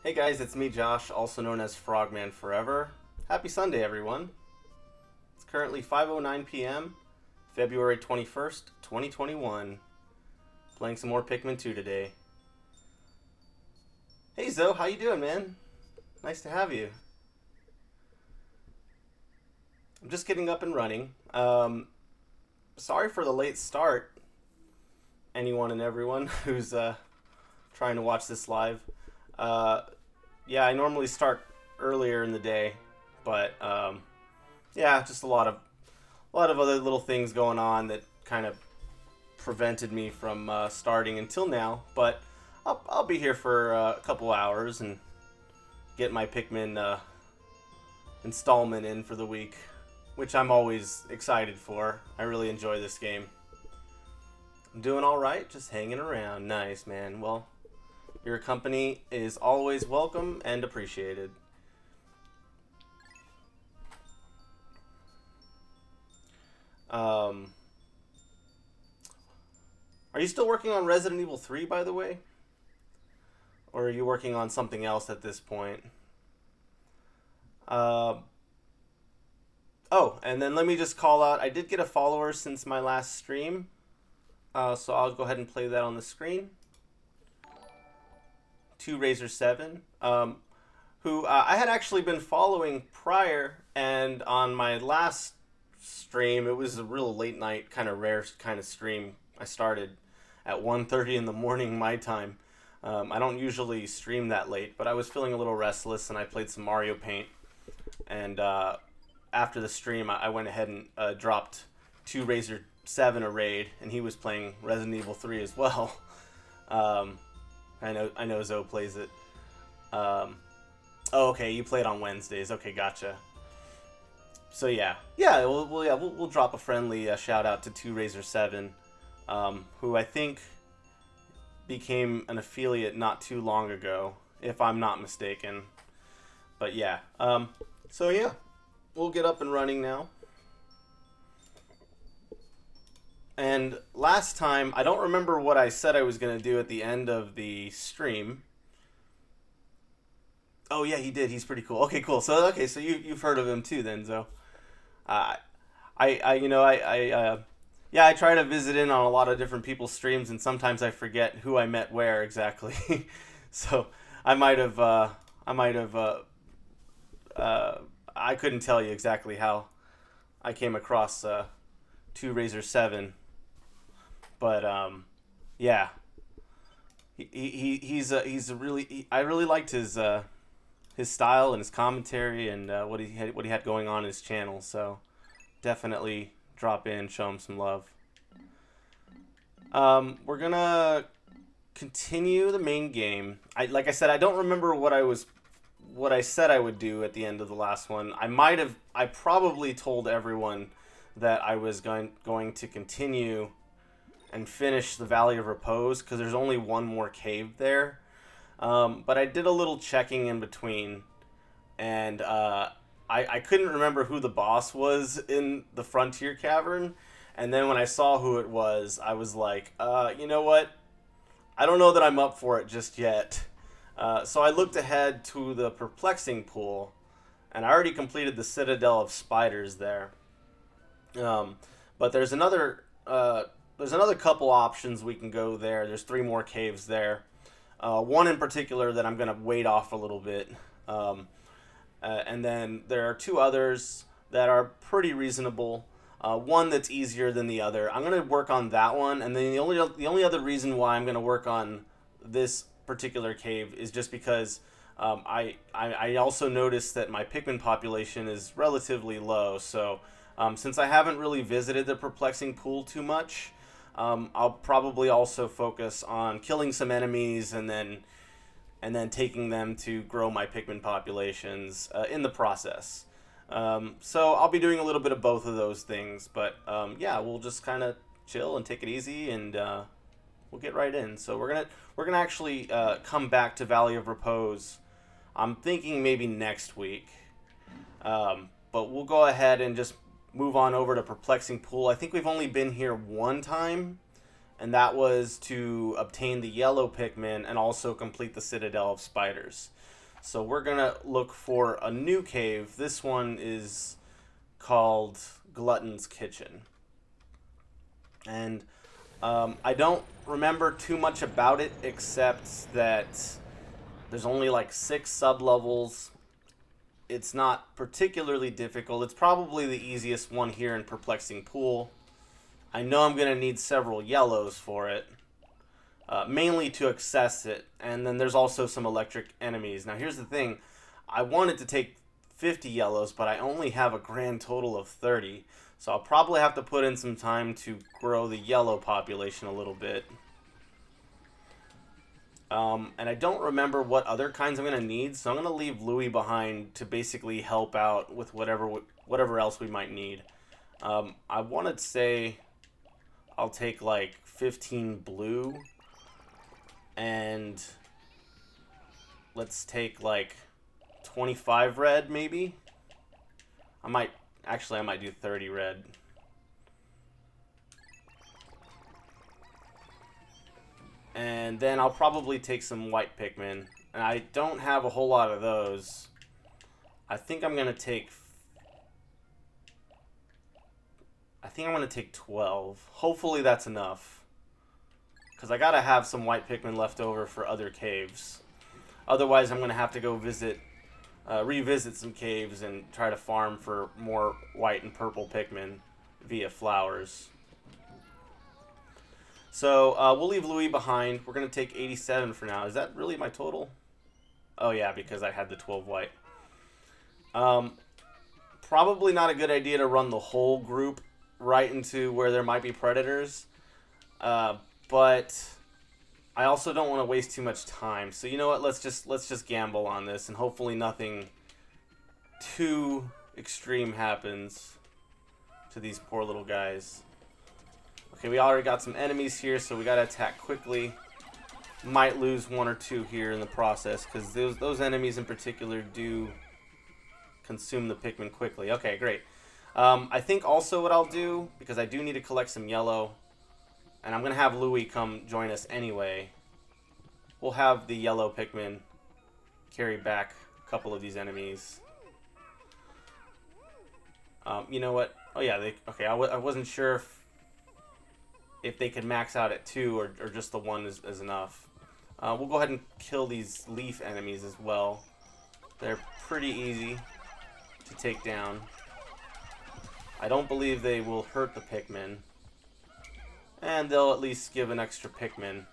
Hey guys, it's me Josh, also known as Frogman Forever. Happy Sunday everyone. It's currently 5:09 p.m., February 21st, 2021. Playing some more Pikmin 2 today. Hey Zoe, how you doing, man? Nice to have you. I'm just getting up and running. Sorry for the late start, anyone and everyone who's trying to watch this live. Uh, yeah, I normally start earlier in the day, but yeah, just a lot of other little things going on that kind of prevented me from starting until now. But I'll be here for a couple hours and get my Pikmin installment in for the week, which I'm always excited for. I really enjoy this game. I'm doing all right, just hanging around. Nice, man. Well, your company is always welcome and appreciated. Um, are you still working on Resident Evil 3, by the way? Or are you working on something else at this point? Uh, oh, and then let me just call out, I did get a follower since my last stream, so I'll go ahead and play that on the screen. 2Razor7, who I had actually been following prior, and on my last stream, it was a real late night, kind of rare kind of stream. I started at 1:30 in the morning my time. I don't usually stream that late, but I was feeling a little restless, and I played some Mario Paint. And after the stream, I went ahead and dropped 2Razor7 a raid, and he was playing Resident Evil 3 as well. Um, I know Zoe plays it. Oh, okay, you play it on Wednesdays. Okay, gotcha. So yeah, we'll drop a friendly shout out to 2Razor7, who I think became an affiliate not too long ago, if I'm not mistaken. But yeah, so yeah, we'll get up and running now. And last time, I don't remember what I said I was going to do at the end of the stream. Oh yeah, he did. He's pretty cool. Okay, cool. So you've heard of him too, then, so. Uh, yeah, I try to visit in on a lot of different people's streams, and sometimes I forget who I met where exactly. So I might have, I couldn't tell you exactly how I came across 2Razor7, but yeah, he's a really I really liked his style and his commentary and what he had going on in his channel. So definitely drop in, show him some love. We're gonna continue the main game. Like I said, I don't remember what I said I would do at the end of the last one. I probably told everyone that I was going to continue and finish the Valley of Repose because there's only one more cave there. But I did a little checking in between, and I couldn't remember who the boss was in the Frontier Cavern. And then when I saw who it was, I was like, you know what? I don't know that I'm up for it just yet. So I looked ahead to the Perplexing Pool, and I already completed the Citadel of Spiders there. But there's another couple options we can go there. There's three more caves there. One in particular that I'm gonna wait off a little bit, and then there are two others that are pretty reasonable. One that's easier than the other. I'm gonna work on that one, and then the only other reason why I'm gonna work on this particular cave is just because I also noticed that my Pikmin population is relatively low. So since I haven't really visited the Perplexing Pool too much, I'll probably also focus on killing some enemies and then taking them to grow my Pikmin populations in the process. So I'll be doing a little bit of both of those things, but yeah, we'll just kind of chill and take it easy, and we'll get right in. So we're gonna actually come back to Valley of Repose. I'm thinking maybe next week, but we'll go ahead and just move on over to Perplexing Pool. I think we've only been here one time, and that was to obtain the yellow Pikmin and also complete the Citadel of Spiders. So we're going to look for a new cave. This one is called Glutton's Kitchen. And I don't remember too much about it except that there's only like 6 sub-levels. It's not particularly difficult. It's probably the easiest one here in Perplexing Pool. I know I'm going to need several yellows for it, mainly to access it. And then there's also some electric enemies. Now here's the thing. I wanted to take 50 yellows, but I only have a grand total of 30. So I'll probably have to put in some time to grow the yellow population a little bit. And I don't remember what other kinds I'm going to need, so I'm going to leave Louie behind to basically help out with whatever else we might need. I want to say I'll take like 15 blue, and let's take like 25 red maybe. I might do 30 red. And then I'll probably take some white Pikmin. And I don't have a whole lot of those. I think I'm going to take 12. Hopefully that's enough. Because I got to have some white Pikmin left over for other caves. Otherwise I'm going to have to go revisit some caves and try to farm for more white and purple Pikmin via flowers. So we'll leave Louis behind. We're going to take 87 for now. Is that really my total? Oh yeah, because I had the 12 white. Probably not a good idea to run the whole group right into where there might be predators. But I also don't want to waste too much time. So you know what? Let's just gamble on this, and hopefully nothing too extreme happens to these poor little guys. Okay, we already got some enemies here, so we gotta attack quickly. Might lose 1 or 2 here in the process, because those enemies in particular do consume the Pikmin quickly. Okay, great. I think also what I'll do, because I do need to collect some yellow, and I'm gonna have Louie come join us anyway. We'll have the yellow Pikmin carry back a couple of these enemies. You know what? Oh yeah, okay. I wasn't sure if they could max out at 2 or just the 1 is enough. We'll go ahead and kill these leaf enemies as well. They're pretty easy to take down. I don't believe they will hurt the Pikmin. And they'll at least give an extra Pikmin.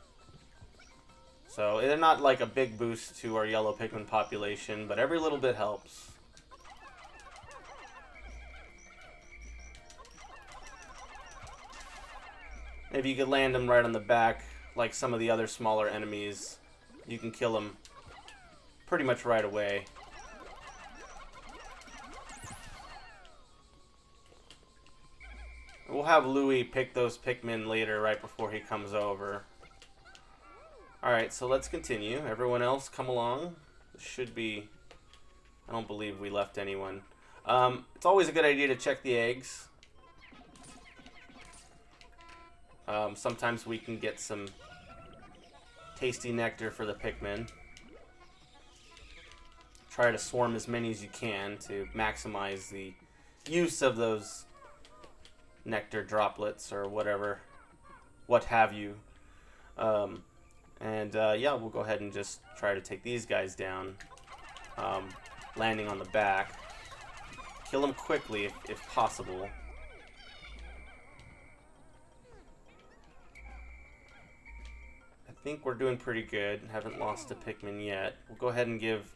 So they're not like a big boost to our yellow Pikmin population, but every little bit helps. Maybe you could land them right on the back, like some of the other smaller enemies. You can kill them pretty much right away. We'll have Louie pick those Pikmin later, right before he comes over. Alright, so let's continue. Everyone else, come along. This should be... I don't believe we left anyone. It's always a good idea to check the eggs. Sometimes we can get some tasty nectar for the Pikmin. Try to swarm as many as you can to maximize the use of those nectar droplets or whatever, what have you. Yeah, we'll go ahead and just try to take these guys down, landing on the back. Kill them quickly if possible. I think we're doing pretty good. Haven't lost a Pikmin yet. We'll go ahead and give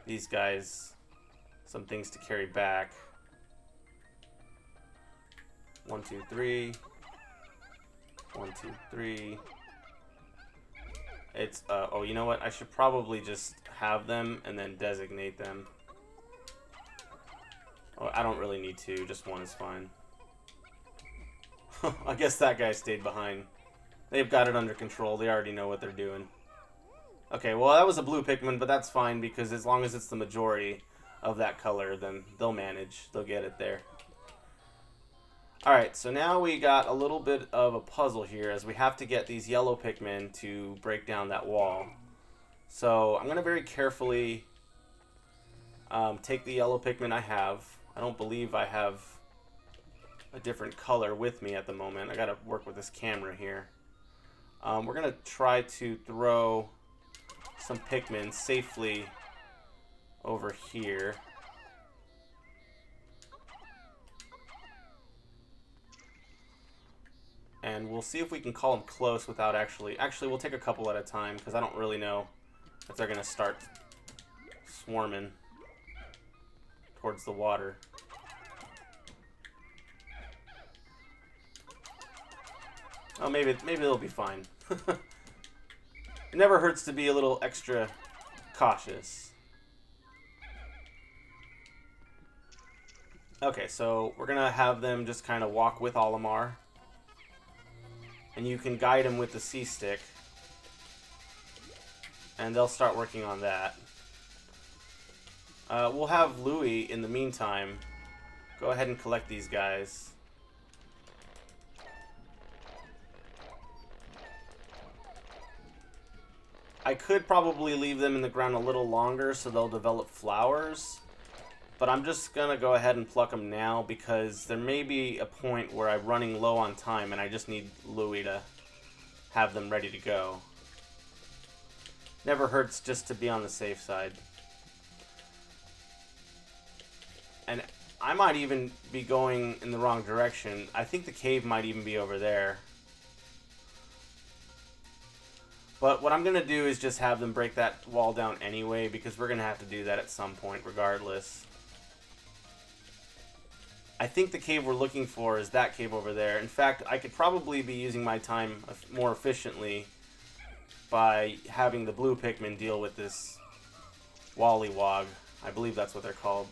these guys some things to carry back. 1, 2, 3. 1, 2, 3. It's oh, you know what? I should probably just have them and then designate them. Oh, I don't really need to. Just 1 is fine. I guess that guy stayed behind. They've got it under control. They already know what they're doing. Okay, well, that was a blue Pikmin, but that's fine because as long as it's the majority of that color, then they'll manage. They'll get it there. Alright, so now we got a little bit of a puzzle here as we have to get these yellow Pikmin to break down that wall. So I'm going to very carefully take the yellow Pikmin I have. I don't believe I have a different color with me at the moment. I got to work with this camera here. We're going to try to throw some Pikmin safely over here. And we'll see if we can call them close without actually... Actually, we'll take a couple at a time, because I don't really know if they're going to start swarming towards the water. Oh, maybe they'll be fine. It never hurts to be a little extra cautious. Okay, so we're going to have them just kind of walk with Olimar. And you can guide them with the C-stick. And they'll start working on that. We'll have Louie, in the meantime, go ahead and collect these guys. I could probably leave them in the ground a little longer so they'll develop flowers. But I'm just going to go ahead and pluck them now because there may be a point where I'm running low on time and I just need Louie to have them ready to go. Never hurts just to be on the safe side. And I might even be going in the wrong direction. I think the cave might even be over there. But what I'm going to do is just have them break that wall down anyway because we're going to have to do that at some point regardless. I think the cave we're looking for is that cave over there. In fact, I could probably be using my time more efficiently by having the blue Pikmin deal with this Wallywog. I believe that's what they're called.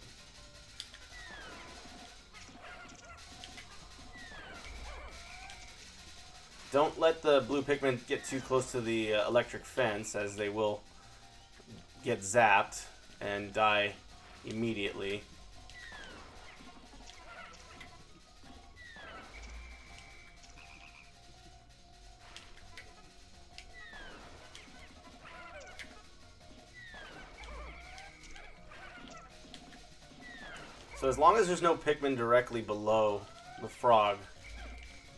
Don't let the blue Pikmin get too close to the electric fence, as they will get zapped and die immediately. So as long as there's no Pikmin directly below the frog,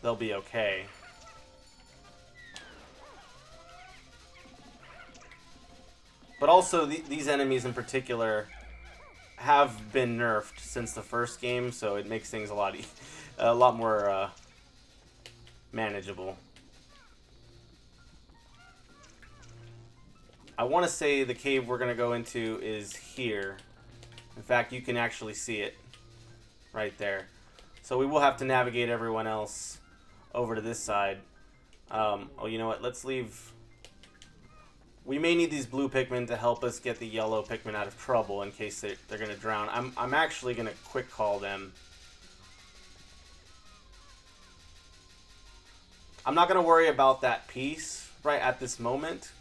they'll be okay. But also, these enemies in particular have been nerfed since the first game, so it makes things a lot more manageable. I want to say the cave we're going to go into is here. In fact, you can actually see it right there. So we will have to navigate everyone else over to this side. Oh, you know what? Let's leave... We may need these blue Pikmin to help us get the yellow Pikmin out of trouble in case they're going to drown. I'm actually going to quick call them. I'm not going to worry about that piece right at this moment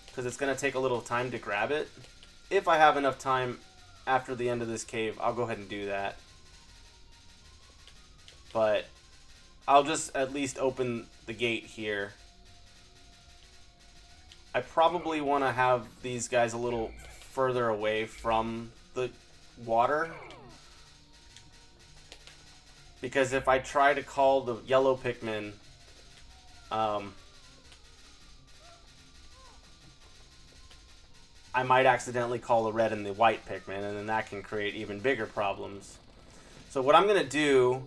because it's going to take a little time to grab it. If I have enough time after the end of this cave, I'll go ahead and do that. But I'll just at least open the gate here. I probably want to have these guys a little further away from the water. Because if I try to call the yellow Pikmin, I might accidentally call the red and the white Pikmin, and then that can create even bigger problems. So what I'm going to do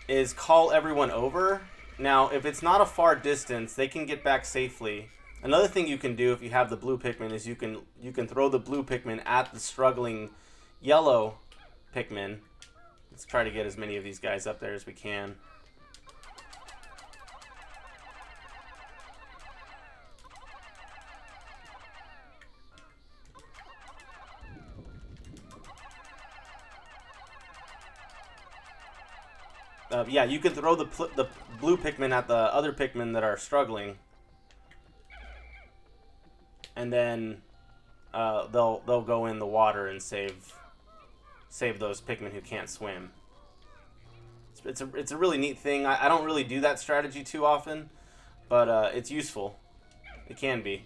is call everyone over. Now, if it's not a far distance, they can get back safely. Another thing you can do if you have the blue Pikmin is you can throw the blue Pikmin at the struggling yellow Pikmin. Let's try to get as many of these guys up there as we can. Yeah, you can throw the blue Pikmin at the other Pikmin that are struggling, and then they'll go in the water and save those Pikmin who can't swim. It's a really neat thing. I don't really do that strategy too often, but it's useful. It can be.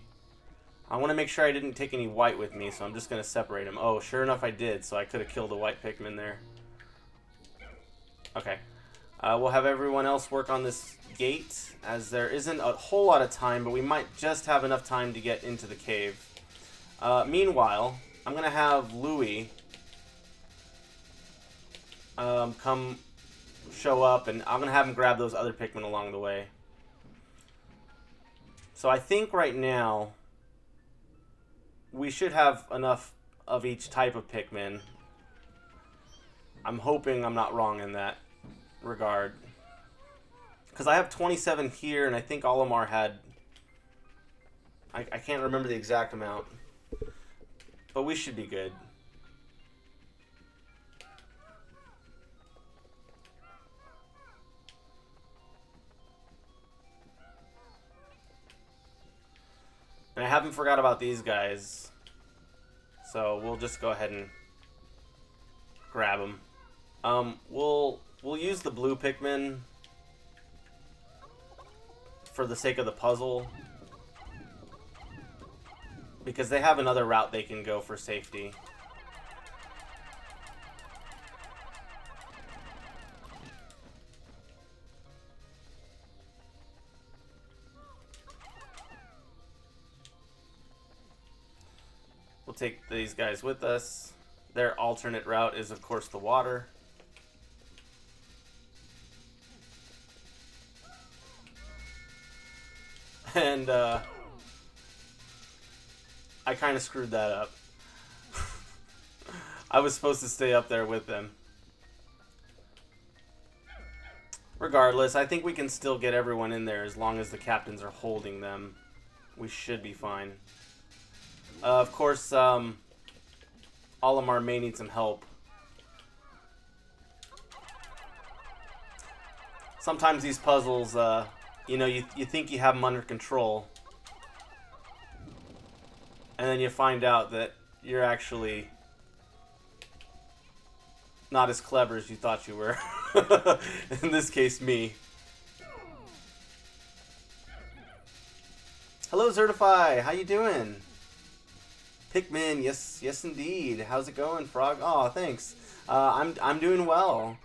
I want to make sure I didn't take any white with me, so I'm just going to separate them. Oh, sure enough I did, so I could have killed a white Pikmin there. Okay. We'll have everyone else work on this gate, as there isn't a whole lot of time, but we might just have enough time to get into the cave. Meanwhile, I'm going to have Louie come show up, and I'm going to have him grab those other Pikmin along the way. So I think right now we should have enough of each type of Pikmin. I'm hoping I'm not wrong in that regard. Because I have 27 here, and I think Olimar had... I can't remember the exact amount. But we should be good. And I haven't forgot about these guys. So we'll just go ahead and grab them. We'll use the blue Pikmin for the sake of the puzzle, because they have another route they can go for safety. We'll take these guys with us. Their alternate route is, of course, the water. And I kind of screwed that up. I was supposed to stay up there with them. Regardless, I think we can still get everyone in there as long as the captains are holding them. We should be fine. Of course, Olimar may need some help. Sometimes these puzzles, you know, you think you have them under control, and then you find out that you're actually not as clever as you thought you were. In this case, me. Hello, Zertify. How you doing? Pikmin, yes indeed. How's it going, Frog? Oh, thanks. I'm doing well.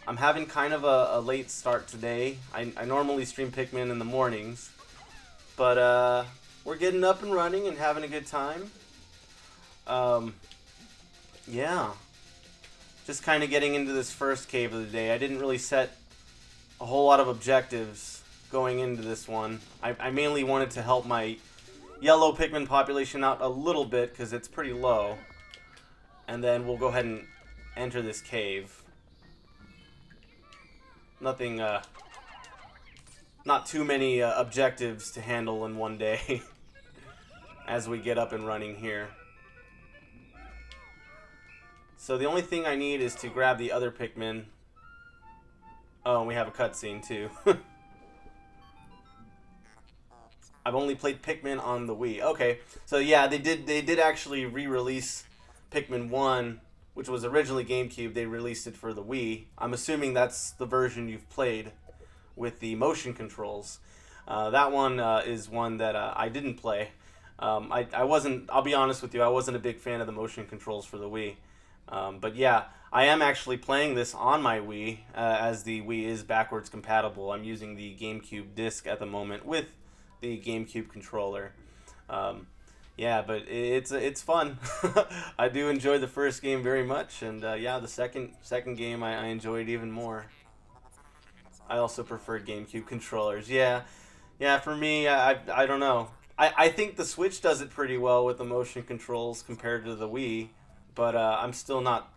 I'm having kind of a late start today. I normally stream Pikmin in the mornings, but we're getting up and running and having a good time. Yeah. Just kind of getting into this first cave of the day. I didn't really set a whole lot of objectives going into this one. I mainly wanted to help my yellow Pikmin population out a little bit because it's pretty low. And then we'll go ahead and enter this cave. Nothing, not too many objectives to handle in one day as we get up and running here. So the only thing I need is to grab the other Pikmin. Oh, and we have a cutscene too. I've only played Pikmin on the Wii. Okay, so yeah, they did actually re-release Pikmin 1, which was originally GameCube. They released it for the Wii. I'm assuming that's the version you've played with the motion controls. That one is one that I didn't play. I wasn't, I'll be honest with you, I wasn't a big fan of the motion controls for the Wii. But yeah, I am actually playing this on my Wii, as the Wii is backwards compatible. I'm using the GameCube disc at the moment with the GameCube controller. Yeah, but it's fun. I do enjoy the first game very much, and yeah, the second game I enjoyed even more. I also preferred GameCube controllers. Yeah, for me, I don't know. I think the Switch does it pretty well with the motion controls compared to the Wii, but I'm still not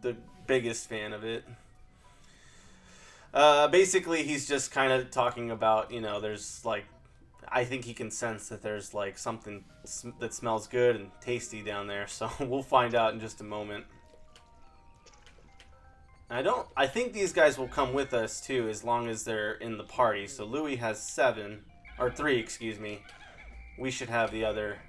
the biggest fan of it. Basically, he's just kind of talking about, you know, there's like, I think he can sense that there's like something that smells good and tasty down there, so we'll find out in just a moment. I think these guys will come with us too, as long as they're in the party. So Louis has 3, excuse me. We should have the other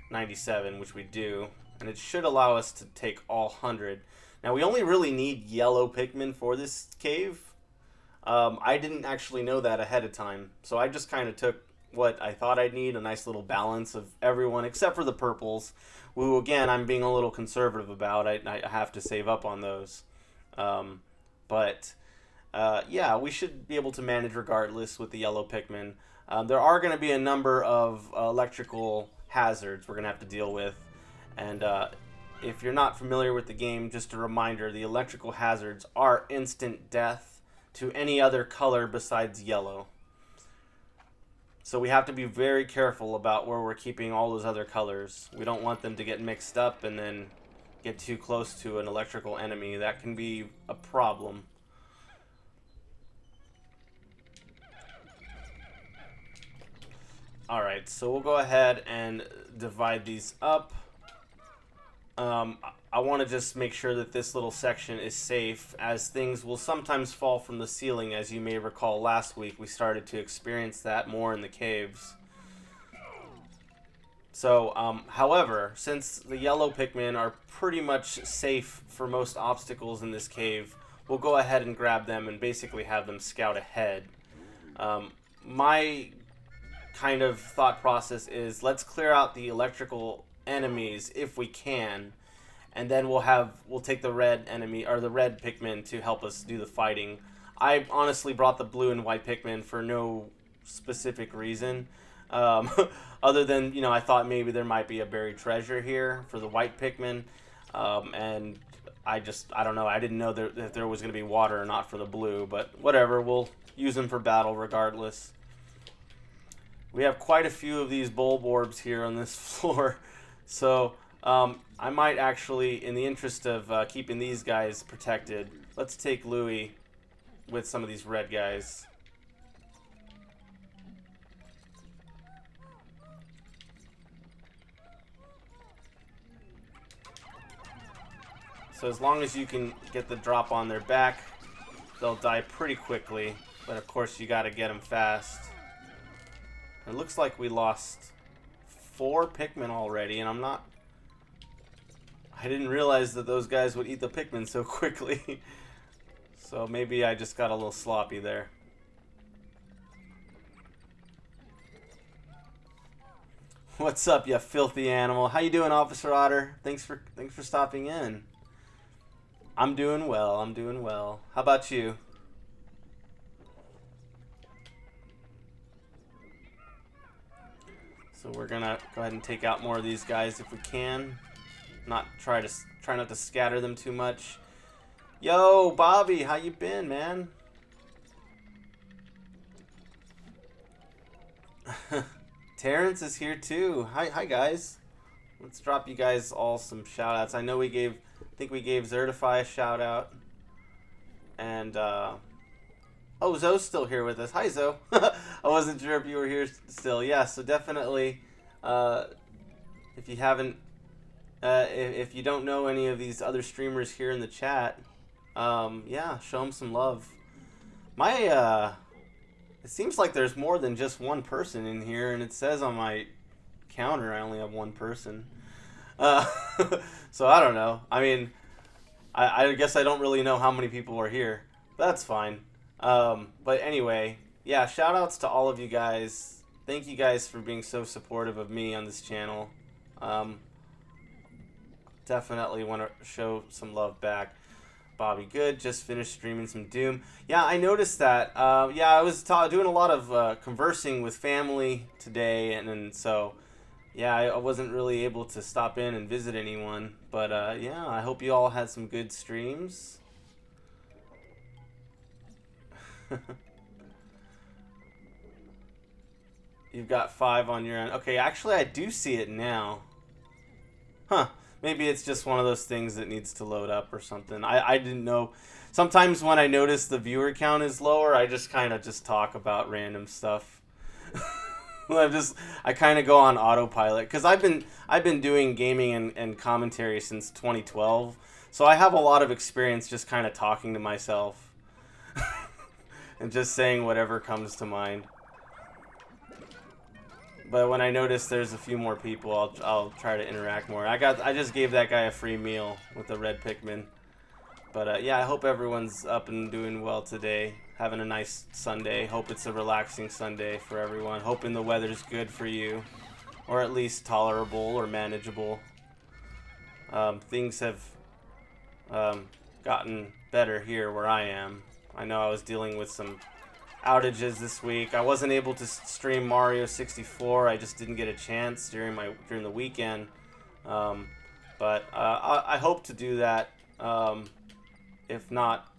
97, which we do, and it should allow us to take all 100. Now we only really need yellow Pikmin for this cave, I didn't actually know that ahead of time, so I just kind of took what I thought I'd need, a nice little balance of everyone except for the purples, who again I'm being a little conservative about. I have to save up on those, but yeah, we should be able to manage regardless with the yellow Pikmin. There are going to be a number of electrical hazards we're going to have to deal with, and if you're not familiar with the game, just a reminder, the electrical hazards are instant death to any other color besides yellow. So we have to be very careful about where we're keeping all those other colors. We don't want them to get mixed up and then get too close to an electrical enemy. That can be a problem. Alright, so we'll go ahead and divide these up. I want to just make sure that this little section is safe, as things will sometimes fall from the ceiling. As you may recall, last week we started to experience that more in the caves. So, however, since the yellow Pikmin are pretty much safe for most obstacles in this cave, we'll go ahead and grab them and basically have them scout ahead. My kind of thought process is, let's clear out the electrical enemies if we can, and then we'll take the red enemy, or the red Pikmin, to help us do the fighting. I honestly brought the blue and white Pikmin for no specific reason, other than, you know, I thought maybe there might be a buried treasure here for the white Pikmin, and I don't know, I didn't know if there was going to be water or not for the blue, but whatever, we'll use them for battle regardless. We have quite a few of these bulb orbs here on this floor, so I might actually, in the interest of keeping these guys protected, let's take Louie with some of these red guys. So as long as you can get the drop on their back, they'll die pretty quickly, but of course you gotta get them fast. It looks like we lost 4 Pikmin already, and I didn't realize that those guys would eat the Pikmin so quickly. So maybe I just got a little sloppy there. What's up, you filthy animal? How you doing, Officer Otter? Thanks for stopping in. I'm doing well. I'm doing well. How about you? So we're gonna go ahead and take out more of these guys if we can. Try not to scatter them too much. Yo, Bobby, how you been, man? Terrence is here too. Hi guys. Let's drop you guys all some shout outs. I know I think we gave Zertify a shout out. And oh, Zoe's still here with us. Hi, Zoe. I wasn't sure if you were here still. Yeah, so definitely, if you haven't, if you don't know any of these other streamers here in the chat, yeah, show them some love. It seems like there's more than just one person in here, and it says on my counter I only have one person. So I don't know. I mean, I guess I don't really know how many people are here. That's fine. But anyway, yeah, shout outs to all of you guys. Thank you guys for being so supportive of me on this channel. Definitely want to show some love back. Bobby Good just finished streaming some Doom. Yeah, I noticed that. Yeah, I was doing a lot of conversing with family today, and so yeah, I wasn't really able to stop in and visit anyone. But yeah, I hope you all had some good streams. You've got 5 on your end. Okay, actually I do see it now. Huh. Maybe it's just one of those things that needs to load up or something. I didn't know. Sometimes when I notice the viewer count is lower, I just kind of just talk about random stuff. I kind of go on autopilot, because I've been doing gaming and commentary since 2012, so I have a lot of experience just kind of talking to myself and just saying whatever comes to mind. But when I notice there's a few more people, I'll try to interact more. I just gave that guy a free meal with the red Pikmin. But yeah, I hope everyone's up and doing well today. Having a nice Sunday. Hope it's a relaxing Sunday for everyone. Hoping the weather's good for you. Or at least tolerable or manageable. Things have gotten better here where I am. I know I was dealing with some outages this week. I wasn't able to stream Mario 64. I just didn't get a chance during the weekend. I hope to do that. If not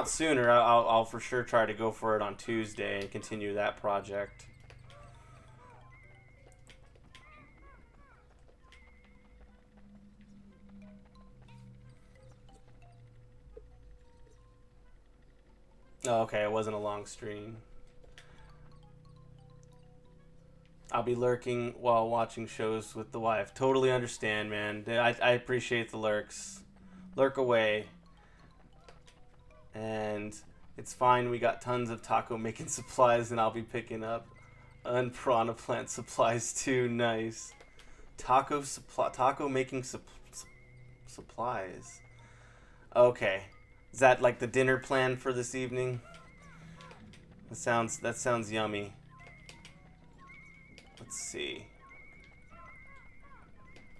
sooner, I'll for sure try to go for it on Tuesday and continue that project. Oh, okay, it wasn't a long stream. I'll be lurking while watching shows with the wife. Totally understand, man. I appreciate the lurks. Lurk away. And it's fine. We got tons of taco making supplies, and I'll be picking up piranha plant supplies too. Nice. Taco making supplies. Okay. Is that like the dinner plan for this evening? That sounds yummy. Let's see.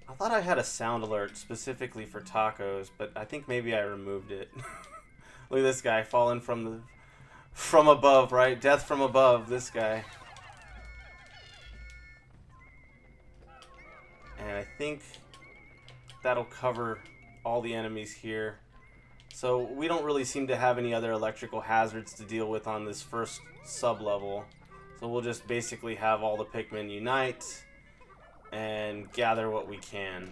I thought I had a sound alert specifically for tacos, but I think maybe I removed it. Look at this guy falling from above, right? Death from above, this guy. And I think that'll cover all the enemies here. So we don't really seem to have any other electrical hazards to deal with on this first sub-level. So we'll just basically have all the Pikmin unite and gather what we can.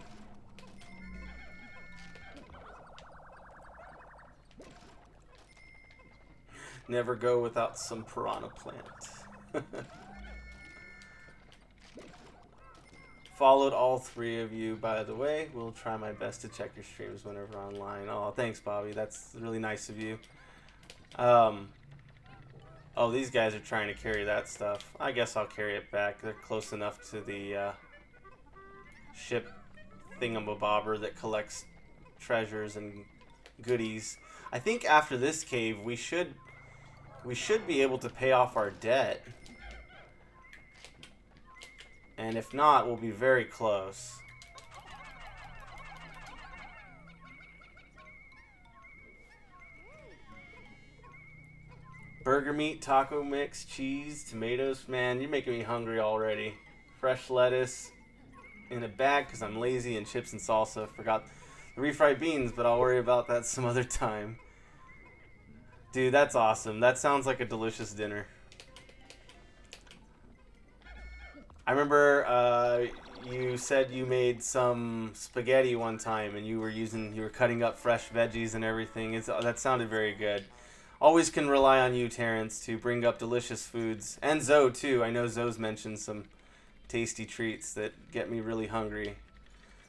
Never go without some piranha plant. Followed all three of you, by the way. Will try my best to check your streams whenever online. Oh, thanks, Bobby. That's really nice of you. Oh, these guys are trying to carry that stuff. I guess I'll carry it back. They're close enough to the ship thingamabobber that collects treasures and goodies. I think after this cave, we should be able to pay off our debt. And if not, we'll be very close. Burger meat, taco mix, cheese, tomatoes. Man, you're making me hungry already. Fresh lettuce in a bag because I'm lazy, and chips and salsa. Forgot the refried beans, but I'll worry about that some other time. Dude, that's awesome. That sounds like a delicious dinner. I remember you said you made some spaghetti one time, and you were cutting up fresh veggies and everything. That sounded very good. Always can rely on you, Terrence, to bring up delicious foods, and Zoe too. I know Zoe's mentioned some tasty treats that get me really hungry.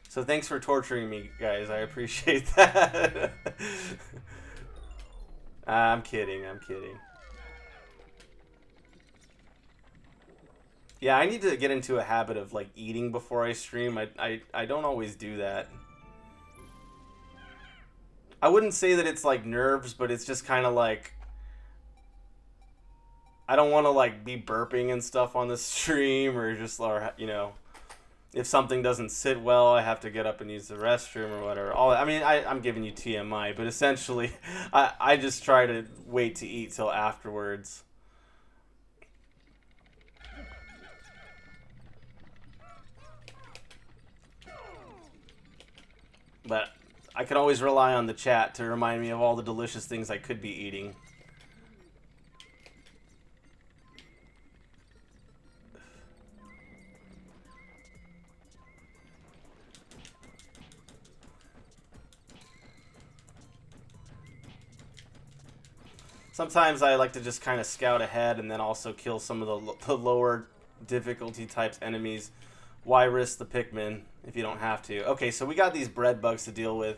So thanks for torturing me, guys. I appreciate that. I'm kidding. Yeah, I need to get into a habit of like eating before I stream. I don't always do that. I wouldn't say that it's like nerves, but it's just kind of like I don't want to like be burping and stuff on the stream, or if something doesn't sit well, I have to get up and use the restroom or whatever. I'm giving you TMI, but essentially I just try to wait to eat till afterwards. But I can always rely on the chat to remind me of all the delicious things I could be eating. Sometimes I like to just kind of scout ahead and then also kill some of the lower difficulty types enemies. Why risk the Pikmin if you don't have to? Okay, so we got these bread bugs to deal with.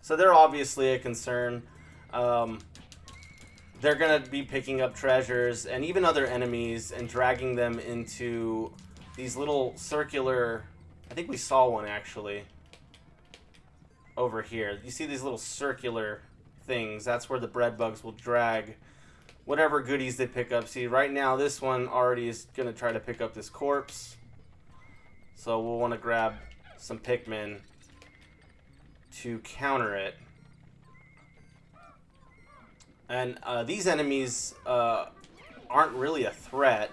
So they're obviously a concern. They're going to be picking up treasures and even other enemies and dragging them into these little circular... I think we saw one, actually. over here. You see these little circular things? That's where the bread bugs will drag whatever goodies they pick up. See, right now this one already is going to try to pick up this corpse. So we'll want to grab some Pikmin to counter it. And these enemies aren't really a threat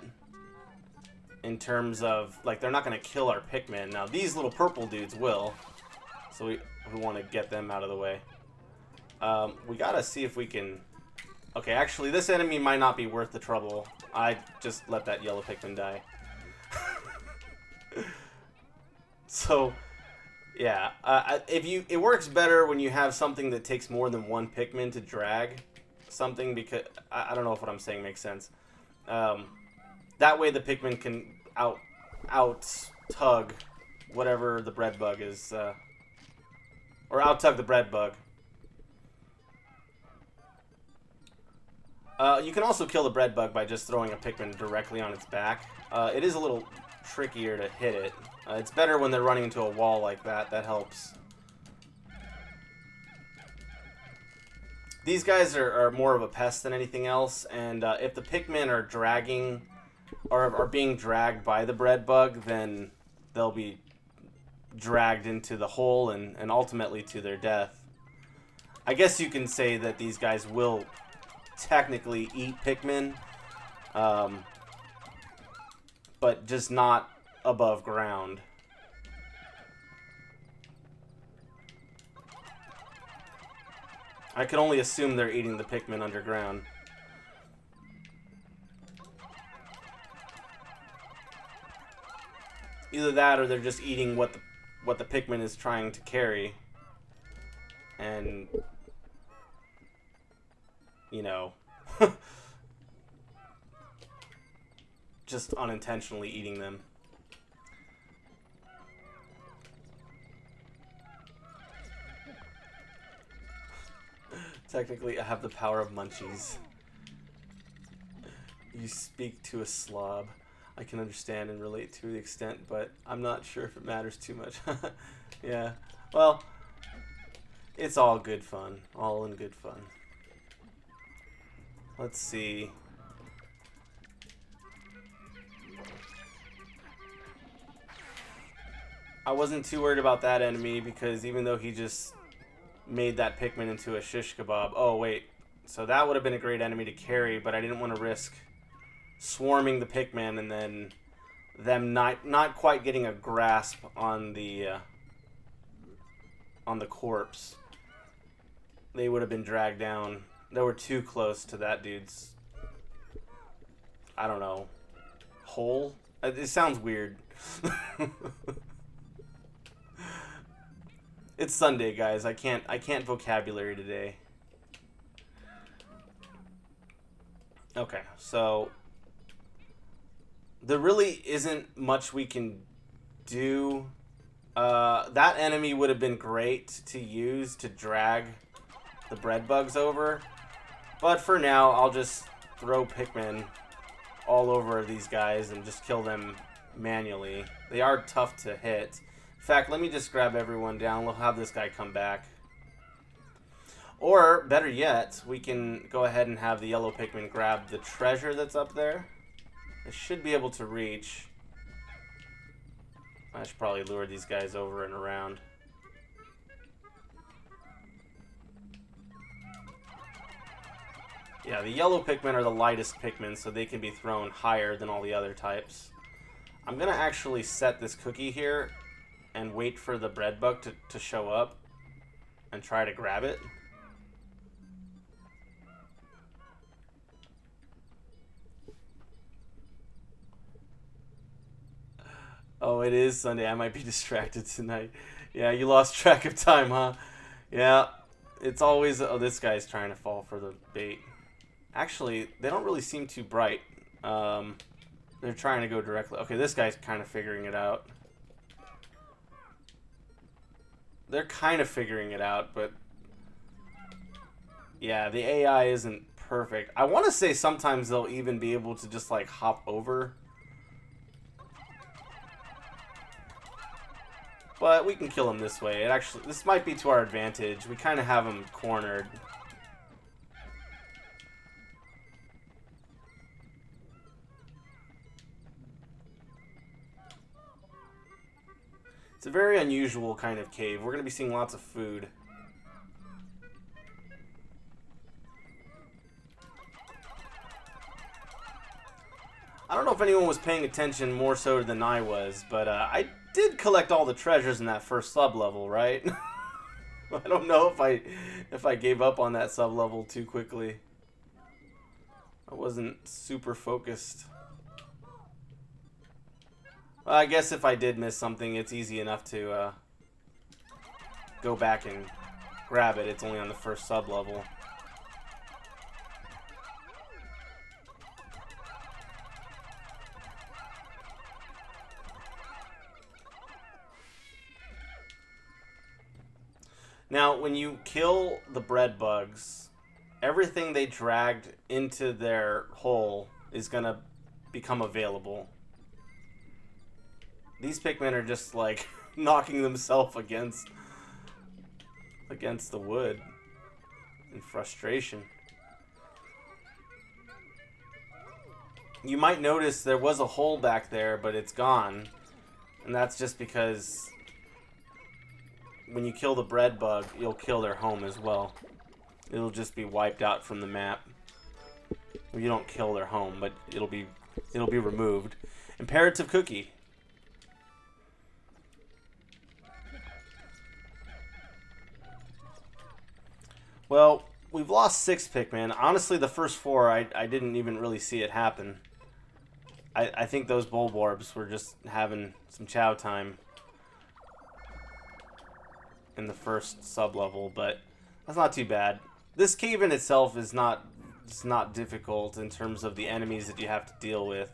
in terms of, like, they're not going to kill our Pikmin. Now, these little purple dudes will. So we want to get them out of the way. We got to see if we can... Okay, actually, this enemy might not be worth the trouble. I just let that yellow Pikmin die. So, yeah. It works better when you have something that takes more than one Pikmin to drag something, because I don't know if what I'm saying makes sense. That way the Pikmin can out tug whatever the bread bug is, or out tug the bread bug. You can also kill the bread bug by just throwing a Pikmin directly on its back. It is a little trickier to hit it. It's better when they're running into a wall like that. That helps. These guys are more of a pest than anything else, and if the Pikmin are dragging or are being dragged by the bread bug, then they'll be dragged into the hole and ultimately to their death. I guess you can say that these guys will technically eat Pikmin, but just not above ground. I can only assume they're eating the Pikmin underground. Either that or they're just eating what the Pikmin is trying to carry. And, you know, just unintentionally eating them. Technically, I have the power of munchies. You speak to a slob. I can understand and relate to the extent, but I'm not sure if it matters too much. Yeah. Well, it's all good fun. All in good fun. Let's see. I wasn't too worried about that enemy because even though he just made that Pikmin into a shish kebab. Oh, wait. So that would have been a great enemy to carry, but I didn't want to risk swarming the Pikmin and then them not quite getting a grasp on the corpse. They would have been dragged down. They were too close to that dude's, I don't know, hole? It sounds weird. It's Sunday, guys. I can't vocabulary today. Okay, so there really isn't much we can do. That enemy would have been great to use to drag the bread bugs over, but for now, I'll just throw Pikmin all over these guys and just kill them manually. They are tough to hit. In fact, let me just grab everyone down. We'll have this guy come back. Or, better yet, we can go ahead and have the yellow Pikmin grab the treasure that's up there. It should be able to reach. I should probably lure these guys over and around. Yeah, the yellow Pikmin are the lightest Pikmin, so they can be thrown higher than all the other types. I'm going to actually set this cookie here and wait for the bread bug to show up and try to grab it. Oh, it is Sunday. I might be distracted tonight. Yeah, you lost track of time, huh? Yeah, it's always... Oh, this guy's trying to fall for the bait. Actually, they don't really seem too bright. They're trying to go directly... Okay, this guy's kind of figuring it out. They're kind of figuring it out, but... Yeah, the AI isn't perfect. I want to say sometimes they'll even be able to just, like, hop over. But we can kill him this way. This might be to our advantage. We kind of have him cornered. It's a very unusual kind of cave. We're going to be seeing lots of food. I don't know if anyone was paying attention more so than I was, but I did collect all the treasures in that first sub-level, right? I don't know if I gave up on that sub-level too quickly. I wasn't super focused. Well, I guess if I did miss something, it's easy enough to go back and grab it. It's only on the first sub-level. Now, when you kill the bread bugs, everything they dragged into their hole is going to become available. These Pikmin are just, like, knocking themselves against the wood in frustration. You might notice there was a hole back there, but it's gone. And that's just because when you kill the bread bug, you'll kill their home as well. It'll just be wiped out from the map. Well, you don't kill their home, but it'll be removed. Imperative cookie. Well, we've lost 6 Pikmin. Honestly, the first 4, I didn't even really see it happen. I think those Bulborbs were just having some chow time in the first sub-level, but that's not too bad. This cave in itself is not difficult in terms of the enemies that you have to deal with.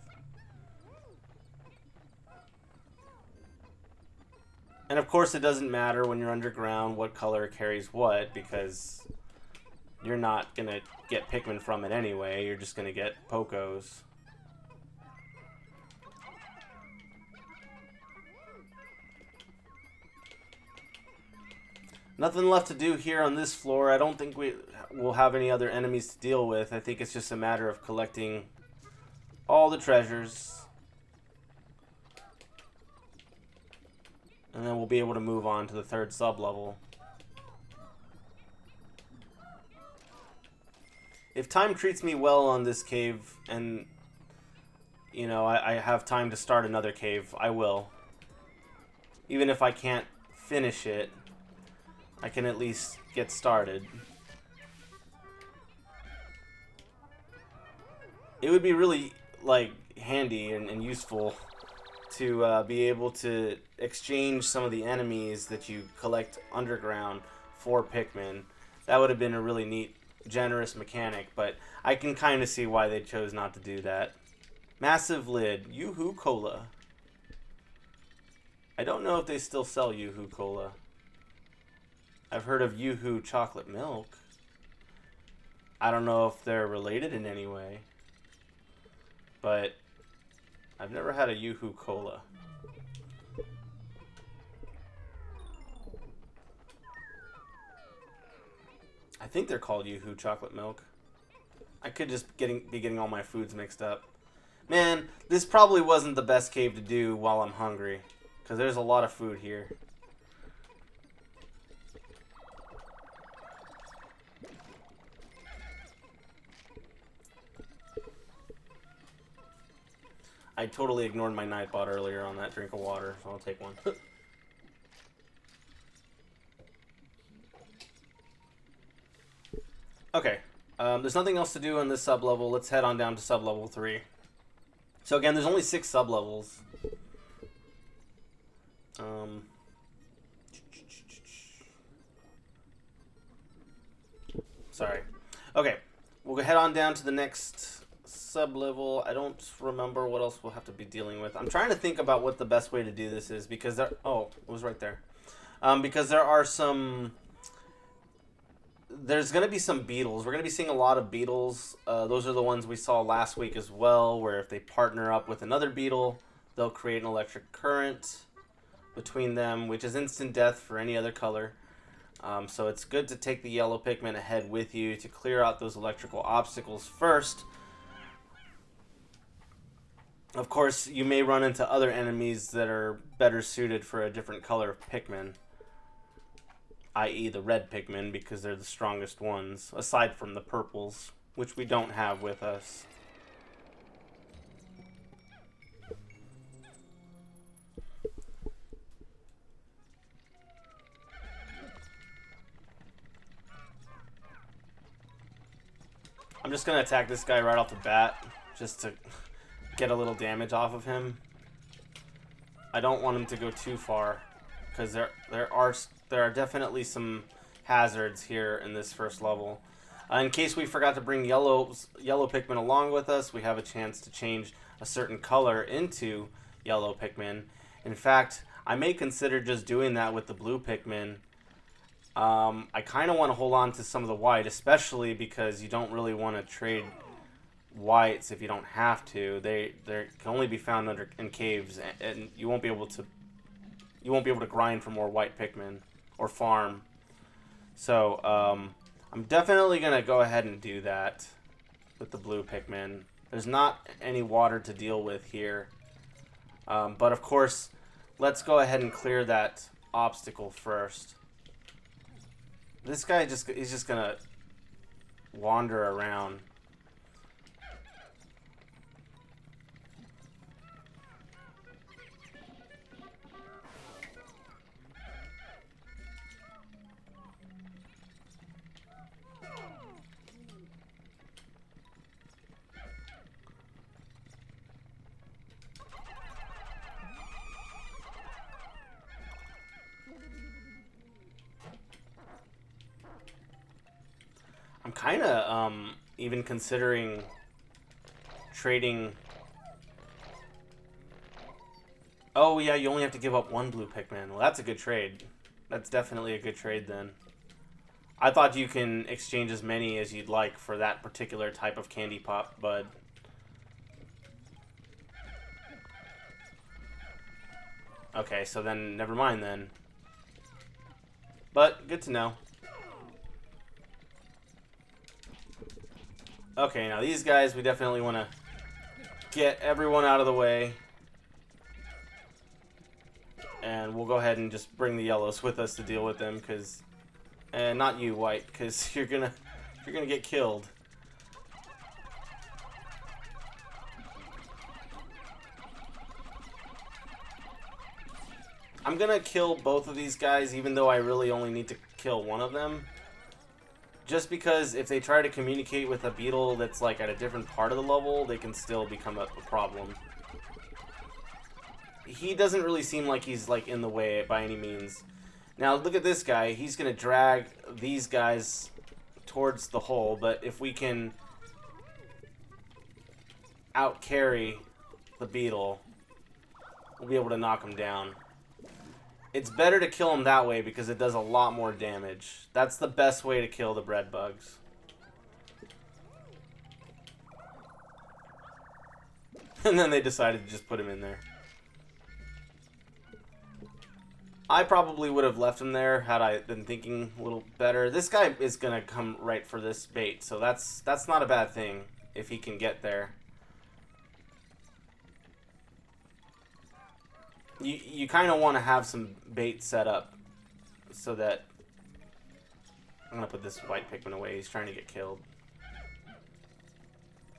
And of course it doesn't matter when you're underground what color carries what, because you're not going to get Pikmin from it anyway. You're just going to get pokos. Nothing left to do here on this floor. I don't think we'll have any other enemies to deal with. I think it's just a matter of collecting all the treasures. And then we'll be able to move on to the 3rd sub-level. If time treats me well on this cave, and, you know, I have time to start another cave, I will. Even if I can't finish it, I can at least get started. It would be really, like, handy and useful to be able to exchange some of the enemies that you collect underground for Pikmin. That would have been a really neat, generous mechanic, but I can kind of see why they chose not to do that. Massive lid. Yoo-hoo Cola. I don't know if they still sell Yoo-hoo Cola. I've heard of Yoo-hoo chocolate milk. I don't know if they're related in any way, but I've never had a Yoo-hoo Cola. I think they're called Yoo-hoo chocolate milk. I could just be getting all my foods mixed up. Man, this probably wasn't the best cave to do while I'm hungry, because there's a lot of food here. I totally ignored my Nightbot earlier on that drink of water, so I'll take one. Okay, there's nothing else to do in this sub-level. Let's head on down to sub-level 3. So again, there's only 6 sub-levels. Sorry. Okay, we'll head on down to the next sub-level. I don't remember what else we'll have to be dealing with. I'm trying to think about what the best way to do this is, because there... Oh, it was right there. Because there are some... There's going to be some beetles. We're going to be seeing a lot of beetles. Those are the ones we saw last week as well, where if they partner up with another beetle, they'll create an electric current. between them, which is instant death for any other color. So it's good to take the yellow Pikmin ahead with you to clear out those electrical obstacles first. Of course, you may run into other enemies that are better suited for a different color of Pikmin, i.e. the red Pikmin, because they're the strongest ones, aside from the purples, which we don't have with us. I'm just going to attack this guy right off the bat, just to get a little damage off of him. I don't want him to go too far, because there are definitely some hazards here in this first level. In case we forgot to bring yellow Pikmin along with us, we have a chance to change a certain color into yellow Pikmin. In fact, I may consider just doing that with the blue Pikmin. I kind of want to hold on to some of the white, especially because you don't really want to trade whites if you don't have to. They can only be found in caves, and you won't be able to grind for more white Pikmin or farm. So I'm definitely gonna go ahead and do that with the blue Pikmin. There's not any water to deal with here, but of course, let's go ahead and clear that obstacle first. This guy he's just gonna wander around. I'm kind of even considering trading. Oh yeah, you only have to give up one blue Pikmin. Well, that's a good trade. That's definitely a good trade then. I thought you can exchange as many as you'd like for that particular type of candy pop bud. Okay, so then never mind then. But good to know. Okay, now these guys, we definitely want to get everyone out of the way. And we'll go ahead and just bring the yellows with us to deal with them, because... And not you, white, because you're gonna get killed. I'm gonna kill both of these guys, even though I really only need to kill one of them. Just because if they try to communicate with a beetle that's like at a different part of the level, they can still become a problem. He doesn't really seem like he's like in the way by any means. Now look at this guy. He's going to drag these guys towards the hole, but if we can out-carry the beetle, we'll be able to knock him down. It's better to kill him that way because it does a lot more damage. That's the best way to kill the bread bugs. And then they decided to just put him in there. I probably would have left him there had I been thinking a little better. This guy is going to come right for this bait, so that's not a bad thing if he can get there. You kind of want to have some bait set up so that... I'm going to put this white Pikmin away. He's trying to get killed.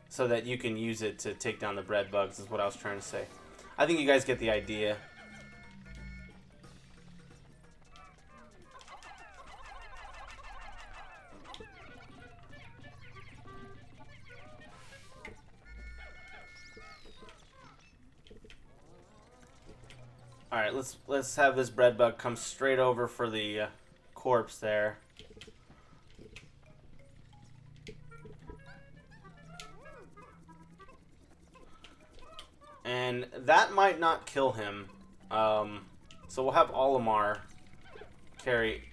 So that you can use it to take down the bread bugs is what I was trying to say. I think you guys get the idea. Alright, let's have this bread bug come straight over for the corpse there. And that might not kill him. So we'll have Olimar carry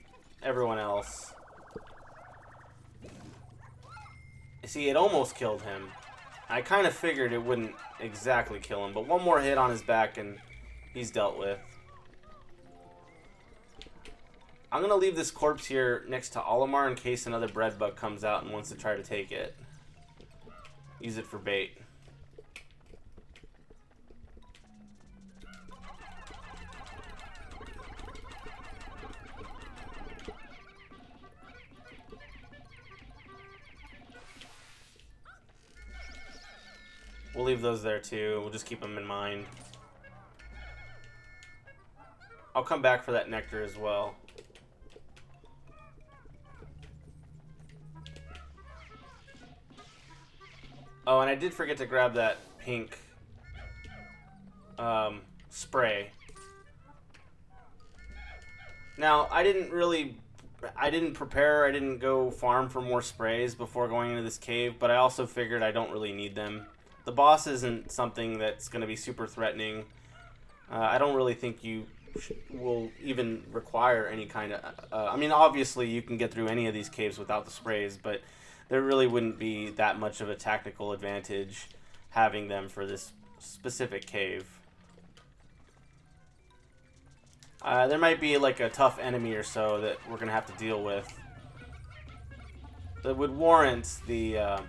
everyone else. See, it almost killed him. I kind of figured it wouldn't exactly kill him, but one more hit on his back and he's dealt with. I'm going to leave this corpse here next to Olimar in case another bread bug comes out and wants to try to take it. Use it for bait. We'll leave those there too. We'll just keep them in mind. I'll come back for that nectar as well. Oh, and I did forget to grab that pink spray. Now, I didn't prepare, I didn't go farm for more sprays before going into this cave, but I also figured I don't really need them. The boss isn't something that's going to be super threatening. I don't really think you will even require any kind of... I mean, obviously, you can get through any of these caves without the sprays, but there really wouldn't be that much of a tactical advantage having them for this specific cave. There might be like a tough enemy or so that we're going to have to deal with that would warrant the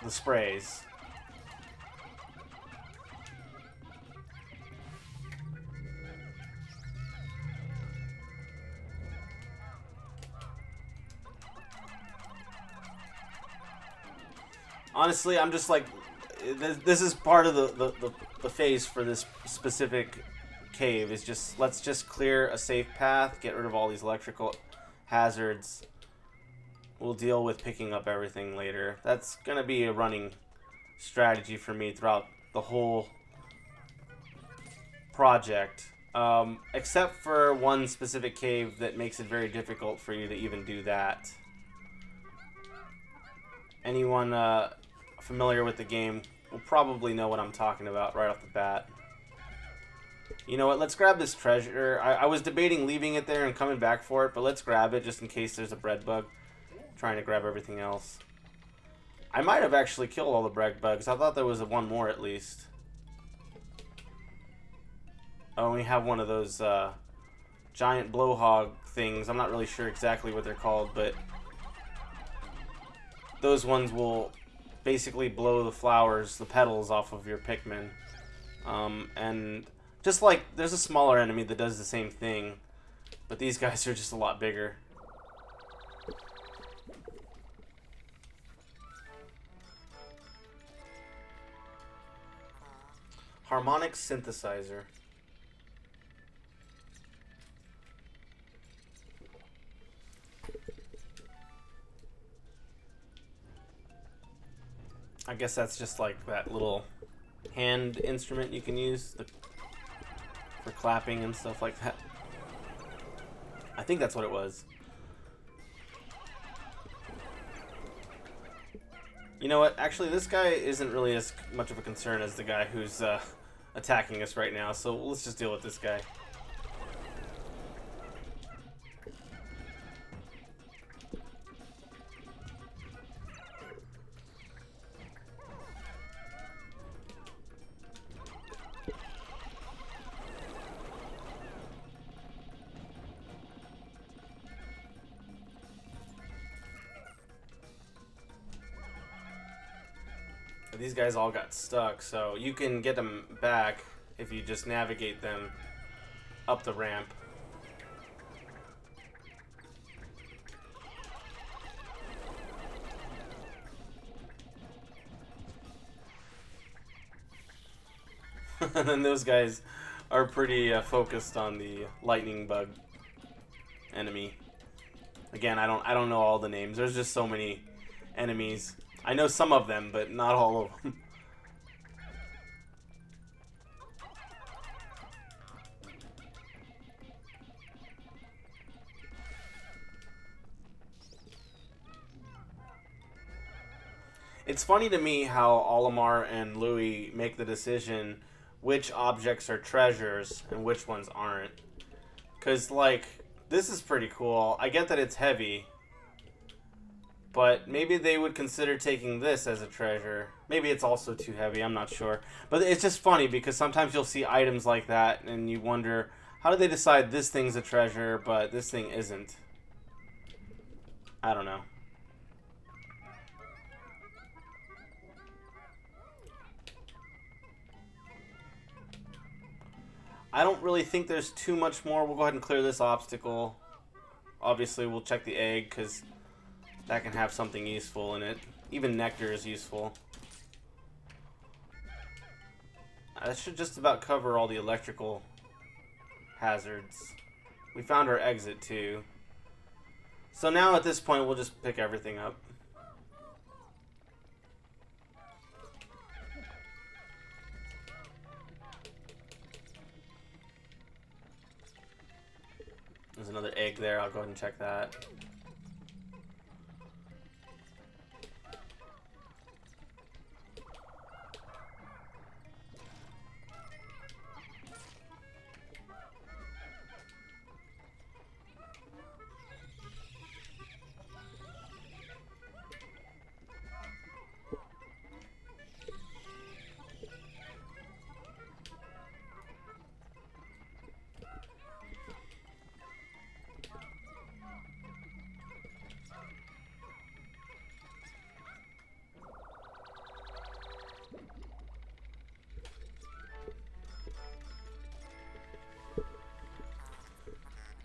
sprays. Honestly, I'm just like, this is part of the phase for this specific cave, is just, let's just clear a safe path, get rid of all these electrical hazards. We'll deal with picking up everything later. That's going to be a running strategy for me throughout the whole project. Except for one specific cave that makes it very difficult for you to even do that. Anyone familiar with the game will probably know what I'm talking about right off the bat. You know what, let's grab this treasure. I was debating leaving it there and coming back for it, but let's grab it just in case there's a bread bug trying to grab everything else. I might have actually killed all the bread bugs. I thought there was one more at least. Oh, we have one of those giant blowhog things. I'm not really sure exactly what they're called, but those ones will basically blow the flowers, the petals off of your Pikmin. And just like there's a smaller enemy that does the same thing, but these guys are just a lot bigger. Harmonic synthesizer. I guess that's just like that little hand instrument you can use for clapping and stuff like that. I think that's what it was. You know what? Actually, this guy isn't really as much of a concern as the guy who's attacking us right now, so let's just deal with this guy. These guys all got stuck, so you can get them back if you just navigate them up the ramp. And then those guys are pretty focused on the lightning bug enemy. Again, I don't know all the names. There's just so many enemies. I know some of them, but not all of them. It's funny to me how Olimar and Louie make the decision which objects are treasures and which ones aren't. Because, like, this is pretty cool. I get that it's heavy, But maybe they would consider taking this as a treasure. Maybe it's also too heavy, I'm not sure. But it's just funny because sometimes you'll see items like that and you wonder, how did they decide this thing's a treasure but this thing isn't? I don't know. I don't really think there's too much more. We'll go ahead and clear this obstacle. Obviously, we'll check the egg because that can have something useful in it. Even nectar is useful. That should just about cover all the electrical hazards. We found our exit too. So now at this point, we'll just pick everything up. There's another egg there. I'll go ahead and check that.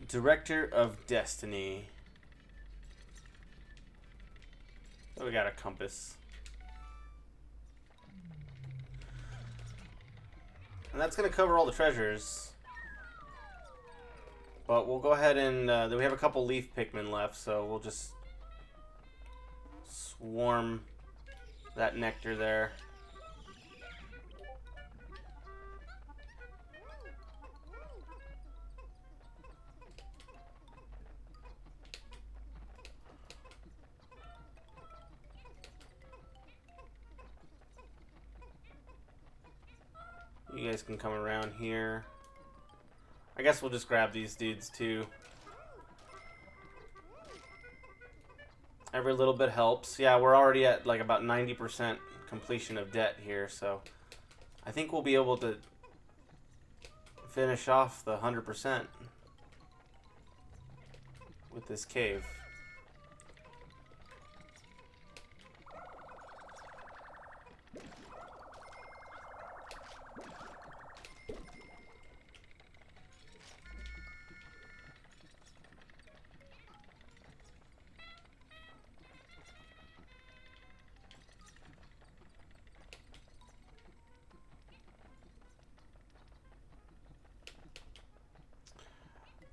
Director of Destiny. Oh, we got a compass. And that's going to cover all the treasures. But we'll go ahead and... then we have a couple leaf Pikmin left, so we'll just swarm that nectar there. You guys can come around here. I guess we'll just grab these dudes too. Every little bit helps. Yeah, we're already at like about 90% completion of debt here, so I think we'll be able to finish off the 100% with this cave.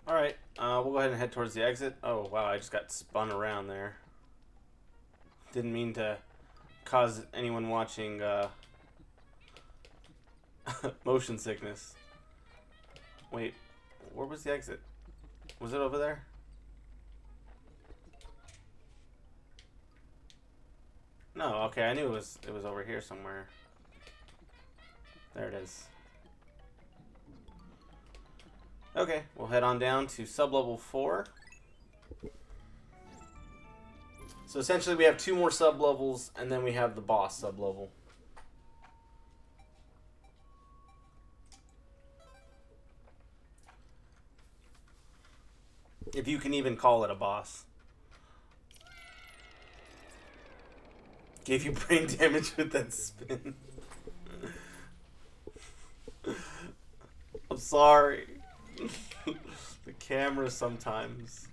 Alright, we'll go ahead and head towards the exit. Oh, wow, I just got spun around there. Didn't mean to cause anyone watching motion sickness. Wait, where was the exit? Was it over there? No, okay, I knew it was over here somewhere. There it is. Okay, we'll head on down to sub-level 4. So essentially we have 2 more sub-levels, and then we have the boss sub-level. If you can even call it a boss. Gave you brain damage with that spin. I'm sorry. The camera sometimes.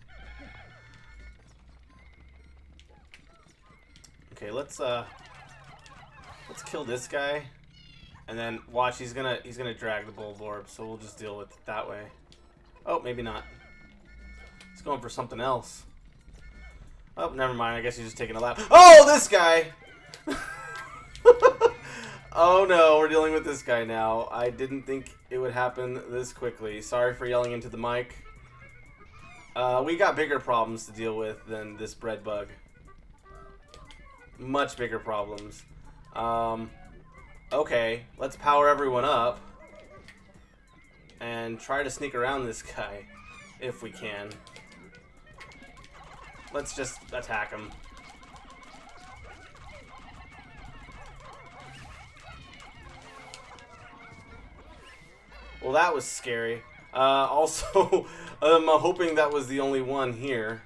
Okay, let's kill this guy, and then watch. He's gonna drag the bulb orb, so we'll just deal with it that way. Oh, maybe not. He's going for something else. Oh, never mind. I guess he's just taking a lap. Oh, this guy! Oh no, we're dealing with this guy now. I didn't think it would happen this quickly. Sorry for yelling into the mic. We got bigger problems to deal with than this bread bug. Much bigger problems. Okay, let's power everyone up and try to sneak around this guy if we can. Let's just attack him. Well, that was scary. Also, I'm hoping that was the only one here.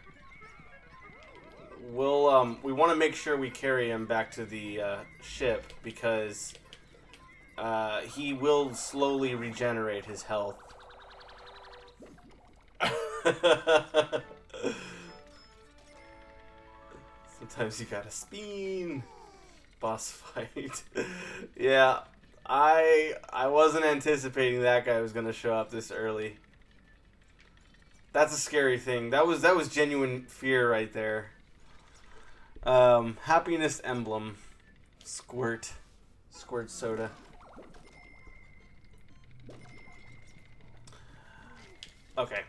We want to make sure we carry him back to the ship because he will slowly regenerate his health. Sometimes you gotta spin. Boss fight. Yeah, I wasn't anticipating that guy was gonna show up this early. That's a scary thing. That was genuine fear right there. Happiness emblem. Squirt soda. Okay.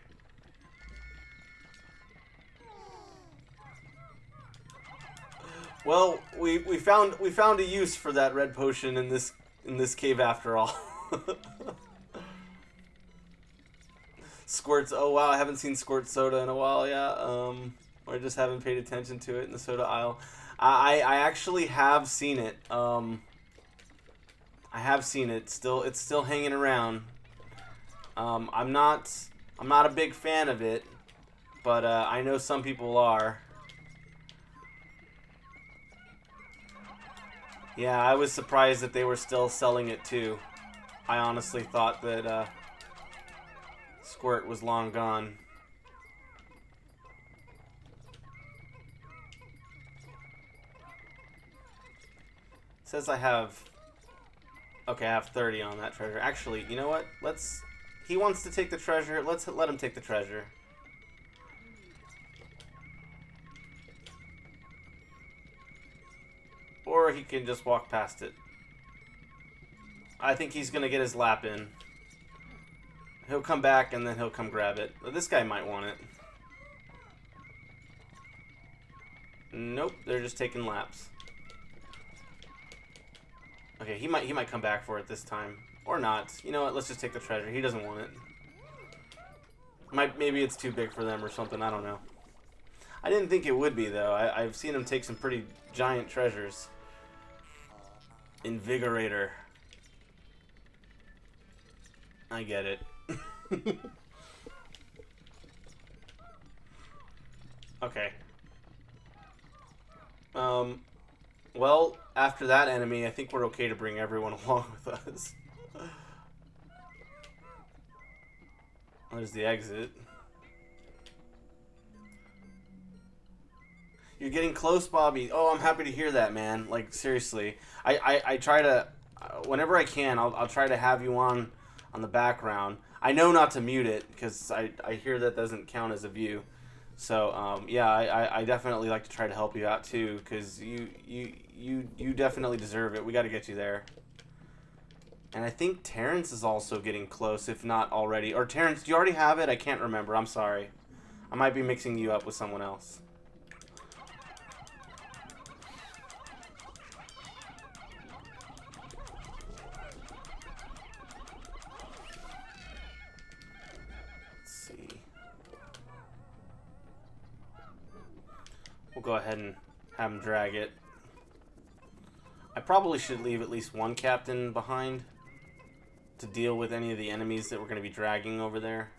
Well, we found a use for that red potion in this cave after all. Squirts. Oh wow, I haven't seen squirt soda in a while. Yeah. Or I just haven't paid attention to it in the soda aisle. I actually have seen it. I have seen it. It's still hanging around. I'm not a big fan of it, but I know some people are. Yeah, I was surprised that they were still selling it too. I honestly thought that Squirt was long gone. It says I have... Okay, I have 30 on that treasure. Actually, you know what? He wants to take the treasure. Let's let him take the treasure. Or he can just walk past it. I think he's going to get his lap in. He'll come back and then he'll come grab it. This guy might want it. Nope, they're just taking laps. Okay, he might come back for it this time. Or not. You know what, let's just take the treasure. He doesn't want it. Maybe it's too big for them or something, I don't know. I didn't think it would be, though. I've seen him take some pretty giant treasures. Invigorator. I get it. Okay. Well, after that enemy, I think we're okay to bring everyone along with us. There's the exit. You're getting close, Bobby. Oh, I'm happy to hear that, man. Like, seriously. I try to... Whenever I can, I'll try to have you on the background. I know not to mute it, because I hear that doesn't count as a view. So, yeah, I definitely like to try to help you out, too, because you definitely deserve it. We got to get you there. And I think Terrence is also getting close, if not already. Or Terrence, do you already have it? I can't remember. I'm sorry. I might be mixing you up with someone else. We'll go ahead and have him drag it. I probably should leave at least one captain behind to deal with any of the enemies that we're going to be dragging over there.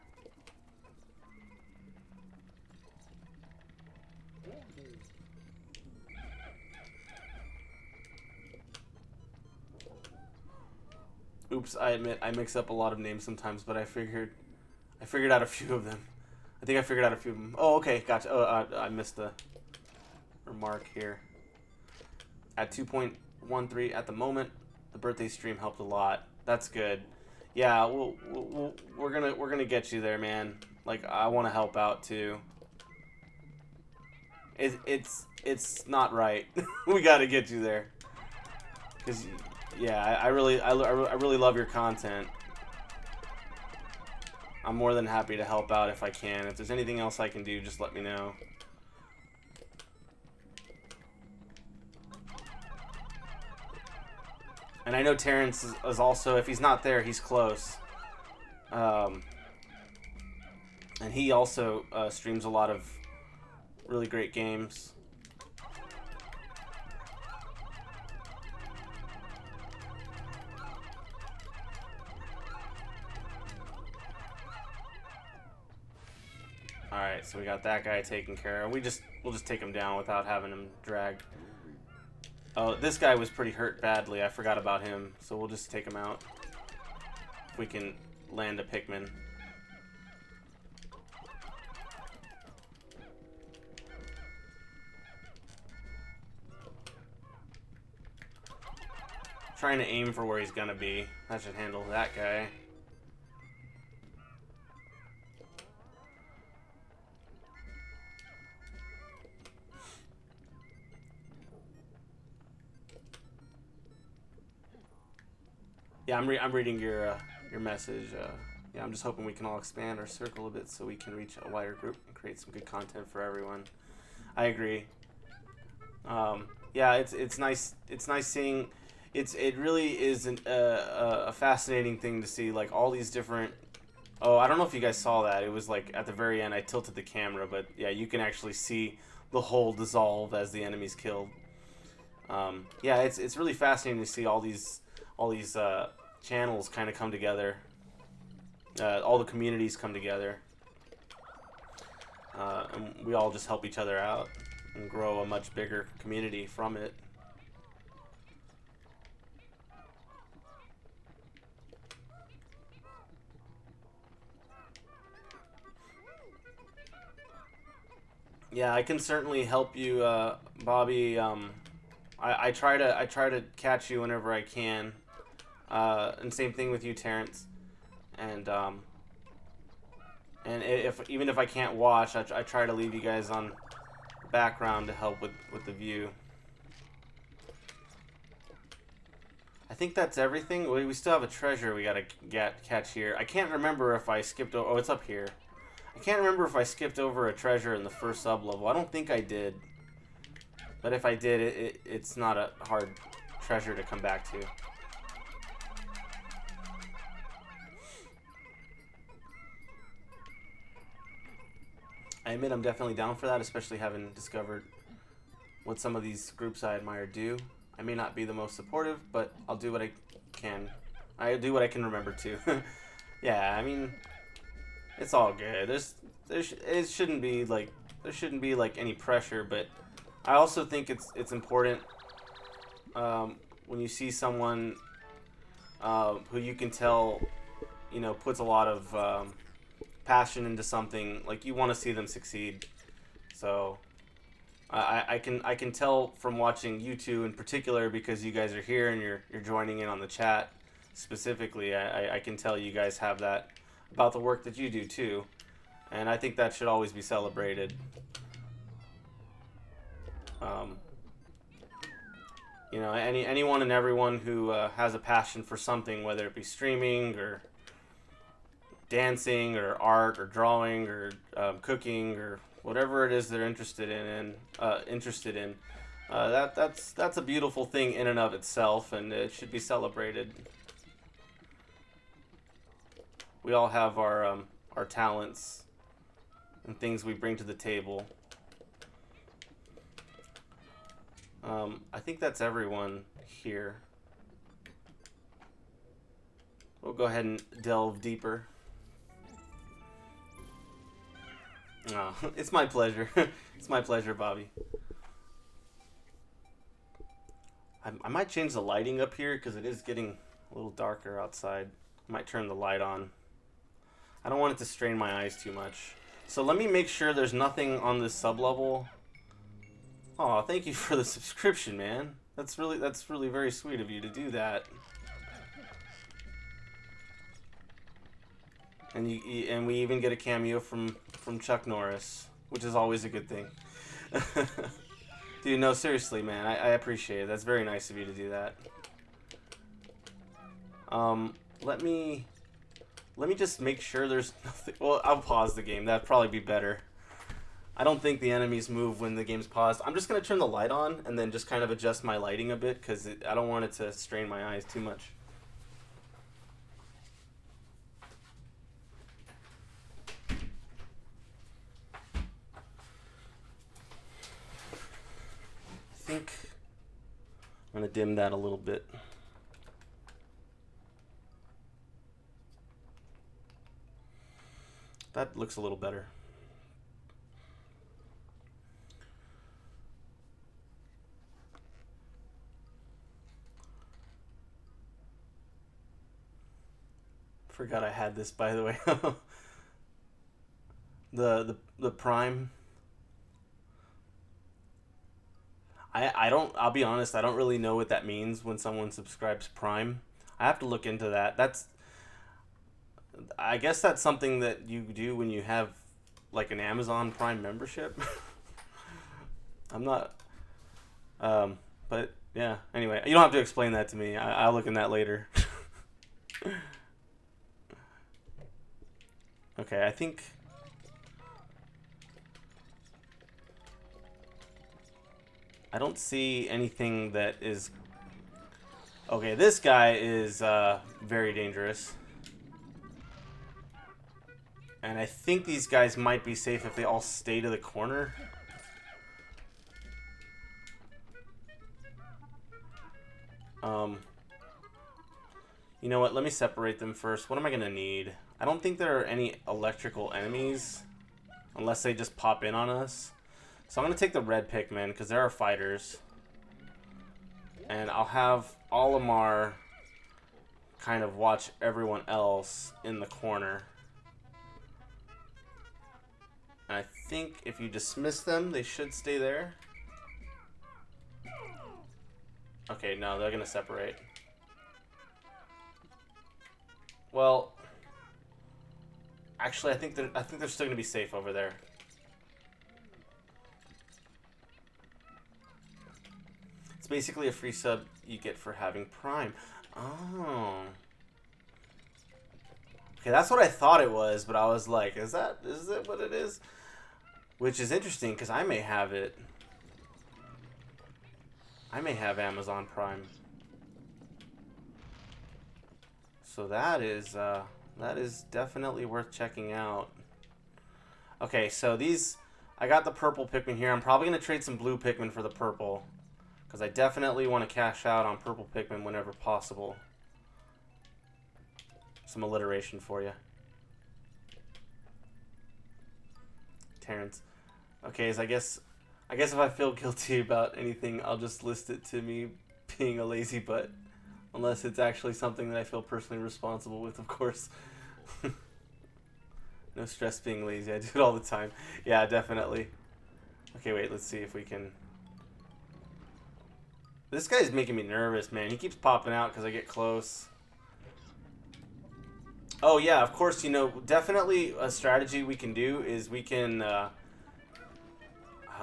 Oops, I admit I mix up a lot of names sometimes, but I figured out a few of them. I think I figured out a few of them. Oh, okay, gotcha. Oh, I missed the remark here. At 2.13 at the moment, the birthday stream helped a lot. That's good. Yeah, we're gonna get you there, man. Like, I want to help out too. It's not right. We got to get you there. Cause yeah, I really love your content. I'm more than happy to help out if I can. If there's anything else I can do, just let me know. And I know Terrence is also, if he's not there, he's close. And he also streams a lot of really great games. All right, so we got that guy taken care of. We'll just take him down without having him dragged. Oh, this guy was pretty hurt badly. I forgot about him, so we'll just take him out. If we can land a Pikmin. Trying to aim for where he's gonna be. That should handle that guy. Yeah, I'm reading your message. Yeah, I'm just hoping we can all expand our circle a bit so we can reach a wider group and create some good content for everyone. I agree. Yeah, it's nice. It's nice seeing. It really is a fascinating thing to see, like all these different. Oh, I don't know if you guys saw that. It was like at the very end. I tilted the camera, but yeah, you can actually see the hole dissolve as the enemy's killed. Yeah, it's really fascinating to see all these channels kind of come together. All the communities come together, and we all just help each other out and grow a much bigger community from it. Yeah, I can certainly help you, Bobby. I try to catch you whenever I can, and same thing with you, Terrence. And even if I can't watch, I try to leave you guys on background to help with the view. I think that's everything. We still have a treasure we gotta catch here. I can't remember if I skipped over. Oh, it's up here. I can't remember if I skipped over a treasure in the first sub-level. I don't think I did. But if I did, it's not a hard treasure to come back to. I admit I'm definitely down for that, especially having discovered what some of these groups I admire do. I may not be the most supportive, but I'll do what I can. I do what I can remember to. Yeah, I mean, it's all good. It shouldn't be like there shouldn't be like any pressure, but I also think it's important when you see someone who you can tell, puts a lot of passion into something. Like you want to see them succeed. So I can tell from watching you two in particular, because you guys are here and you're joining in on the chat specifically. I can tell you guys have that about the work that you do too, and I think that should always be celebrated. Anyone and everyone who has a passion for something, whether it be streaming or dancing or art or drawing or cooking or whatever it is they're interested in, that's a beautiful thing in and of itself, and it should be celebrated. We all have our talents and things we bring to the table. I think that's everyone here. We'll go ahead and delve deeper. Oh, it's my pleasure. It's my pleasure, Bobby. I might change the lighting up here because it is getting a little darker outside. I might turn the light on. I don't want it to strain my eyes too much. So let me make sure there's nothing on this sub-level. Oh, thank you for the subscription, man. That's really very sweet of you to do that. And and we even get a cameo from Chuck Norris, which is always a good thing. Dude, no, seriously, man, I appreciate it. That's very nice of you to do that. Let me just make sure there's nothing. Well, I'll pause the game. That'd probably be better. I don't think the enemies move when the game's paused. I'm just gonna turn the light on and then just kind of adjust my lighting a bit because I don't want it to strain my eyes too much. I think I'm gonna dim that a little bit. That looks a little better. Forgot I had this, by the way. The Prime. I don't. I'll be honest. I don't really know what that means when someone subscribes Prime. I have to look into that. I guess that's something that you do when you have like an Amazon Prime membership. I'm not. But yeah. Anyway, you don't have to explain that to me. I'll look in that later. Okay, I think. I don't see anything that is... Okay, this guy is very dangerous. And I think these guys might be safe if they all stay to the corner. You know what? Let me separate them first. What am I going to need? I don't think there are any electrical enemies. Unless they just pop in on us. So I'm going to take the red Pikmin, because there are fighters. And I'll have Olimar kind of watch everyone else in the corner. And I think if you dismiss them, they should stay there. Okay, no, they're going to separate. Well, actually, I think they're still going to be safe over there. It's basically a free sub you get for having Prime. Oh. Okay, that's what I thought it was, but I was like, is it what it is? Which is interesting, because I may have it. I may have Amazon Prime. So that is definitely worth checking out. Okay, so I got the purple Pikmin here. I'm probably going to trade some blue Pikmin for the purple. Because I definitely want to cash out on purple Pikmin whenever possible. Some alliteration for you. Terrence. Okay, so I guess if I feel guilty about anything, I'll just list it to me being a lazy butt. Unless it's actually something that I feel personally responsible with, of course. No stress being lazy. I do it all the time. Yeah, definitely. Okay, wait. Let's see if we can... This guy's making me nervous, man. He keeps popping out because I get close. Oh, yeah, of course, you know, definitely a strategy we can do is we can...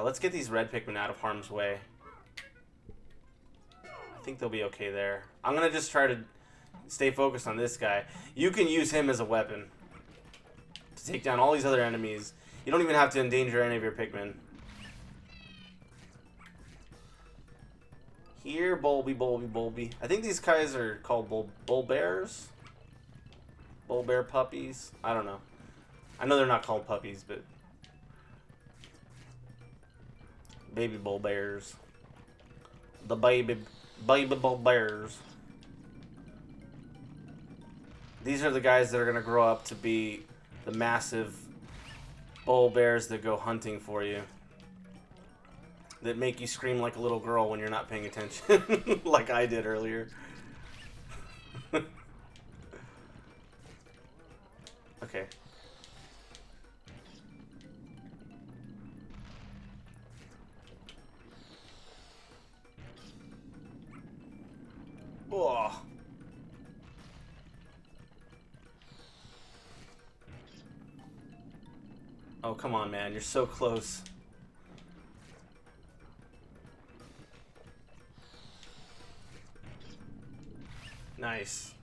let's get these red Pikmin out of harm's way. I think they'll be okay there. I'm going to just try to stay focused on this guy. You can use him as a weapon to take down all these other enemies. You don't even have to endanger any of your Pikmin. Here, Bulby, Bulby, Bulby. I think these guys are called bull bears? Bull bear puppies? I don't know. I know they're not called puppies, but... Baby bull bears. The baby bull bears. These are the guys that are going to grow up to be the massive bull bears that go hunting for you. That make you scream like a little girl when you're not paying attention. Like I did earlier. Okay. Oh. Oh, come on, man. You're so close. Nice.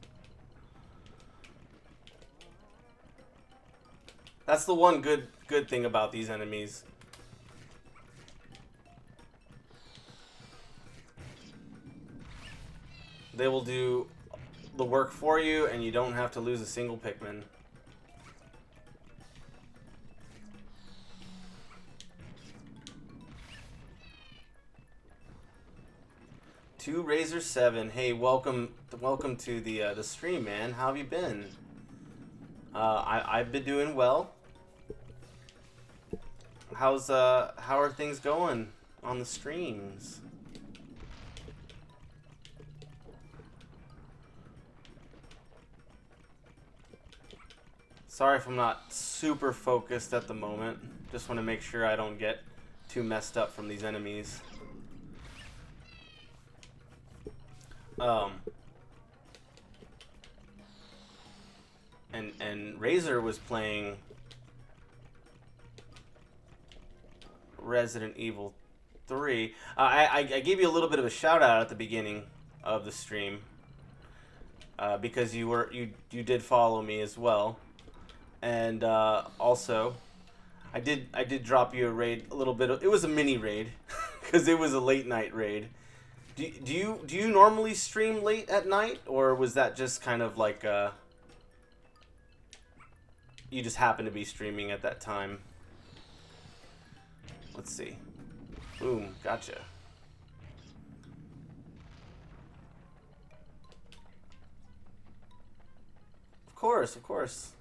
That's the one good thing about these enemies. They will do the work for you, and you don't have to lose a single Pikmin. Two Razor 7. Hey, welcome to the stream, man. How have you been? I've been doing well. How are things going on the streams? Sorry if I'm not super focused at the moment. Just want to make sure I don't get too messed up from these enemies. And Razor was playing Resident Evil 3. I gave you a little bit of a shout out at the beginning of the stream because you did follow me as well, and also I did drop you a raid, a little bit of, it was a mini raid because it was a late night raid. Do you normally stream late at night, or was that just kind of like you just happen to be streaming at that time? Let's see. Boom, gotcha. Of course, of course.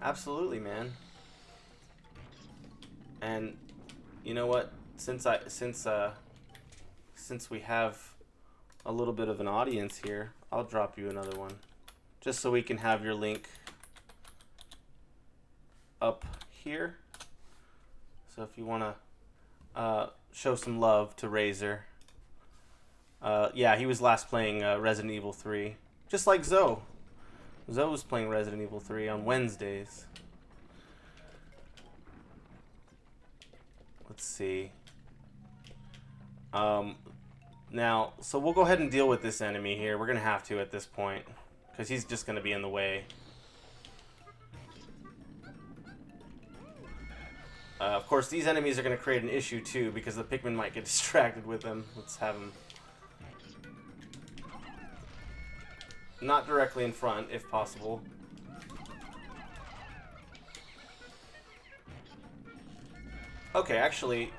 Absolutely, man. And you know what? Since we have a little bit of an audience here, I'll drop you another one, just so we can have your link up here. So if you want to show some love to Razor. Yeah, he was last playing Resident Evil 3. Just like Zoe. Zoe was playing Resident Evil 3 on Wednesdays. Let's see. Now, so we'll go ahead and deal with this enemy here. We're going to have to at this point, because he's just going to be in the way. Of course, these enemies are going to create an issue too, because the Pikmin might get distracted with them. Let's have them not directly in front, if possible. Okay, actually,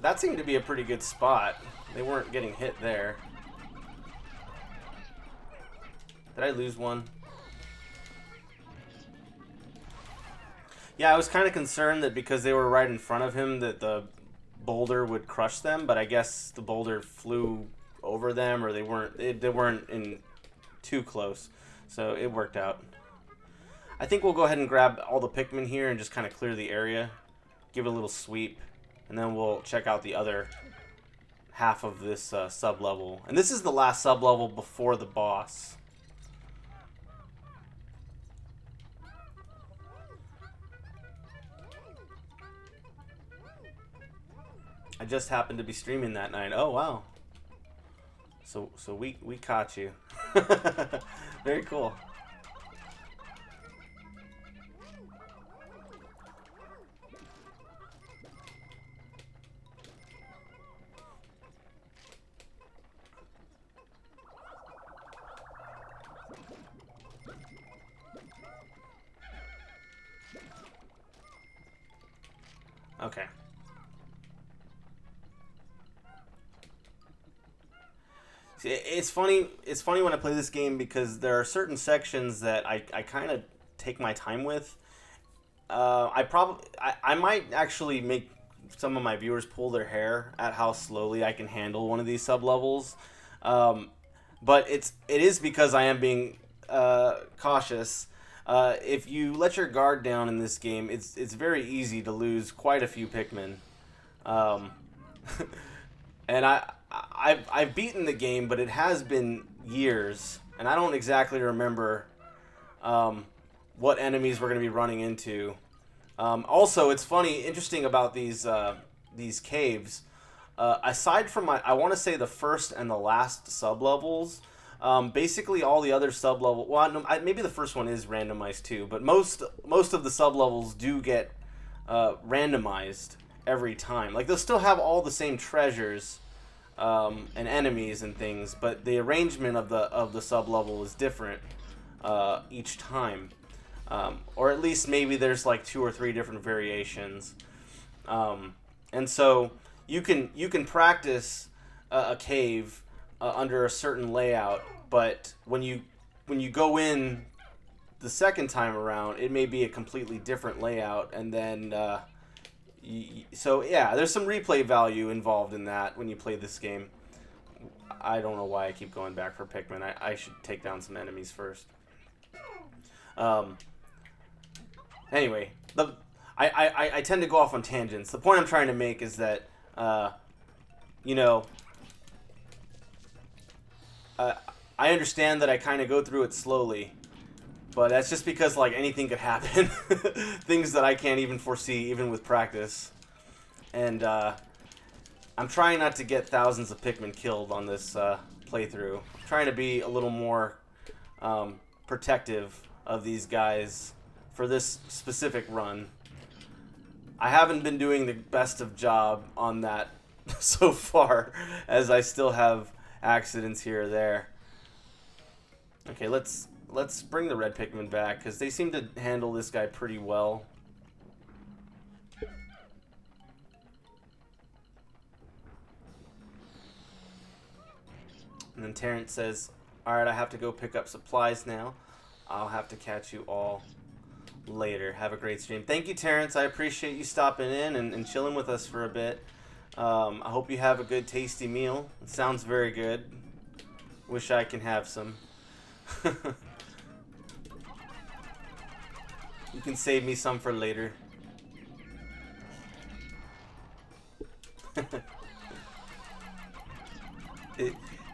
that seemed to be a pretty good spot. They weren't getting hit there. Did I lose one? Yeah, I was kind of concerned that because they were right in front of him that the boulder would crush them, but I guess the boulder flew over them, or they weren't in too close, so it worked out. I think we'll go ahead and grab all the Pikmin here and just kind of clear the area, give it a little sweep, and then we'll check out the other half of this sub-level. And this is the last sub-level before the boss. I just happened to be streaming that night. Oh, wow. So we caught you. Very cool. Okay. See, it's funny. It's funny when I play this game because there are certain sections that I kind of take my time with. I might actually make some of my viewers pull their hair at how slowly I can handle one of these sub levels. But it is because I am being cautious. If you let your guard down in this game, it's very easy to lose quite a few Pikmin. And I've beaten the game, but it has been years, and I don't exactly remember what enemies we're going to be running into. Also, it's interesting about these caves. Aside from I want to say the first and the last sub levels. Basically, all the other sub-level... Well, no, maybe the first one is randomized too, but most of the sub-levels do get randomized every time. Like, they'll still have all the same treasures and enemies and things, but the arrangement of the sub-level is different each time. Or at least maybe there's like 2 or 3 different variations. And so you can practice a cave under a certain layout, but when you go in the second time around, it may be a completely different layout, and then so yeah, there's some replay value involved in that when you play this game. I don't know why I keep going back for Pikmin. I should take down some enemies first. Anyway, I tend to go off on tangents. The point I'm trying to make is that, you know, I understand that I kind of go through it slowly, but that's just because, like, anything could happen. Things that I can't even foresee, even with practice. And I'm trying not to get thousands of Pikmin killed on this playthrough. I'm trying to be a little more protective of these guys for this specific run. I haven't been doing the best of job on that so far, as I still have accidents here or there. Okay, let's bring the red Pikmin back, because they seem to handle this guy pretty well. And then Terrence says, alright, I have to go pick up supplies now. I'll have to catch you all later. Have a great stream. Thank you, Terrence. I appreciate you stopping in and chilling with us for a bit. I hope you have a good, tasty meal. It sounds very good. Wish I can have some. You can save me some for later.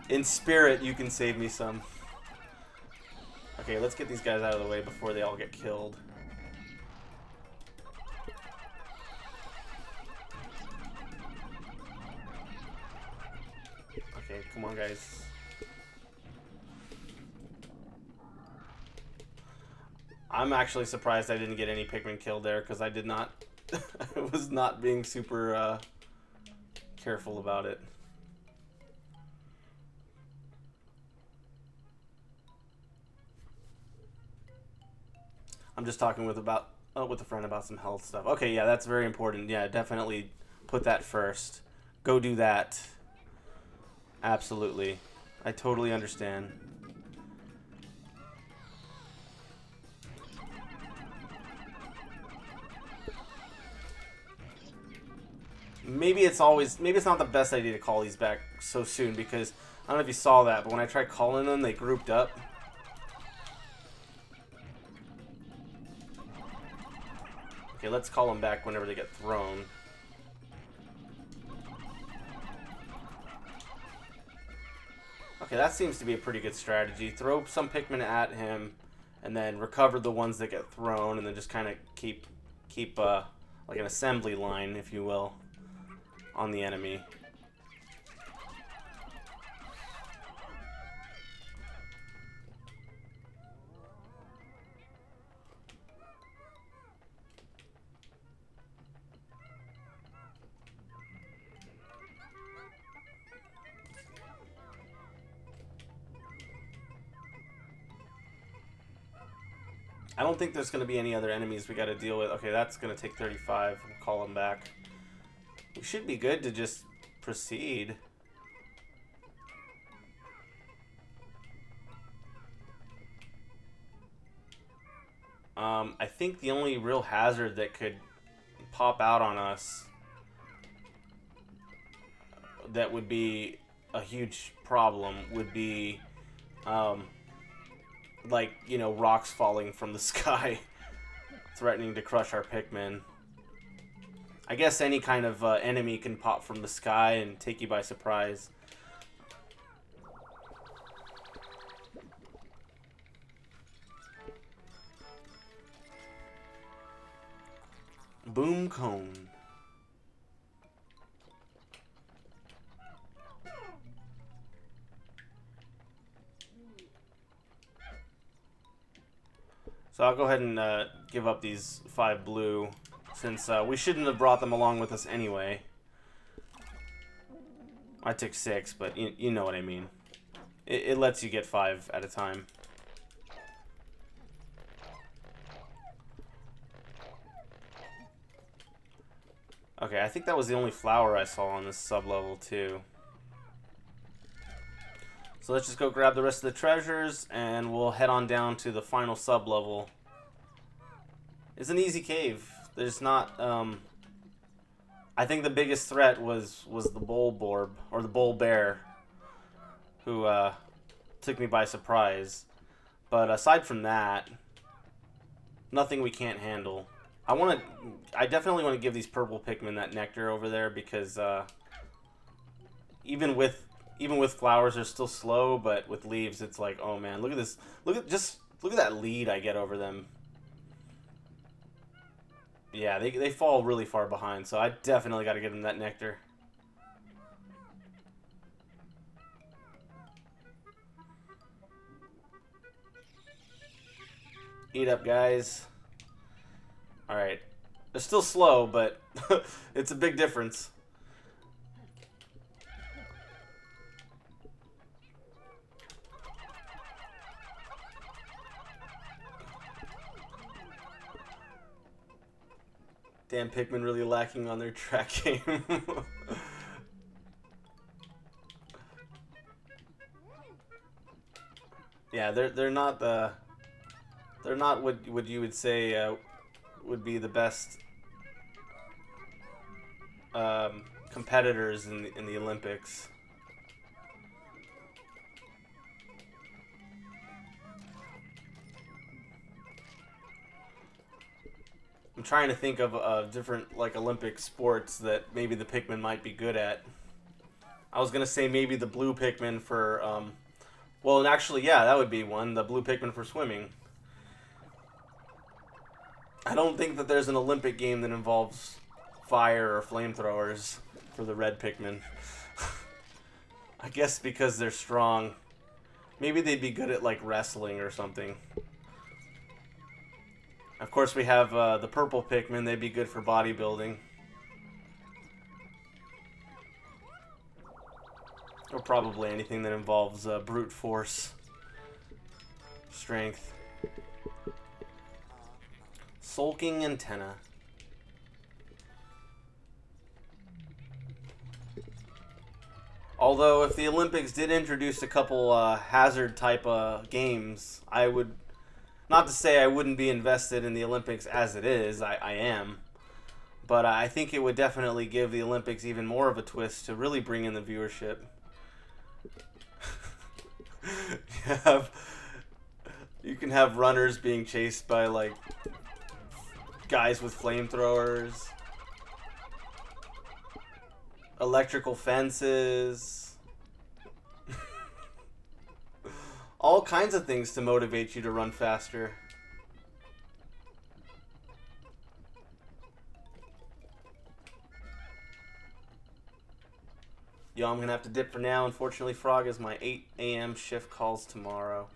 In spirit, you can save me some. Okay, let's get these guys out of the way before they all get killed. Okay, come on, guys. I'm actually surprised I didn't get any Pikmin killed there, because I did not... I was not being super careful about it. I'm just talking with a friend about some health stuff. Okay, yeah, that's very important. Yeah, definitely put that first. Go do that. Absolutely. I totally understand. Maybe it's not the best idea to call these back so soon, because I don't know if you saw that, but when I tried calling them, they grouped up. Okay, let's call them back whenever they get thrown. Okay, that seems to be a pretty good strategy. Throw some Pikmin at him, and then recover the ones that get thrown, and then just kind of keep like an assembly line, if you will, on the enemy. I don't think there's going to be any other enemies we got to deal with. Okay, that's going to take 35. We'll call them back. We should be good to just proceed. I think the only real hazard that could pop out on us that would be a huge problem would be like, you know, rocks falling from the sky threatening to crush our Pikmin. I guess any kind of enemy can pop from the sky and take you by surprise. Boom cone. So I'll go ahead and give up these 5 blue, since we shouldn't have brought them along with us anyway. I took 6, but you know what I mean. It lets you get 5 at a time. Okay, I think that was the only flower I saw on this sub-level, too. So let's just go grab the rest of the treasures, and we'll head on down to the final sub-level. It's an easy cave. There's not, I think the biggest threat was the Bulborb, or the Bull Bear, who took me by surprise. But aside from that, Nothing we can't handle. I definitely want to give these purple Pikmin that nectar over there because even with flowers they're still slow, but with leaves it's like, oh man, look at this. Look at that lead I get over them. Yeah, they fall really far behind, so I definitely got to give them that nectar. Eat up, guys. Alright. They're still slow, but it's a big difference. Damn, Pikmin really lacking on their track game. Yeah, they're not what you would say would be the best competitors in the Olympics. I'm trying to think of different like Olympic sports that maybe the Pikmin might be good at. I was gonna say maybe the blue Pikmin for well, and actually, yeah, that would be one. The blue Pikmin for swimming. I don't think that there's an Olympic game that involves fire or flamethrowers for the red Pikmin. I guess because they're strong. Maybe they'd be good at like wrestling or something. Of course, we have the purple Pikmin. They'd be good for bodybuilding. Or probably anything that involves brute force. Strength. Sulking antenna. Although, if the Olympics did introduce a couple hazard type games, I would... Not to say I wouldn't be invested in the Olympics as it is, I am. But I think it would definitely give the Olympics even more of a twist to really bring in the viewership. You can have runners being chased by, like, guys with flamethrowers. Electrical fences. All kinds of things to motivate you to run faster. Yo, I'm going to have to dip for now. Unfortunately, Frog, is my 8 a.m. shift calls tomorrow.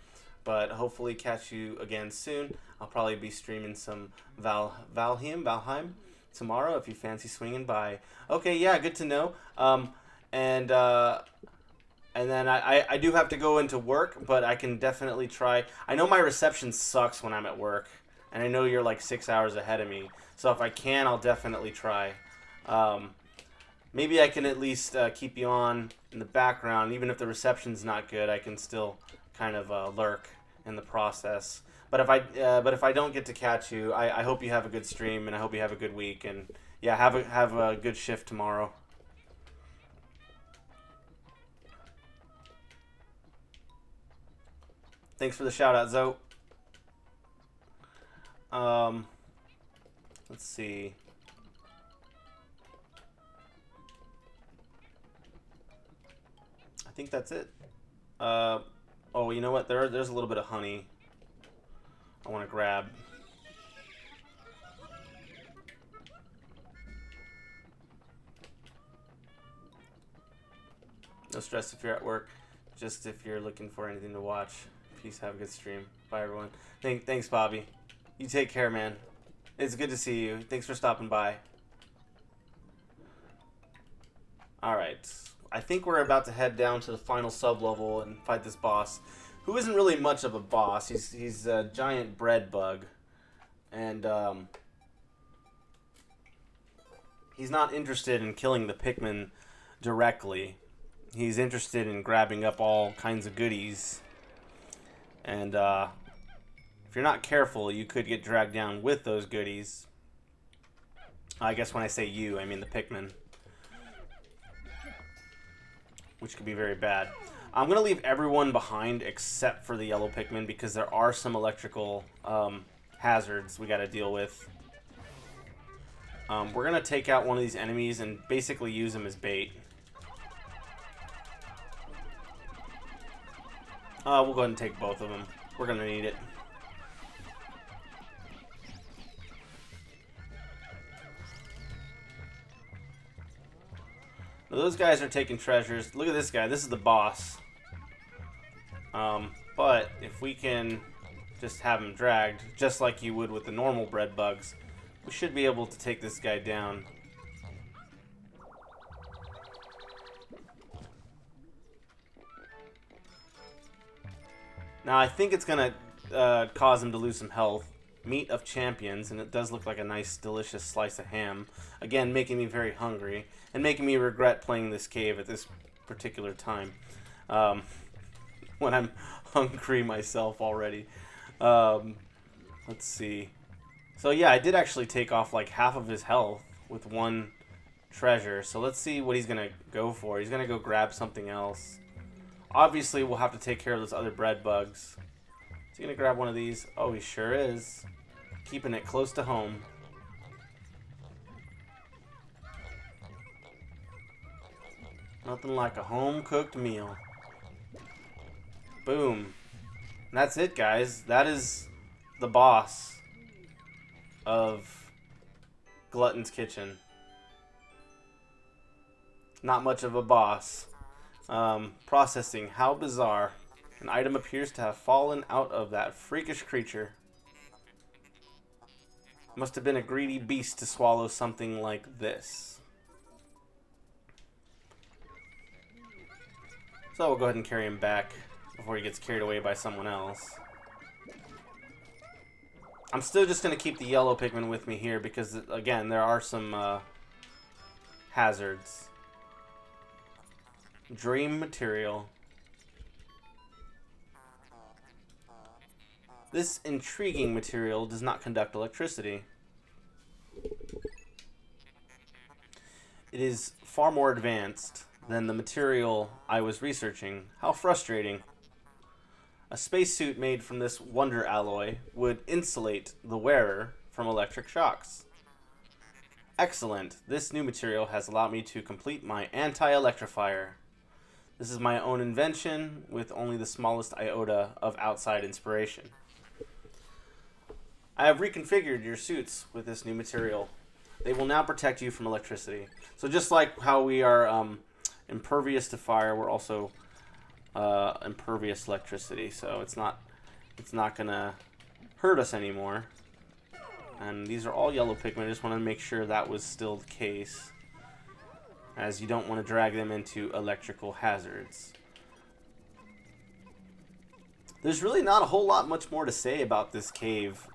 But hopefully catch you again soon. I'll probably be streaming some Valheim tomorrow if you fancy swinging by. Okay, yeah, good to know. And then I do have to go into work, but I can definitely try. I know my reception sucks when I'm at work, and I know you're like 6 hours ahead of me. So if I can, I'll definitely try. Maybe I can at least keep you on in the background. Even if the reception's not good, I can still kind of lurk in the process. But if I don't get to catch you, I hope you have a good stream, and I hope you have a good week. And yeah, have a good shift tomorrow. Thanks for the shout out, Zoe. Let's see. I think that's it. Oh, you know what? There's a little bit of honey I want to grab. No stress if you're at work. Just if you're looking for anything to watch. Peace. Have a good stream. Bye, everyone. Thanks, Bobby. You take care, man. It's good to see you. Thanks for stopping by. Alright. I think we're about to head down to the final sub-level and fight this boss, who isn't really much of a boss. He's a giant bread bug. And, he's not interested in killing the Pikmin directly. He's interested in grabbing up all kinds of goodies. And, if you're not careful, you could get dragged down with those goodies. I guess when I say you, I mean the Pikmin. Which could be very bad. I'm going to leave everyone behind except for the yellow Pikmin because there are some electrical hazards we got to deal with. We're going to take out one of these enemies and basically use them as bait. We'll go ahead and take both of them. We're going to need it. Now, those guys are taking treasures. Look at this guy. This is the boss. But if we can just have him dragged, just like you would with the normal bread bugs, we should be able to take this guy down. Now, I think it's going to cause him to lose some health. Meat of champions, and it does look like a nice, delicious slice of ham. Again, making me very hungry, and making me regret playing this cave at this particular time. When I'm hungry myself already. Let's see. So yeah, I did actually take off like half of his health with one treasure. So let's see what he's going to go for. He's going to go grab something else. Obviously, we'll have to take care of those other bread bugs. Is he going to grab one of these? Oh, he sure is. Keeping it close to home. Nothing like a home-cooked meal. Boom. And that's it, guys. That is the boss of Glutton's Kitchen. Not much of a boss. Processing. How bizarre. An item appears to have fallen out of that freakish creature. Must have been a greedy beast to swallow something like this. So we'll go ahead and carry him back before he gets carried away by someone else. I'm still just going to keep the yellow Pikmin with me here because, again, there are some hazards. Dream material. This intriguing material does not conduct electricity. It is far more advanced than the material I was researching. How frustrating. A spacesuit made from this wonder alloy would insulate the wearer from electric shocks. Excellent. This new material has allowed me to complete my anti-electrifier. This is my own invention with only the smallest iota of outside inspiration. I have reconfigured your suits with this new material. They will now protect you from electricity. So just like how we are impervious to fire, we're also impervious to electricity. So it's not gonna hurt us anymore. And these are all yellow Pikmin. I just want to make sure that was still the case, as you don't want to drag them into electrical hazards. There's really not a whole lot much more to say about this cave.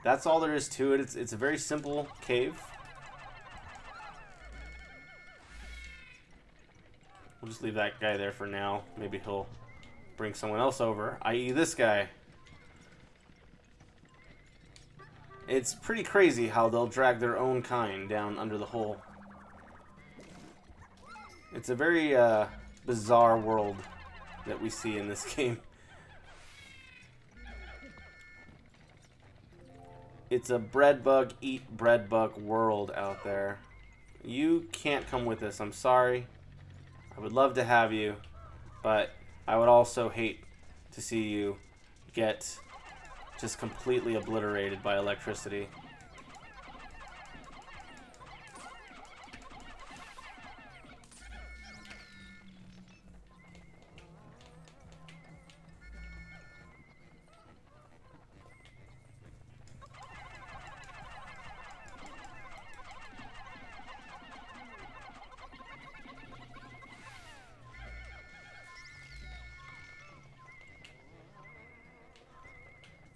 That's all there is to it. It's a very simple cave. We'll just leave that guy there for now. Maybe he'll bring someone else over, i.e. this guy. It's pretty crazy how they'll drag their own kind down under the hole. It's a very bizarre world that we see in this game. It's a bread bug, eat bread bug world out there. You can't come with us, I'm sorry. I would love to have you, but I would also hate to see you get just completely obliterated by electricity.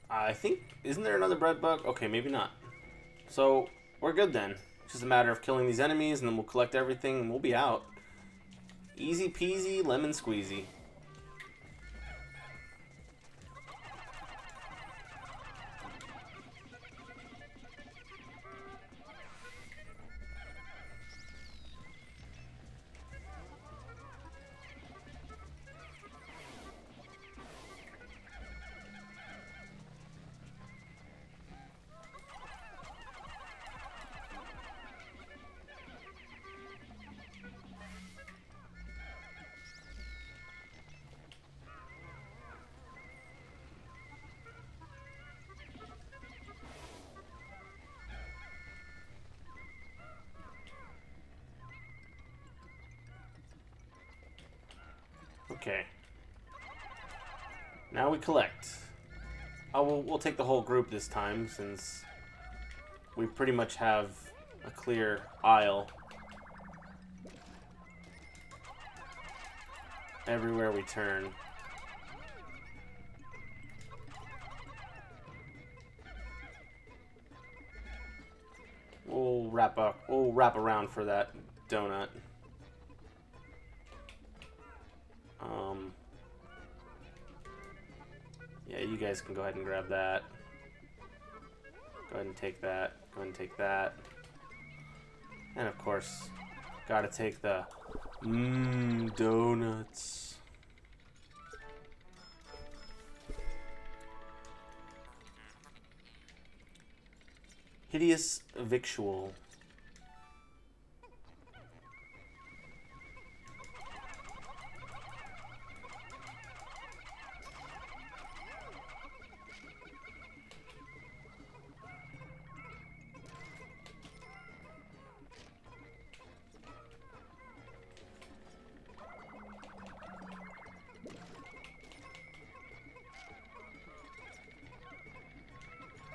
I think, isn't there another bread bug? Okay, maybe not. So, we're good then. It's just a matter of killing these enemies, and then we'll collect everything, and we'll be out. Easy peasy, lemon squeezy. Okay. Now we collect. Oh, we'll take the whole group this time, since we pretty much have a clear aisle everywhere we turn. We'll wrap around for that donut. Yeah, you guys can go ahead and grab that. Go ahead and take that. Go ahead and take that. And of course, gotta take the donuts. Hideous victual.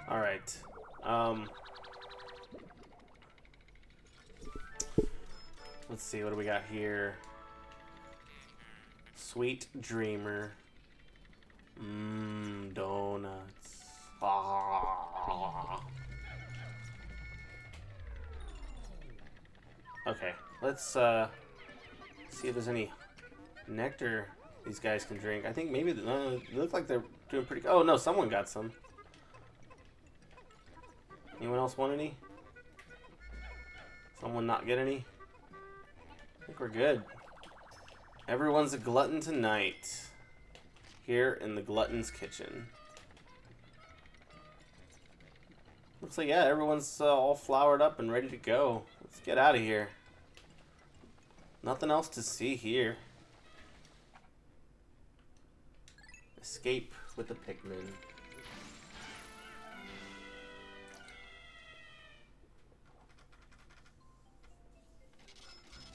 All right. Let's see, what do we got here? Sweet Dreamer. Donuts. Ah. Okay, let's see if there's any nectar these guys can drink. I think maybe they look like they're doing pretty good. Oh no, someone got some. Anyone else want any? Someone not get any? I think we're good. Everyone's a glutton tonight. Here in the Glutton's kitchen. Looks like, yeah, everyone's all flowered up and ready to go. Let's get out of here. Nothing else to see here. Escape with the Pikmin.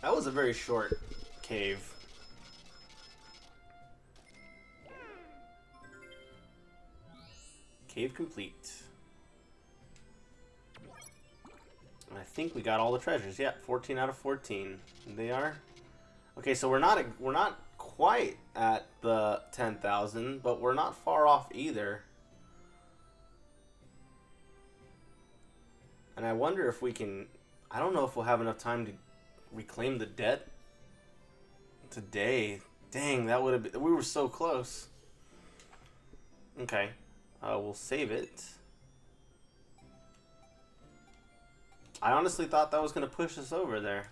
That was a very short cave. Cave complete. And I think we got all the treasures. Yeah, 14 out of 14. They are. Okay, so we're not quite at the 10,000, but we're not far off either. And I wonder if we can. I don't know if we'll have enough time to reclaim the debt today. Dang, that would have been. We were so close. Okay, we'll save it. I honestly thought that was going to push us over there.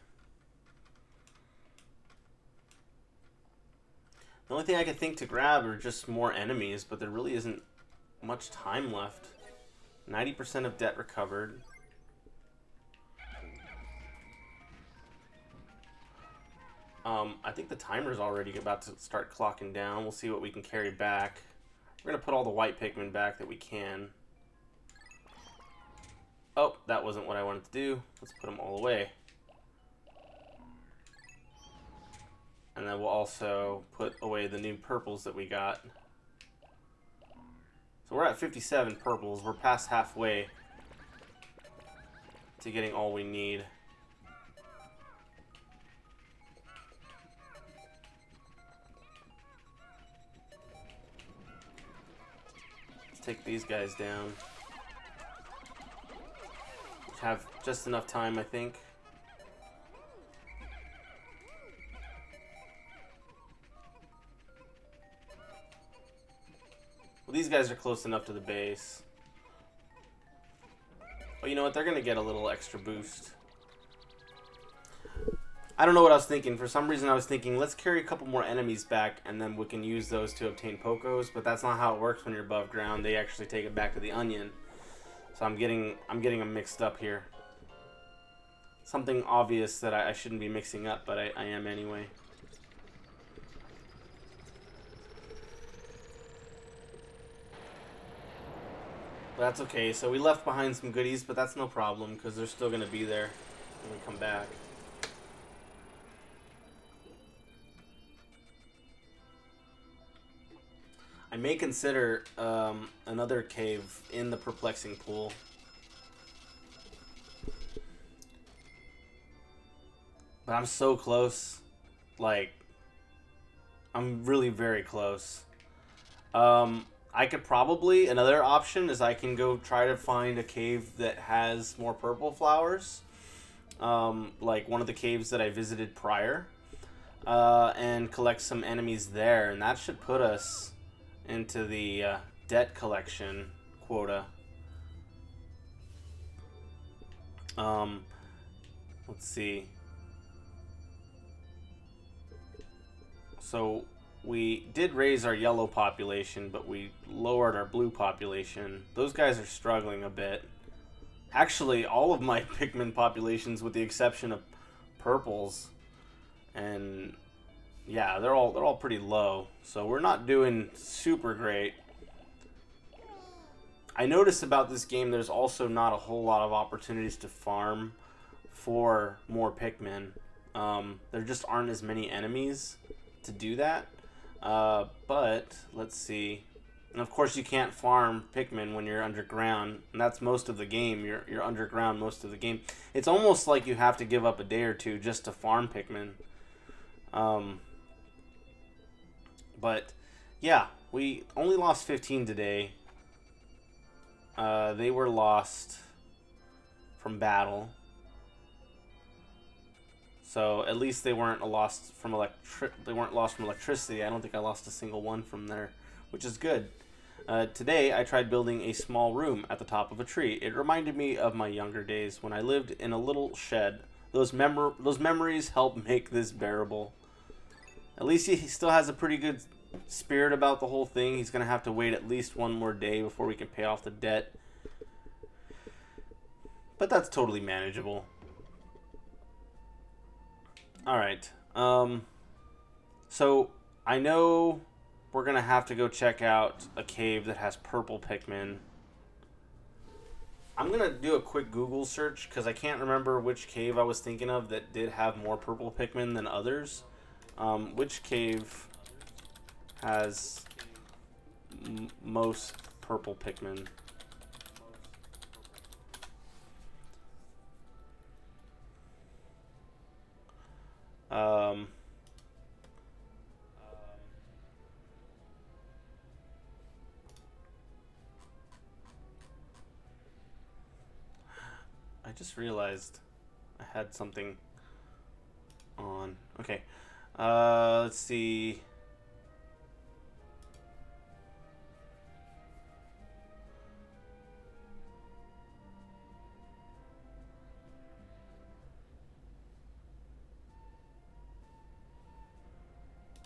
The only thing I could think to grab are just more enemies, but there really isn't much time left. 90% of debt recovered. I think the timer's already about to start clocking down. We'll see what we can carry back. We're going to put all the white Pikmin back that we can. Oh, that wasn't what I wanted to do. Let's put them all away. And then we'll also put away the new purples that we got. So we're at 57 purples. We're past halfway to getting all we need. Take these guys down. Have just enough time, I think. Well, these guys are close enough to the base. But you know what? They're going to get a little extra boost. I don't know what I was thinking. For some reason, I was thinking, let's carry a couple more enemies back, and then we can use those to obtain pokos. But that's not how it works when you're above ground. They actually take it back to the onion. So I'm getting them mixed up here. Something obvious that I shouldn't be mixing up, but I am anyway. But that's okay. So we left behind some goodies, but that's no problem, because they're still going to be there when we come back. may consider another cave in the Perplexing Pool. But I'm so close. Like, I'm really very close. I could probably, another option is I can go try to find a cave that has more purple flowers. Like one of the caves that I visited prior. And collect some enemies there. And that should put us into the debt collection quota. Let's see. So we did raise our yellow population, but we lowered our blue population. Those guys are struggling a bit. Actually, all of my Pikmin populations, with the exception of purples, and yeah, they're all pretty low. So we're not doing super great. I noticed about this game, there's also not a whole lot of opportunities to farm for more Pikmin. There just aren't as many enemies to do that. But let's see. And of course, you can't farm Pikmin when you're underground, and that's most of the game. You're underground most of the game. It's almost like you have to give up a day or two just to farm Pikmin. But yeah, we only lost 15 today. They were lost from battle. So at least they weren't lost from electricity. I don't think I lost a single one from there, which is good. Today I tried building a small room at the top of a tree. It reminded me of my younger days when I lived in a little shed. Those memories help make this bearable. At least he still has a pretty good spirit about the whole thing. He's gonna have to wait at least one more day before we can pay off the debt, but that's totally manageable. Alright, so I know we're gonna have to go check out a cave that has purple Pikmin. I'm gonna do a quick Google search because I can't remember which cave I was thinking of that did have more purple Pikmin than others. Which cave has most purple Pikmin? I just realized I had something on. Okay. Let's see.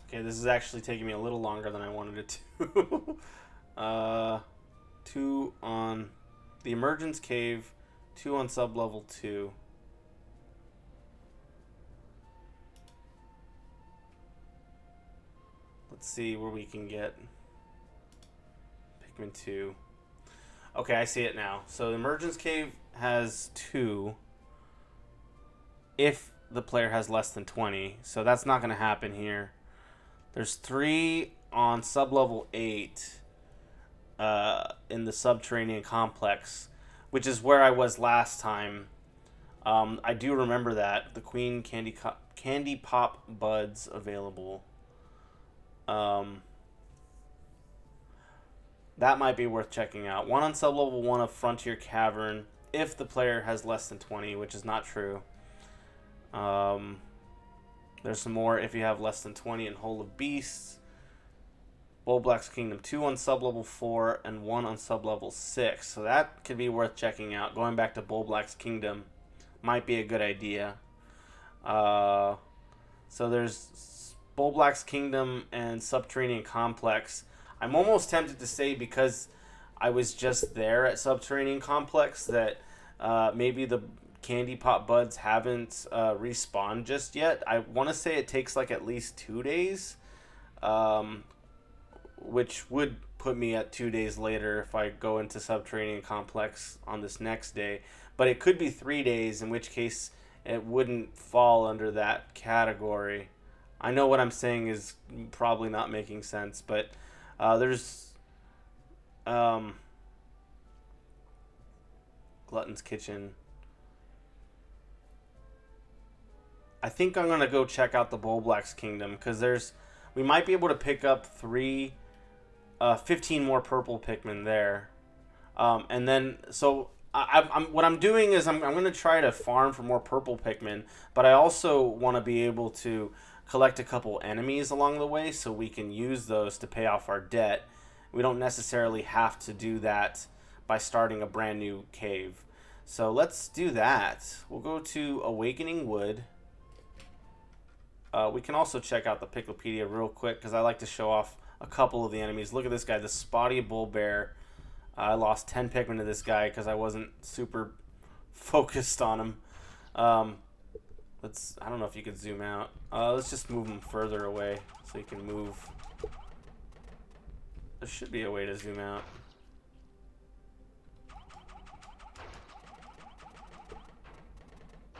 Okay, this is actually taking me a little longer than I wanted it to. 2 on the Emergence Cave, 2 on sub-level 2. Let's see where we can get Pikmin 2. Okay, I see it now. So the Emergence Cave has 2 if the player has less than 20. So that's not going to happen here. There's 3 on sub-level 8 in the subterranean complex, which is where I was last time. I do remember that. The Queen Candy Pop Buds available. That might be worth checking out. 1 on sub-level 1 of Frontier Cavern if the player has less than 20, which is not true. There's some more if you have less than 20 in Hole of Beasts. Bulblax Kingdom 2 on sub-level 4 and 1 on sub-level 6. So that could be worth checking out. Going back to Bulblax Kingdom might be a good idea. So there's Bulblax Kingdom and Subterranean Complex. I'm almost tempted to say, because I was just there at Subterranean Complex, that maybe the Candy Pop Buds haven't respawned just yet. I want to say it takes like at least 2 days, which would put me at 2 days later if I go into Subterranean Complex on this next day. But it could be 3 days, in which case it wouldn't fall under that category. I know what I'm saying is probably not making sense, but there's Um, Glutton's Kitchen. I think I'm gonna go check out the Bulblax Kingdom because we might be able to pick up 15 more purple Pikmin there, and then so what I'm doing is I'm gonna try to farm for more purple Pikmin, but I also want to be able to collect a couple enemies along the way so we can use those to pay off our debt. We don't necessarily have to do that by starting a brand new cave. So let's do that. We'll go to Awakening Wood. We can also check out the Picklepedia real quick because I like to show off a couple of the enemies. Look at this guy, the Spotty Bull Bear. I lost 10 Pikmin to this guy because I wasn't super focused on him. I don't know if you could zoom out. Let's just move him further away so you can move. There should be a way to zoom out.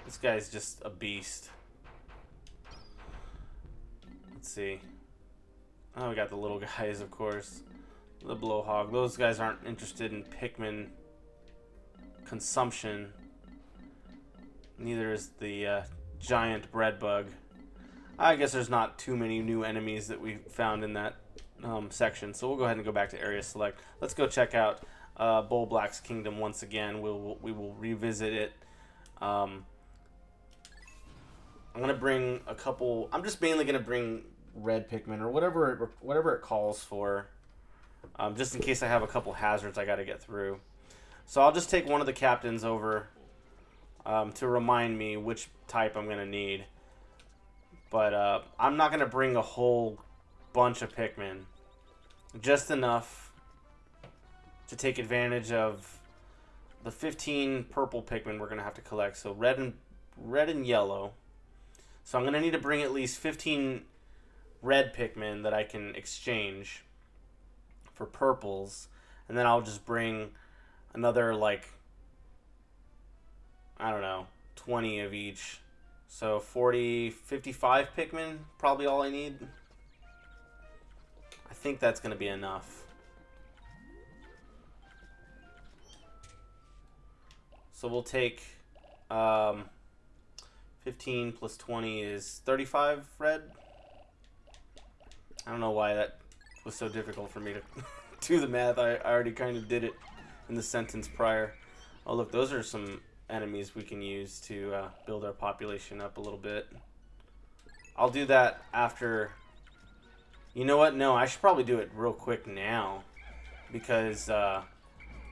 This guy's just a beast. Let's see. Oh, we got the little guys, of course. The Blowhog. Those guys aren't interested in Pikmin consumption. Neither is the giant bread bug. I guess there's not too many new enemies that we found in that section, so we'll go ahead and go back to area select. Let's go check out Bulblax Kingdom once again. We will revisit it. I'm gonna bring a couple. I'm just mainly gonna bring red Pikmin or whatever it calls for, just in case I have a couple hazards I got to get through. So I'll just take one of the captains over to remind me which type I'm gonna need. But I'm not gonna bring a whole bunch of Pikmin, just enough to take advantage of the 15 purple Pikmin we're gonna have to collect. So red and yellow. So I'm going to need to bring at least 15 red Pikmin that I can exchange for purples. And then I'll just bring another, like, I don't know, 20 of each. So 40, 55 Pikmin, probably all I need. I think that's going to be enough. So we'll take... 15 plus 20 is 35 red. I don't know why that was so difficult for me to do the math. I already kind of did it in the sentence prior. Oh, look, those are some enemies we can use to build our population up a little bit. I'll do that after... You know what? No, I should probably do it real quick now. Because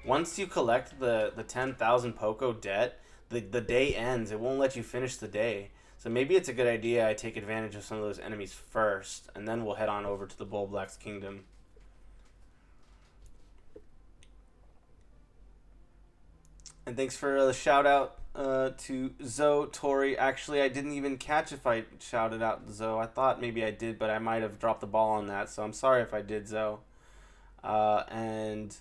once you collect the 10,000 Poco debt, the day ends. It won't let you finish the day. So maybe it's a good idea I take advantage of some of those enemies first, and then we'll head on over to the Bulblax Kingdom. And thanks for the shout out to Zoe, Tori. Actually, I didn't even catch if I shouted out Zoe. I thought maybe I did, but I might have dropped the ball on that, so I'm sorry if I did, Zoe. And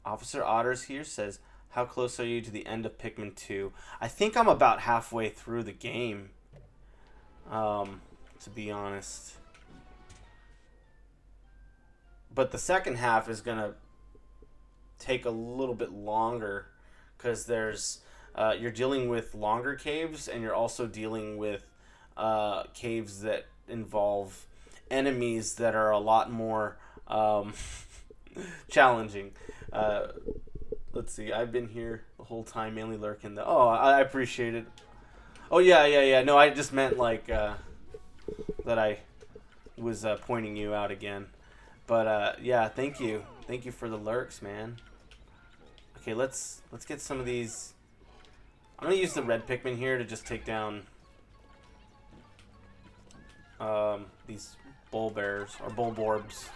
Officer Otters here says, how close are you to the end of Pikmin 2? I think I'm about halfway through the game, to be honest. But the second half is going to take a little bit longer because you're dealing with longer caves, and you're also dealing with caves that involve enemies that are a lot more challenging. Let's see. I've been here the whole time, mainly lurking. Oh, I appreciate it. Oh, yeah. No, I just meant like that I was pointing you out again. But yeah, thank you. Thank you for the lurks, man. Okay, let's get some of these. I'm gonna use the red Pikmin here to just take down these bull bears or bull borbs.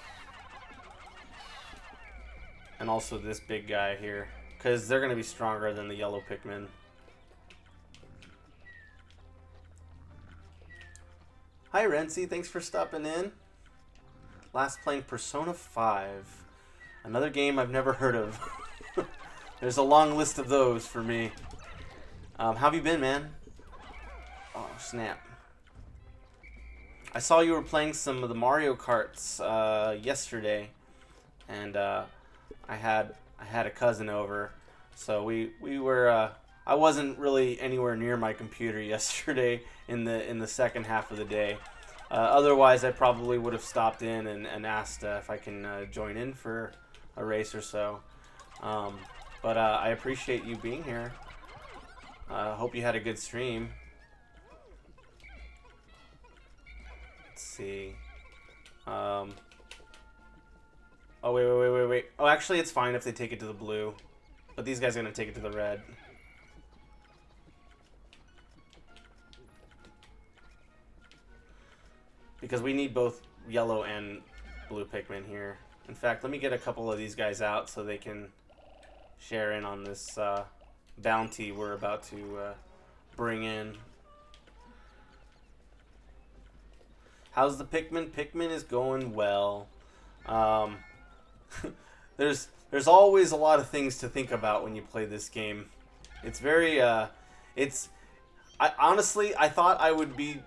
And also this big guy here, because they're going to be stronger than the yellow Pikmin. Hi, Renzi. Thanks for stopping in. Last playing Persona 5. Another game I've never heard of. There's a long list of those for me. How have you been, man? Oh, snap. I saw you were playing some of the Mario Karts yesterday. And I had a cousin over, so we were. I wasn't really anywhere near my computer yesterday in the second half of the day. Otherwise, I probably would have stopped in and asked if I can join in for a race or so. Um, but I appreciate you being here. Hope you had a good stream. Let's see. Oh, wait. Oh, actually, it's fine if they take it to the blue. But these guys are going to take it to the red. Because we need both yellow and blue Pikmin here. In fact, let me get a couple of these guys out so they can share in on this bounty we're about to bring in. How's the Pikmin? Pikmin is going well. There's always a lot of things to think about when you play this game. It's very honestly I thought I would be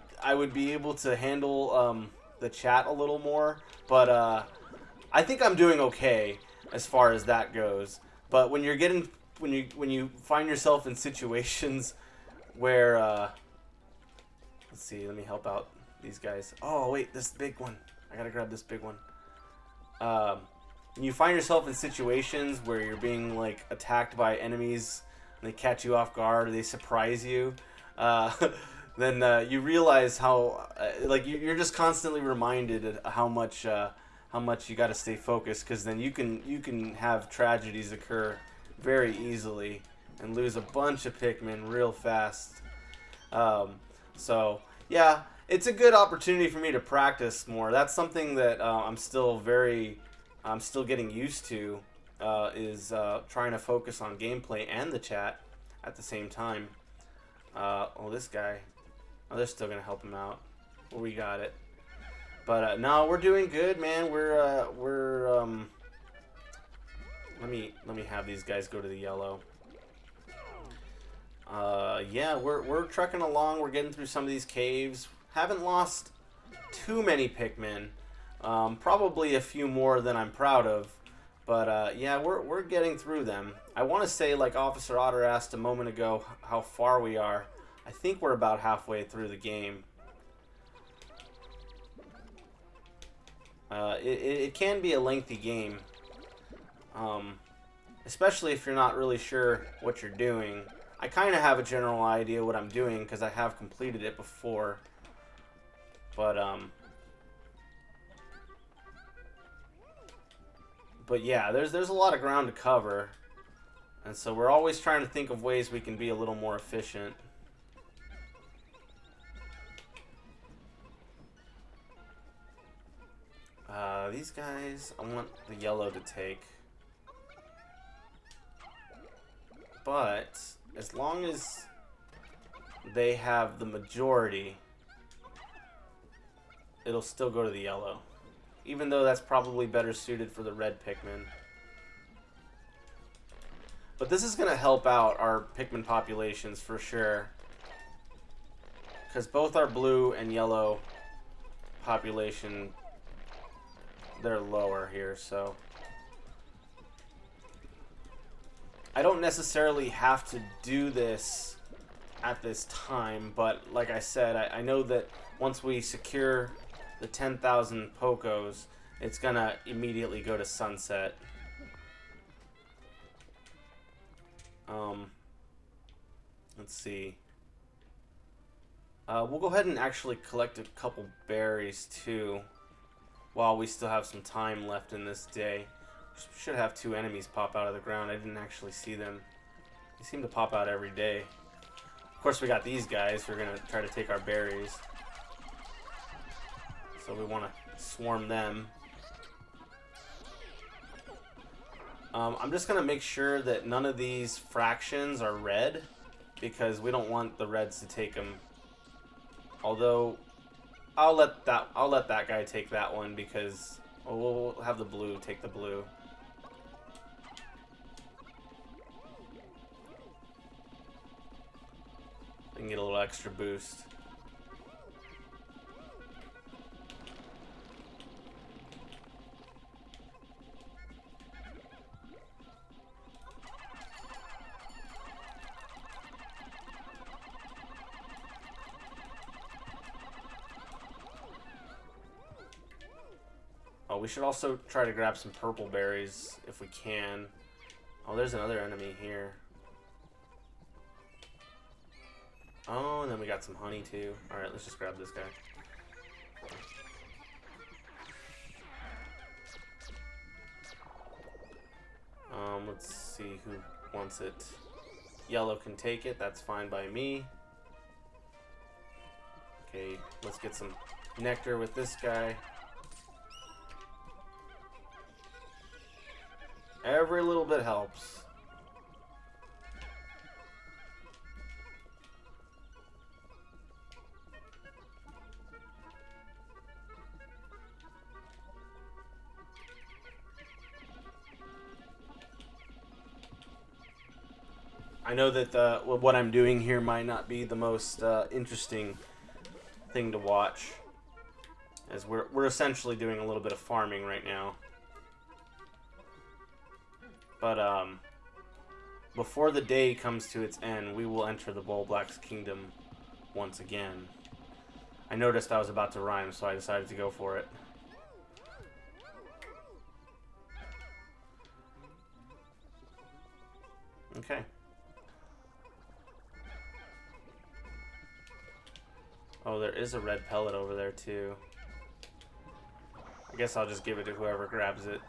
able to handle the chat a little more, but I think I'm doing okay as far as that goes. But when you're getting when you find yourself in situations where let's see, let me help out these guys. Oh wait, this big one. I gotta grab this big one. When you find yourself in situations where you're being like attacked by enemies and they catch you off guard or they surprise you, then you realize how like you're just constantly reminded how much you got to stay focused, because then you can have tragedies occur very easily and lose a bunch of Pikmin real fast. So yeah, it's a good opportunity for me to practice more. That's something that I'm still getting used to, is trying to focus on gameplay and the chat at the same time. Oh, this guy. Oh, they're still gonna help him out. Well, we got it. But no, we're doing good, man. We're let me have these guys go to the yellow. Yeah, we're trucking along. We're getting through some of these caves. Haven't lost too many Pikmin. Probably a few more than I'm proud of. But yeah, we're getting through them. I want to say, like Officer Otter asked a moment ago, how far we are. I think we're about halfway through the game. It can be a lengthy game, especially if you're not really sure what you're doing. I kind of have a general idea what I'm doing because I have completed it before. But yeah, there's a lot of ground to cover, and so we're always trying to think of ways we can be a little more efficient. These guys, I want the yellow to take. But as long as they have the majority, it'll still go to the yellow. Even though that's probably better suited for the red Pikmin. But this is going to help out our Pikmin populations for sure. Because both our blue and yellow population, they're lower here, so I don't necessarily have to do this at this time, but like I said, I know that once we secure the 10,000 pokos, it's gonna immediately go to sunset. Let's see. We'll go ahead and actually collect a couple berries too, while we still have some time left in this day. Should have two enemies pop out of the ground. I didn't actually see them. They seem to pop out every day. Of course, we got these guys who are going to try to take our berries. So we want to swarm them. I'm just going to make sure that none of these fractions are red, because we don't want the reds to take them. Although I'll let that guy take that one, because we'll have the blue take the blue. I can get a little extra boost. Oh, we should also try to grab some purple berries if we can. Oh, there's another enemy here. Oh, and then we got some honey too. Alright, let's just grab this guy. Let's see who wants it. Yellow can take it. That's fine by me. Okay, let's get some nectar with this guy. Every little bit helps. I know that what I'm doing here might not be the most interesting thing to watch, as we're essentially doing a little bit of farming right now. But before the day comes to its end, we will enter the Bulblack's kingdom once again. I noticed I was about to rhyme, so I decided to go for it. Okay. Oh, there is a red pellet over there, too. I guess I'll just give it to whoever grabs it.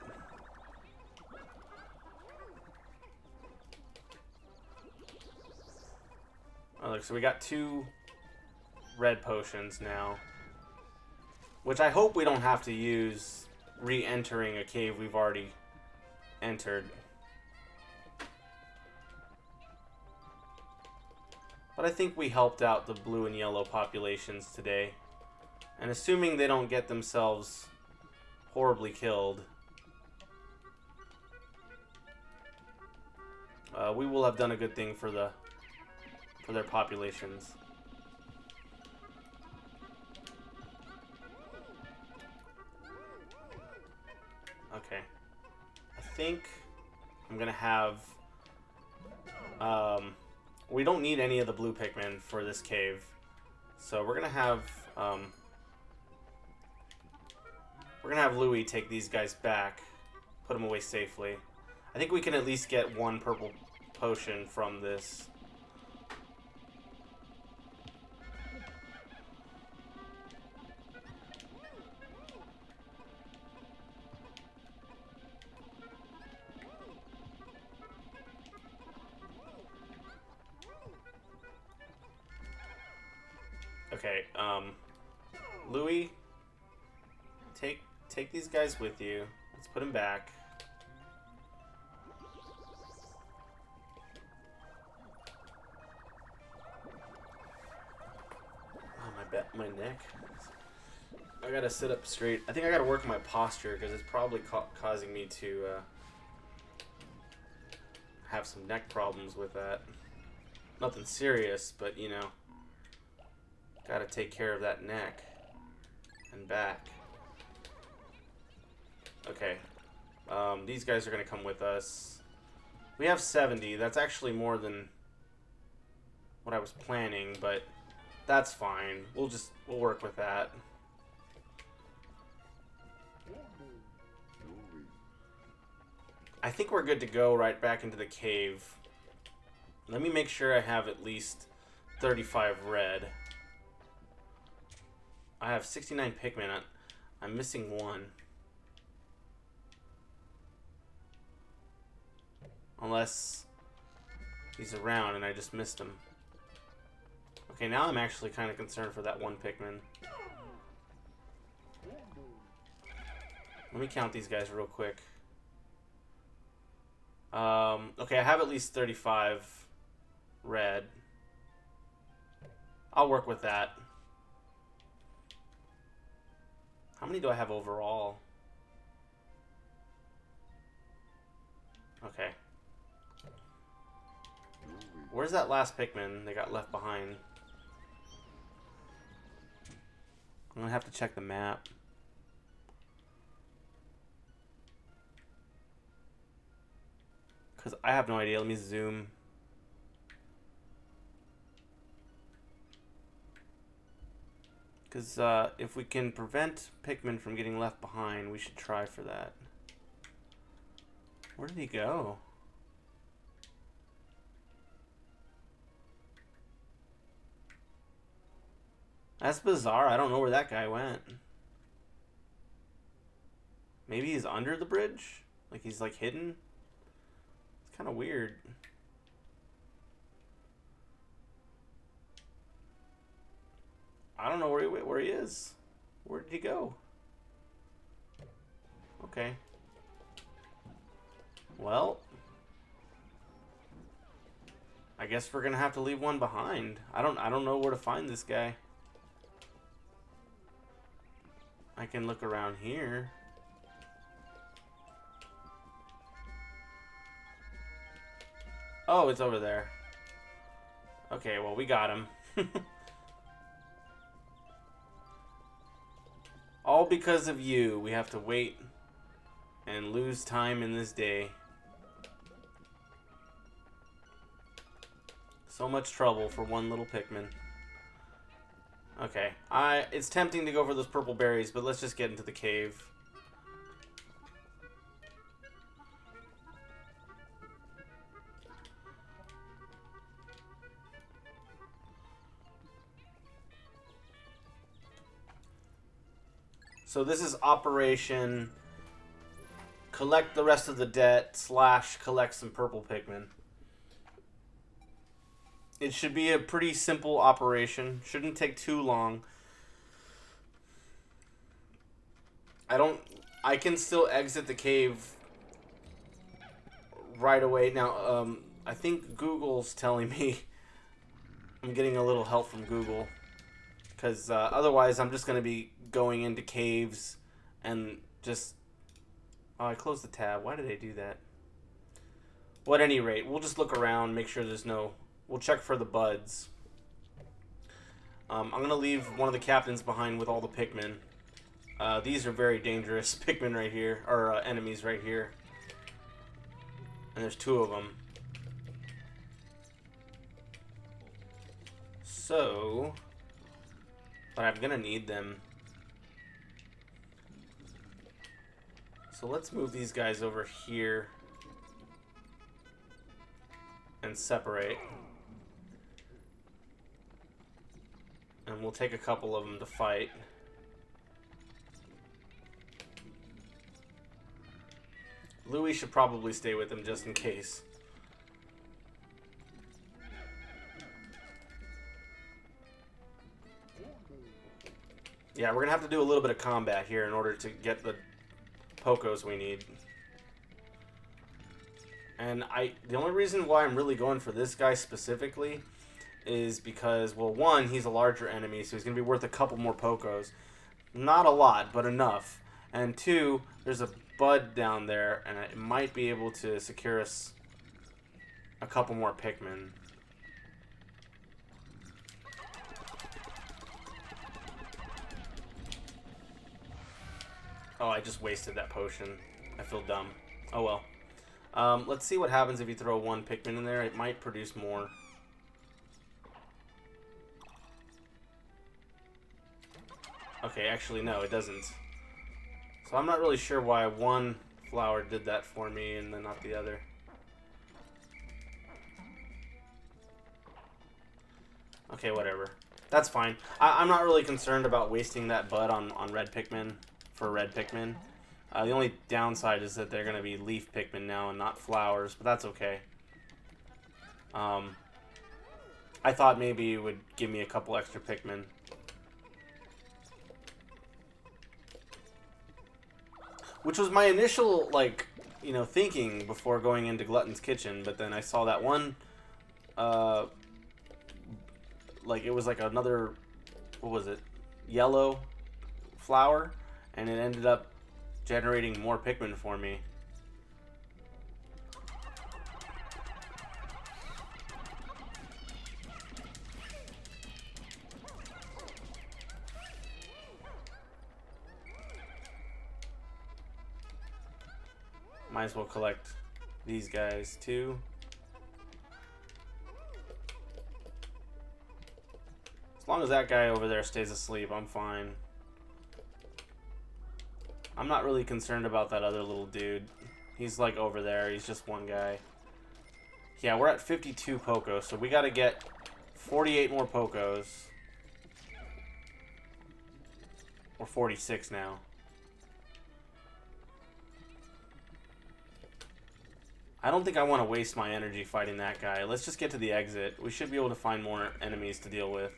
Oh, look, so we got 2 red potions now. Which I hope we don't have to use re-entering a cave we've already entered. But I think we helped out the blue and yellow populations today. And assuming they don't get themselves horribly killed, we will have done a good thing for their populations. Okay. I think I'm gonna have we don't need any of the blue Pikmin for this cave, so we're gonna have Louie take these guys back, put them away safely. I think we can at least get 1 purple potion from this. Okay, Louie, take these guys with you. Let's put them back. Oh, my neck. I gotta sit up straight. I think I gotta work my posture because it's probably causing me to have some neck problems with that. Nothing serious, but you know. Gotta take care of that neck and back. Okay. These guys are gonna come with us. We have 70. That's actually more than what I was planning, but that's fine. We'll work with that. I think we're good to go right back into the cave. Let me make sure I have at least 35 red. I have 69 Pikmin. I'm missing 1. Unless he's around and I just missed him. Okay, now I'm actually kind of concerned for that 1 Pikmin. Let me count these guys real quick. Okay, I have at least 35 red. I'll work with that. How many do I have overall? Okay. Where's that last Pikmin that got left behind? I'm gonna have to check the map. Because I have no idea. Let me zoom. Because if we can prevent Pikmin from getting left behind, we should try for that. Where did he go? That's bizarre. I don't know where that guy went. Maybe he's under the bridge? Like he's like hidden? It's kind of weird. I don't know where he is. Where did he go? Okay. Well, I guess we're gonna have to leave one behind. I don't know where to find this guy. I can look around here. Oh, it's over there. Okay, well, we got him. All because of you. We have to wait and lose time in this day. So much trouble for one little Pikmin. Okay, it's tempting to go for those purple berries, but let's just get into the cave. So this is Operation Collect the rest of the debt / collect some purple Pikmin. It should be a pretty simple operation. Shouldn't take too long. I can still exit the cave right away. Now, I think Google's telling me I'm getting a little help from Google. Because otherwise I'm just going to be going into caves and just... Oh, I closed the tab. Why did I do that? Well, at any rate, we'll just look around, make sure there's no... We'll check for the buds. I'm going to leave one of the captains behind with all the Pikmin. These are very dangerous Pikmin right here, or enemies right here. And there's 2 of them. So... But I'm going to need them. So let's move these guys over here. And separate. And we'll take a couple of them to fight. Louis should probably stay with him just in case. Yeah, we're going to have to do a little bit of combat here in order to get the pokos we need. And the only reason why I'm really going for this guy specifically is because, well, 1, he's a larger enemy, so he's going to be worth a couple more pokos. Not a lot, but enough. And 2, there's a bud down there, and it might be able to secure us a couple more Pikmin. Oh, I just wasted that potion. I feel dumb. Oh well. Let's see what happens if you throw 1 Pikmin in there. It might produce more. Okay, actually no, it doesn't. So I'm not really sure why 1 flower did that for me and then not the other. Okay, whatever. That's fine. I'm not really concerned about wasting that bud on red Pikmin for red Pikmin. The only downside is that they're going to be leaf Pikmin now and not flowers, but that's okay. I thought maybe it would give me a couple extra Pikmin. Which was my initial, like, you know, thinking before going into Glutton's kitchen, but then I saw that one, like, it was like another, what was it, yellow flower, and it ended up generating more Pikmin for me. Might as well collect these guys too. As long as that guy over there stays asleep, I'm fine. I'm not really concerned about that other little dude. He's like over there. He's just one guy. Yeah, we're at 52 pokos, so we gotta get 48 more pokos. We're 46 now. I don't think I want to waste my energy fighting that guy. Let's just get to the exit. We should be able to find more enemies to deal with.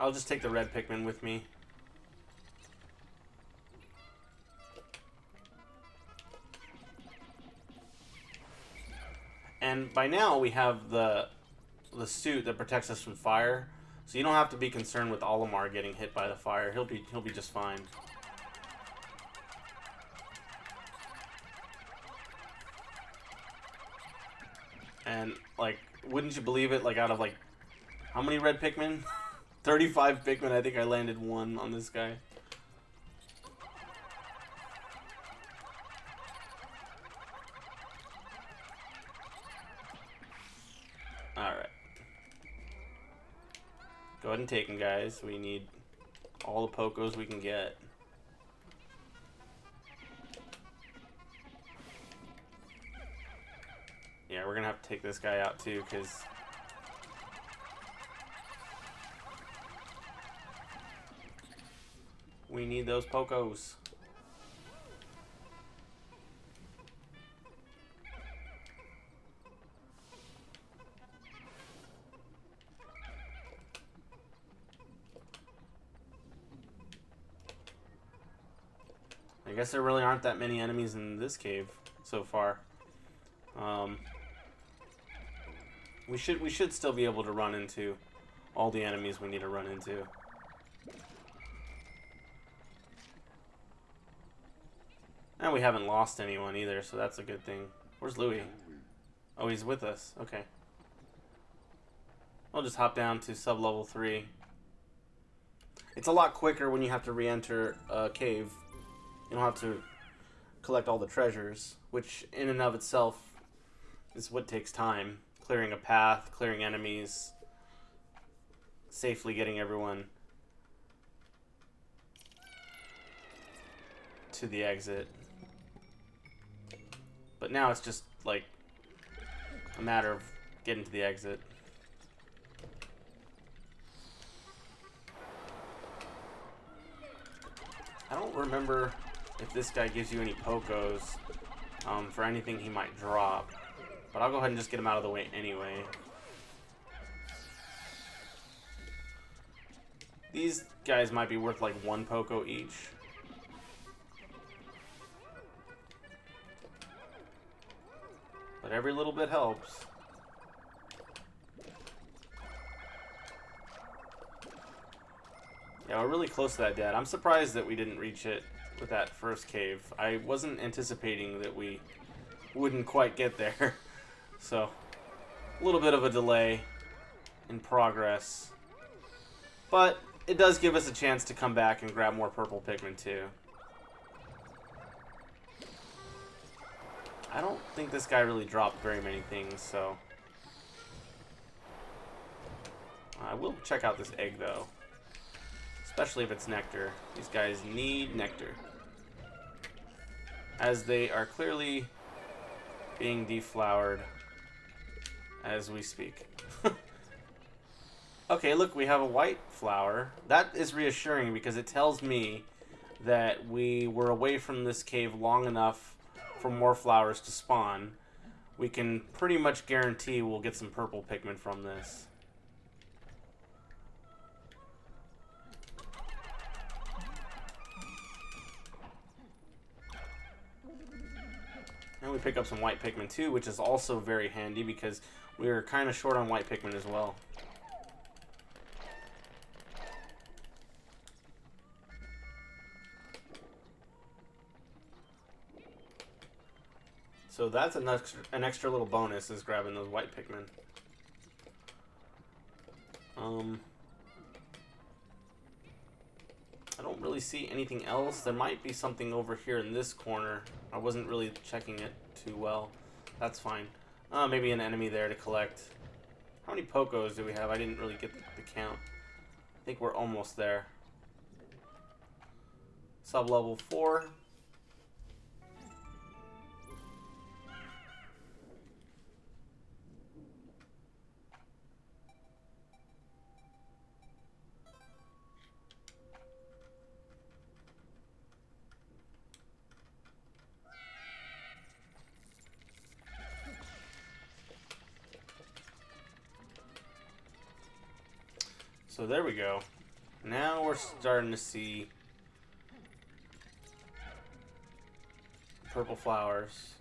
I'll just take the red Pikmin with me. And by now we have the suit that protects us from fire, so you don't have to be concerned with Olimar getting hit by the fire. He'll be just fine. And like, wouldn't you believe it? Like out of like, how many red Pikmin? 35 Pikmin. I think I landed one on this guy. Alright. Go ahead and take him, guys. We need all the pokos we can get. Yeah, we're gonna have to take this guy out too, because we need those pokos. I guess there really aren't that many enemies in this cave so far. We should still be able to run into all the enemies we need to run into. And we haven't lost anyone either, so that's a good thing. Where's Louis? Oh, he's with us. Okay. I'll just hop down to sub-level 3. It's a lot quicker when you have to re-enter a cave. You don't have to collect all the treasures, which in and of itself is what takes time. Clearing a path, clearing enemies, safely getting everyone to the exit. But now it's just like a matter of getting to the exit. I don't remember if this guy gives you any pokos for anything he might drop. But I'll go ahead and just get him out of the way anyway. These guys might be worth like 1 poko each. But every little bit helps. Yeah, we're really close to that dead. I'm surprised that we didn't reach it with that first cave. I wasn't anticipating that we wouldn't quite get there. So, a little bit of a delay in progress. But it does give us a chance to come back and grab more Purple Pikmin too. I don't think this guy really dropped very many things, so I will check out this egg though. Especially if it's nectar. These guys need nectar, as they are clearly being deflowered as we speak. Okay, look, we have a white flower. That is reassuring because it tells me that we were away from this cave long enough for more flowers to spawn. We can pretty much guarantee we'll get some Purple Pikmin from this. And we pick up some white Pikmin too, which is also very handy because we are kind of short on white Pikmin as well. So that's an extra little bonus is grabbing those white Pikmin. I don't really see anything else. There might be something over here in this corner. I wasn't really checking it too well. That's fine. Maybe an enemy there to collect. How many pokos do we have? I didn't really get the count. I think we're almost there. Sub-level 4. So there we go. Now we're starting to see purple flowers.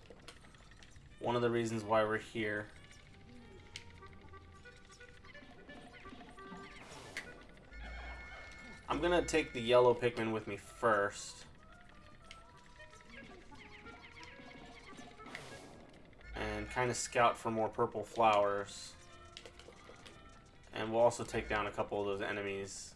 One of the reasons why we're here. I'm gonna take the yellow Pikmin with me first. And kind of scout for more purple flowers. And we'll also take down a couple of those enemies.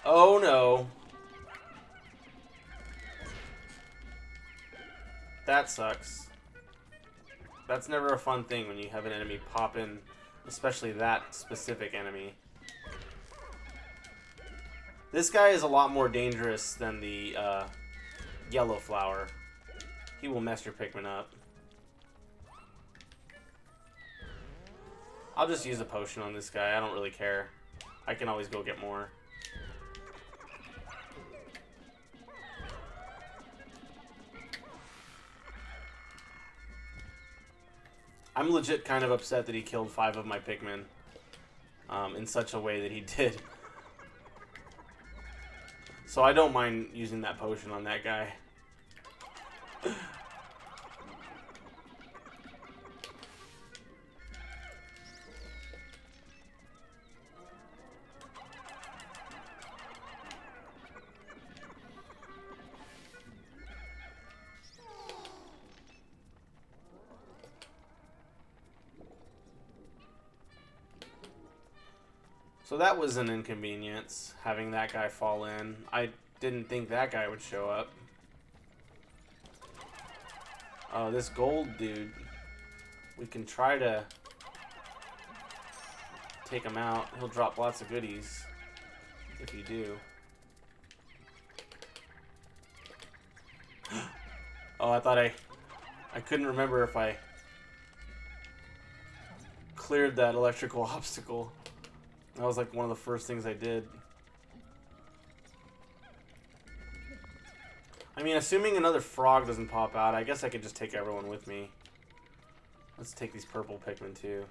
Oh no. That sucks. That's never a fun thing when you have an enemy pop in, especially that specific enemy. This guy is a lot more dangerous than the yellow flower. He will mess your Pikmin up. I'll just use a potion on this guy. I don't really care. I can always go get more. I'm legit kind of upset that he killed 5 of my Pikmin in such a way that he did. So I don't mind using that potion on that guy. So that was an inconvenience, having that guy fall in. I didn't think that guy would show up. Oh, this gold dude. We can try to take him out. He'll drop lots of goodies if you do. Oh, I thought I couldn't remember if I cleared that electrical obstacle. That was like one of the first things I did. I mean, assuming another frog doesn't pop out, I guess I could just take everyone with me. Let's take these purple Pikmin too.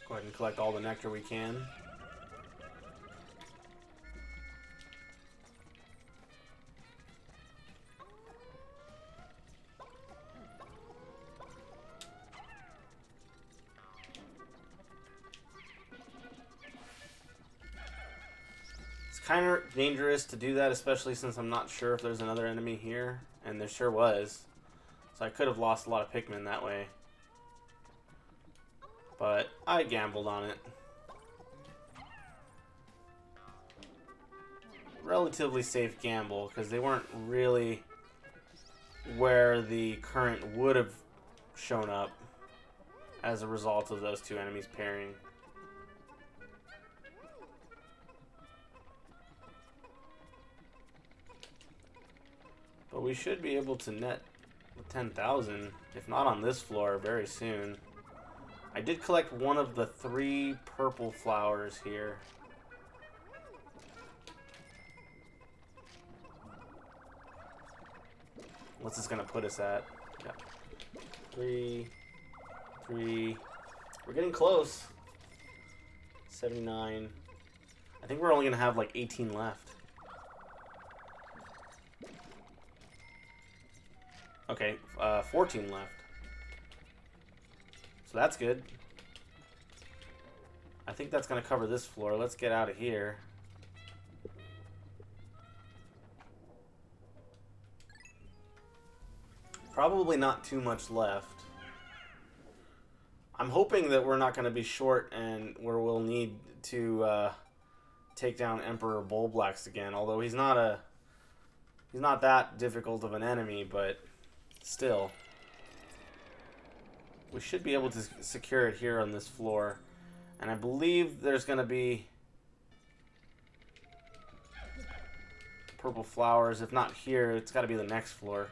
Go ahead and collect all the nectar we can. It's kind of dangerous to do that, especially since I'm not sure if there's another enemy here, and there sure was. So I could have lost a lot of Pikmin that way. But I gambled on it. Relatively safe gamble, because they weren't really where the current would have shown up as a result of those two enemies pairing. But we should be able to net 10,000, if not on this floor, very soon. I did collect one of the 3 purple flowers here. What's this gonna put us at? Yeah. 3. We're getting close. 79. I think we're only gonna have like 18 left. Okay, 14 left. So that's good. I think that's gonna cover this floor. Let's get out of here. Probably not too much left. I'm hoping that we're not going to be short and where we'll need to take down Emperor Bullblacks again. Although he's not that difficult of an enemy, but still, we should be able to secure it here on this floor. And I believe there's going to be purple flowers. If not here, it's got to be the next floor.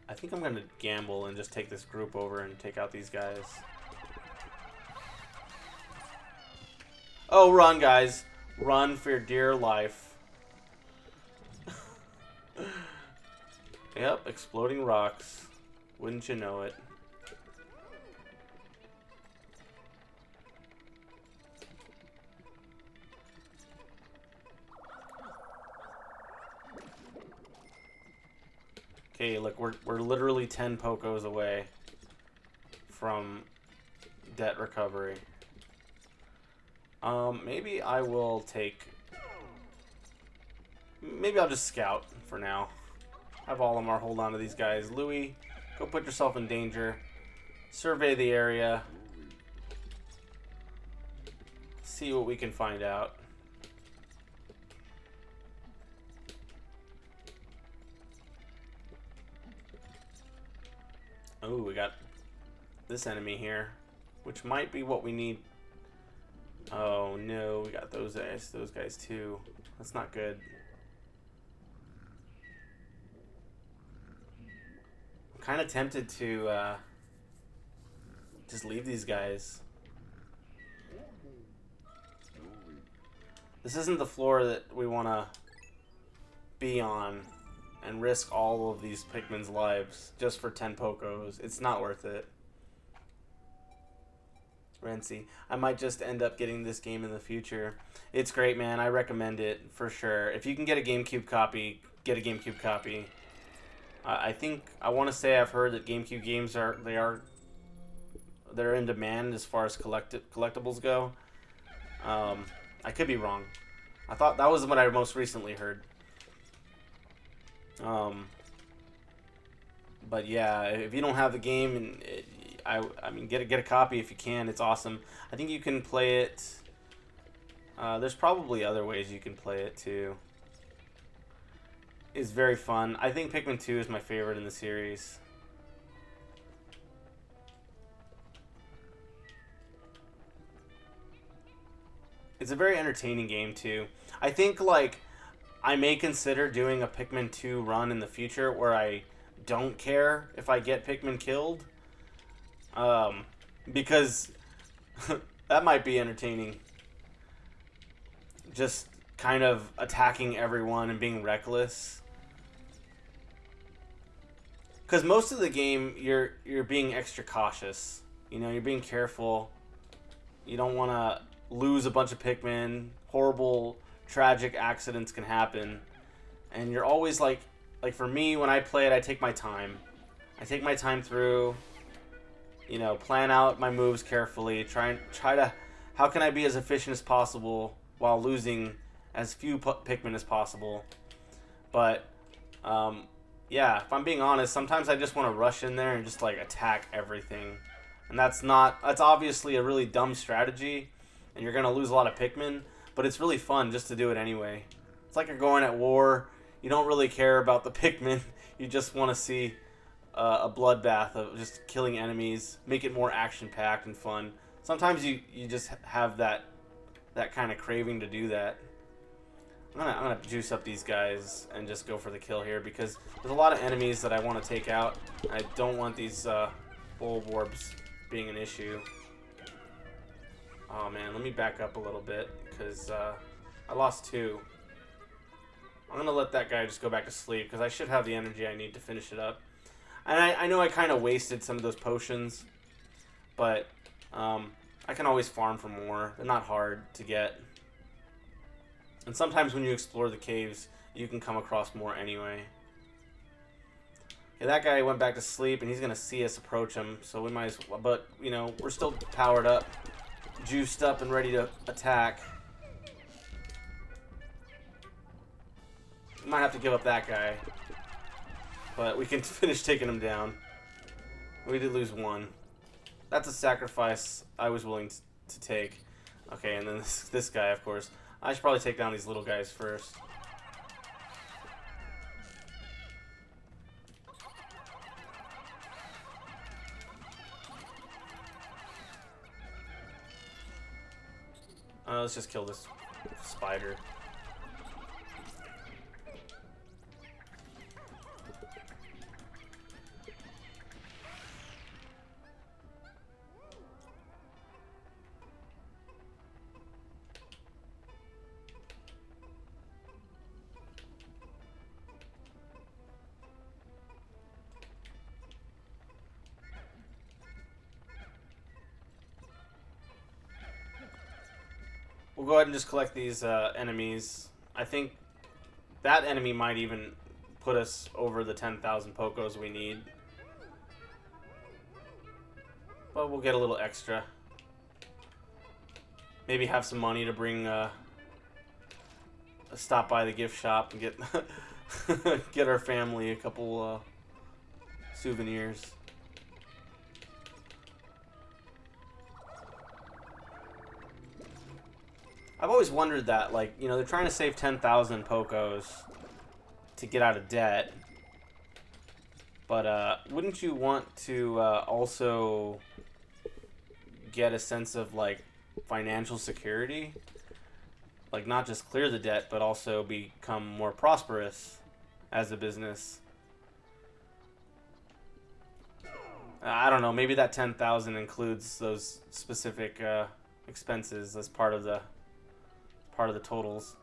I think I'm going to gamble and just take this group over and take out these guys. Oh, run, guys. Run for your dear life. Yep, exploding rocks. Wouldn't you know it? Okay, look, we're literally 10 pokos away from debt recovery. Maybe I will take... Maybe I'll just scout for now. Have Olimar hold on to these guys. Louis, go put yourself in danger. Survey the area. See what we can find out. Oh, we got this enemy here, which might be what we need. Oh no, we got those guys too. That's not good. I'm kind of tempted to just leave these guys. This isn't the floor that we want to be on and risk all of these Pikmin's lives just for 10 pokos. It's not worth it. Renzi. I might just end up getting this game in the future. It's great, man. I recommend it for sure. If you can get a GameCube copy, get a GameCube copy. I think, I want to say I've heard that GameCube games they're in demand as far as collectibles go. I could be wrong. I thought that was what I most recently heard. But yeah, if you don't have the game, and I mean, get a copy if you can. It's awesome. I think you can play it. There's probably other ways you can play it too. It's very fun. I think Pikmin 2 is my favorite in the series. It's a very entertaining game too. I think like I may consider doing a Pikmin 2 run in the future where I don't care if I get Pikmin killed. Because that might be entertaining. Just kind of attacking everyone and being reckless. Because most of the game, you're being extra cautious. You know, you're being careful. You don't want to lose a bunch of Pikmin. Horrible, tragic accidents can happen. And you're always like for me, when I play it, I take my time. I take my time through, you know, plan out my moves carefully. Try to, how can I be as efficient as possible while losing as few Pikmin as possible. But, yeah, if I'm being honest, sometimes I just want to rush in there and just, like, attack everything. And that's obviously a really dumb strategy, and you're going to lose a lot of Pikmin, but it's really fun just to do it anyway. It's like you're going at war. You don't really care about the Pikmin. You just want to see a bloodbath of just killing enemies, make it more action-packed and fun. Sometimes you just have that kind of craving to do that. I'm gonna juice up these guys and just go for the kill here because there's a lot of enemies that I want to take out. I don't want these Bulborbs being an issue. Oh man, let me back up a little bit because I lost 2. I'm I'm gonna let that guy just go back to sleep because I should have the energy I need to finish it up. And I know I kind of wasted some of those potions, but I can always farm for more. They're not hard to get. And sometimes when you explore the caves, you can come across more anyway. Okay, that guy went back to sleep, and he's going to see us approach him, so we might as well. But, you know, we're still powered up, juiced up, and ready to attack. We might have to give up that guy. But we can finish taking him down. We did lose one. That's a sacrifice I was willing to take. Okay, and then this guy, of course. I should probably take down these little guys first. Let's just kill this spider. We'll go ahead and just collect these enemies. I think that enemy might even put us over the 10,000 pokos we need. But we'll get a little extra. Maybe have some money to bring stop by the gift shop and get get our family a couple souvenirs. I've always wondered that, like, you know, they're trying to save 10,000 pokos to get out of debt. But wouldn't you want to also get a sense of, like, financial security? Like, not just clear the debt, but also become more prosperous as a business. I don't know, maybe that 10,000 includes those specific expenses as part of the totals.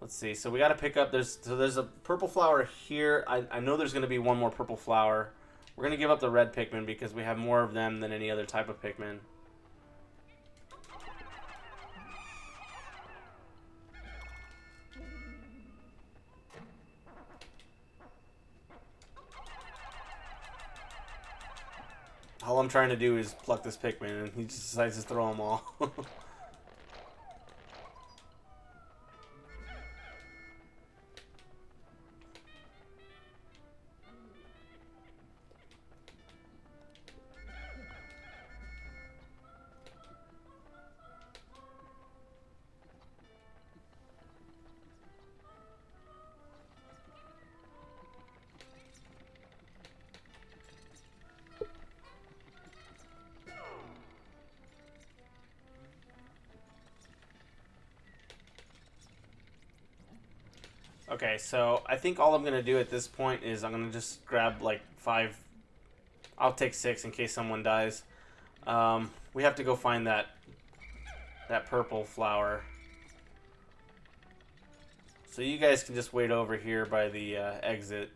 Let's see. So we got to pick up. There's a purple flower here. I know there's going to be one more purple flower. We're going to give up the red Pikmin because we have more of them than any other type of Pikmin. All I'm trying to do is pluck this Pikmin, and he just decides to throw them all. Okay, so I think all I'm going to do at this point is I'm going to just grab like 5. I'll take 6 in case someone dies. We have to go find that purple flower. So you guys can just wait over here by the exit.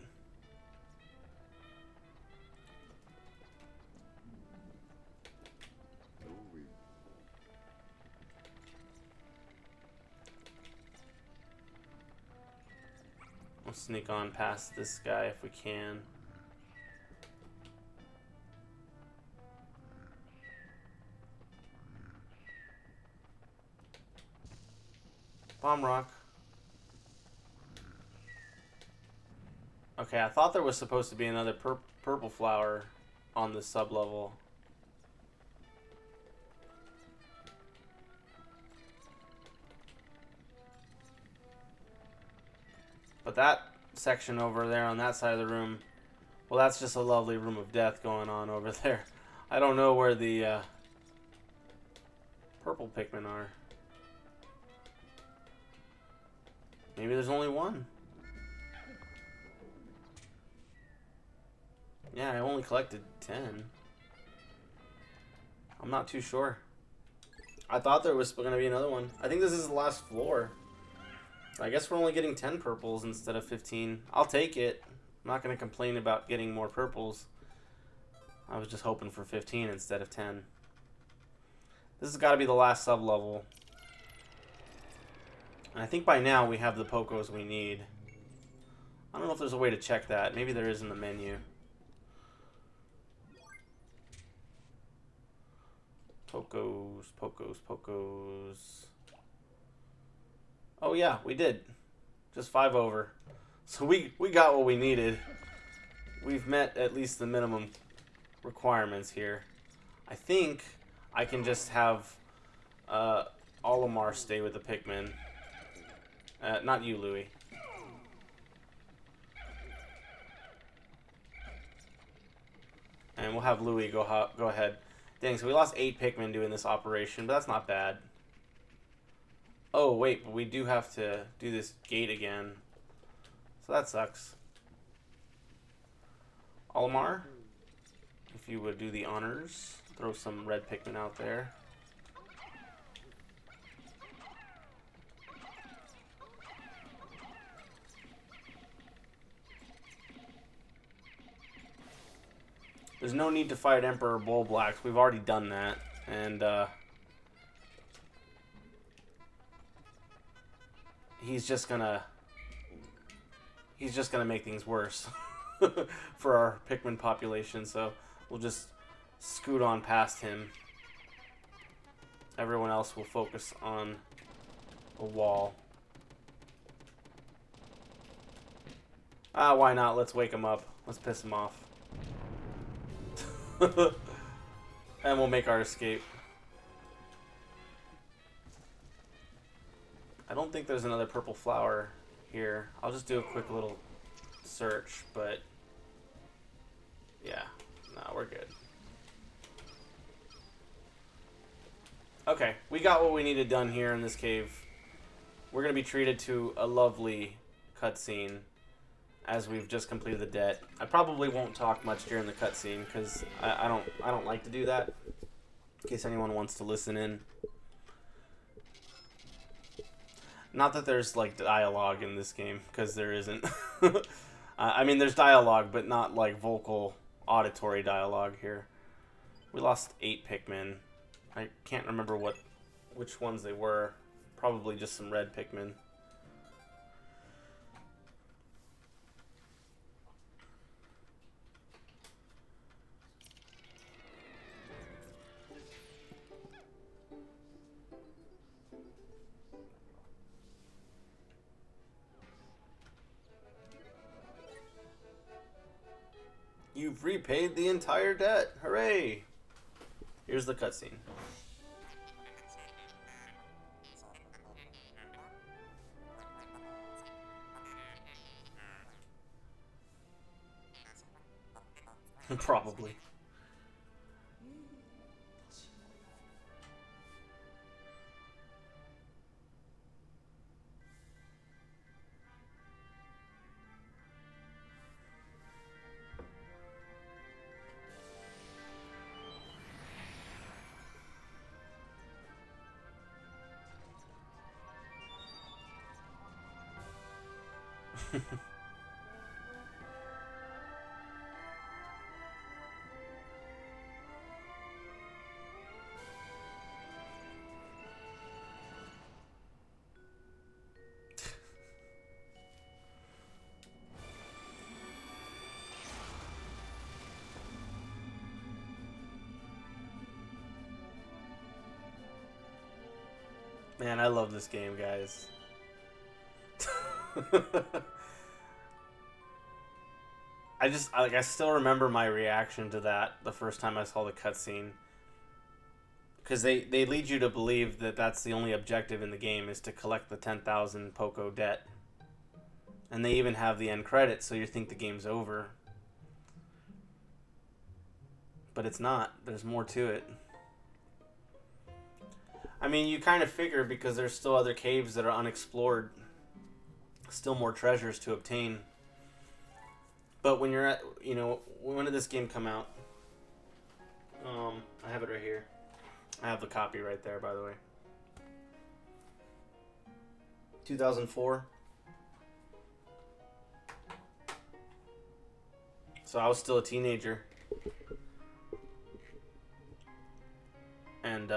We'll sneak on past this guy if we can. Bomb rock. Okay, I thought there was supposed to be another purple flower on the sub-level. But that section over there on that side of the room, well, that's just a lovely room of death going on over there. I don't know where the purple Pikmin are. Maybe there's only one. Yeah, I only collected 10. I'm not too sure. I thought there was going to be another one. I think this is the last floor. I guess we're only getting 10 purples instead of 15. I'll take it. I'm not going to complain about getting more purples. I was just hoping for 15 instead of 10. This has got to be the last sub-level. And I think by now we have the pokos we need. I don't know if there's a way to check that. Maybe there is in the menu. Pokos, pokos, pokos. Oh yeah, we did. Just 5 over. So we got what we needed. We've met at least the minimum requirements here. I think I can just have Olimar stay with the Pikmin. Not you, Louie. And we'll have Louie go ahead. Dang, so we lost 8 Pikmin doing this operation, but that's not bad. Oh, wait, but we do have to do this gate again. So that sucks. Olimar, if you would do the honors, throw some red Pikmin out there. There's no need to fight Emperor Bull Blacks. We've already done that. And, he's just gonna make things worse for our Pikmin population, so we'll just scoot on past him. Everyone else will focus on a wall. Why not? Let's wake him up. Let's piss him off. And we'll make our escape. I don't think there's another purple flower here. I'll just do a quick little search, but yeah, no, we're good. Okay, we got what we needed done here in this cave. We're going to be treated to a lovely cutscene as we've just completed the debt. I probably won't talk much during the cutscene because I don't like to do that. In case anyone wants to listen in. Not that there's like dialogue in this game, because there isn't. I mean, there's dialogue, but not like vocal, auditory dialogue here. We lost 8 Pikmin. I can't remember which ones they were. Probably just some red Pikmin. You've repaid the entire debt. Hooray! Here's the cutscene. Probably. Man, I love this game, guys. I still remember my reaction to that the first time I saw the cutscene. Because they lead you to believe that that's the only objective in the game is to collect the 10,000 Poco debt. And they even have the end credits, so you think the game's over. But it's not. There's more to it. I mean, you kind of figure because there's still other caves that are unexplored. Still more treasures to obtain. But when you're at, when did this game come out? I have it right here. I have the copy right there, by the way. 2004. So I was still a teenager. And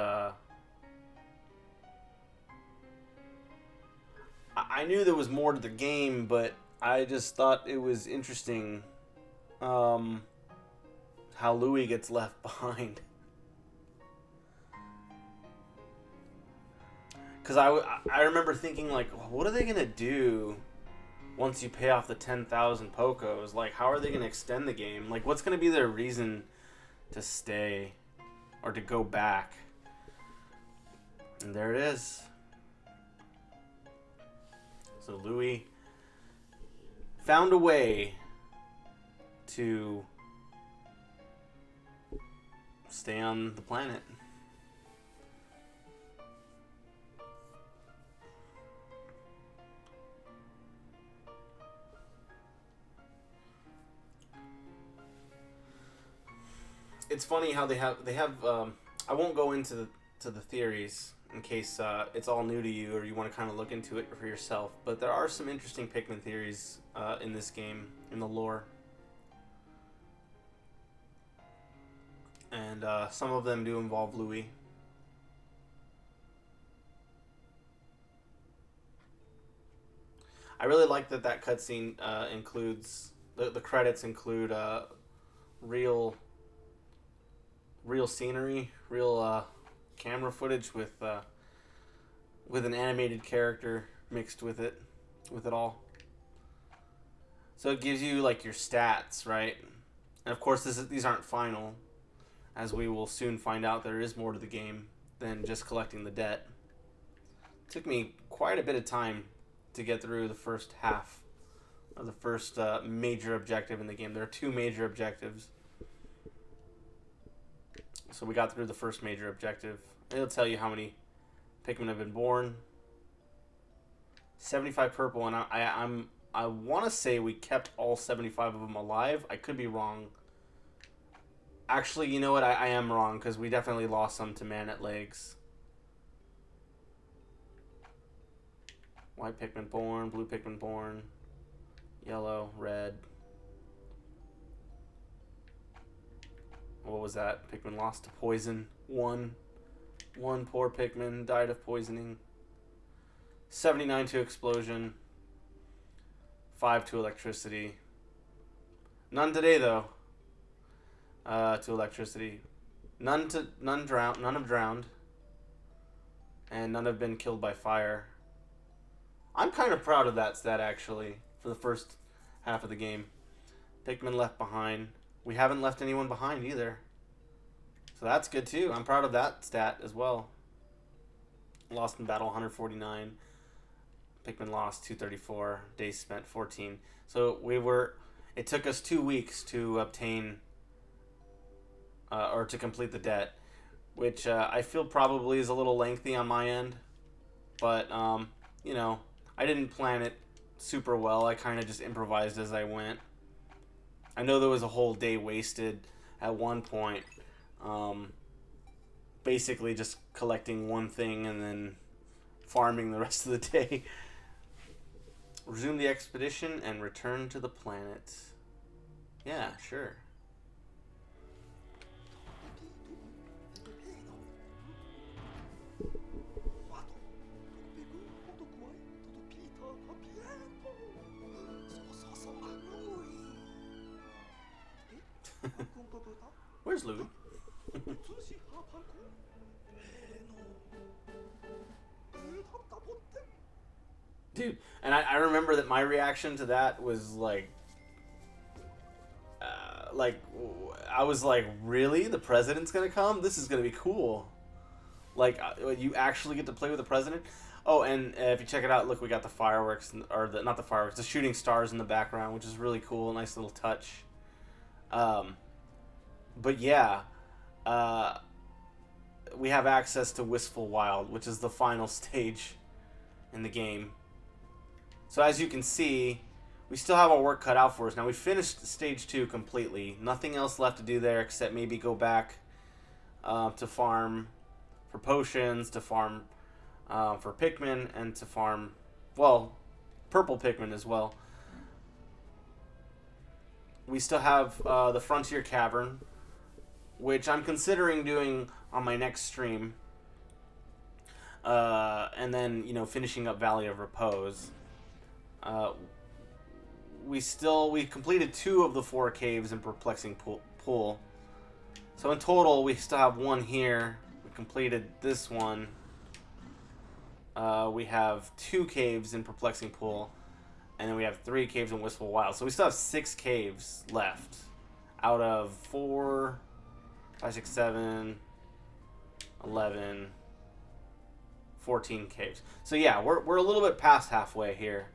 I knew there was more to the game, but I just thought it was interesting how Louis gets left behind. Because I remember thinking, like, what are they going to do once you pay off the 10,000 pokos? Like, how are they going to extend the game? Like, what's going to be their reason to stay or to go back? And there it is. So Louis found a way to stay on the planet. It's funny how they have I won't go into the theories in case it's all new to you or you want to kind of look into it for yourself, but there are some interesting Pikmin theories in this game, in the lore, and some of them do involve Louis. I really like that cutscene includes the credits include real scenery, real camera footage with an animated character mixed with it all. So it gives you like your stats, right? And of course these aren't final, as we will soon find out. There is more to the game than just collecting the debt. It took me quite a bit of time to get through the first half of the first major objective in the game. There are two major objectives. So we got through the first major objective. It'll tell you how many Pikmin have been born. 75 purple, and I want to say we kept all 75 of them alive. I could be wrong. Actually, you know what? I am wrong, because we definitely lost some to Man-at Legs. White Pikmin born, blue Pikmin born, yellow, red. What was that? Pikmin lost to poison. One poor Pikmin died of poisoning. 79 to explosion. 5 to electricity. None today though. To electricity. None have drowned. And none have been killed by fire. I'm kind of proud of that stat actually for the first half of the game. Pikmin left behind. We haven't left anyone behind either. So that's good too. I'm proud of that stat as well. Lost in battle 149. Pikmin lost 234. Days spent 14. So it took us 2 weeks to obtain or to complete the debt, which I feel probably is a little lengthy on my end. But, you know, I didn't plan it super well. I kind of just improvised as I went. I know there was a whole day wasted at one point, basically just collecting one thing and then farming the rest of the day. Resume the expedition and return to the planet. Yeah, sure. Where's Louis? Dude, and I remember that my reaction to that was like I was like, really? The president's gonna come? This is gonna be cool. Like, you actually get to play with the president? Oh, and if you check it out, look, we got the fireworks, not the fireworks, the shooting stars in the background, which is really cool. Nice little touch. But yeah, we have access to Wistful Wild, which is the final stage in the game. So as you can see, we still have our work cut out for us. Now, we finished stage 2 completely. Nothing else left to do there except maybe go back to farm for potions, to farm for Pikmin, and to farm well, Purple Pikmin as well. We still have the Frontier Cavern, which I'm considering doing on my next stream. And then, finishing up Valley of Repose. We completed 2 of the 4 caves in Perplexing Pool. So in total, we still have 1 here. We completed this one. We have 2 caves in Perplexing Pool. And then we have 3 caves in Wistful Wild. So we still have 6 caves left out of 4, 5, 6, 7, 11, 14 caves. So yeah, we're a little bit past halfway here.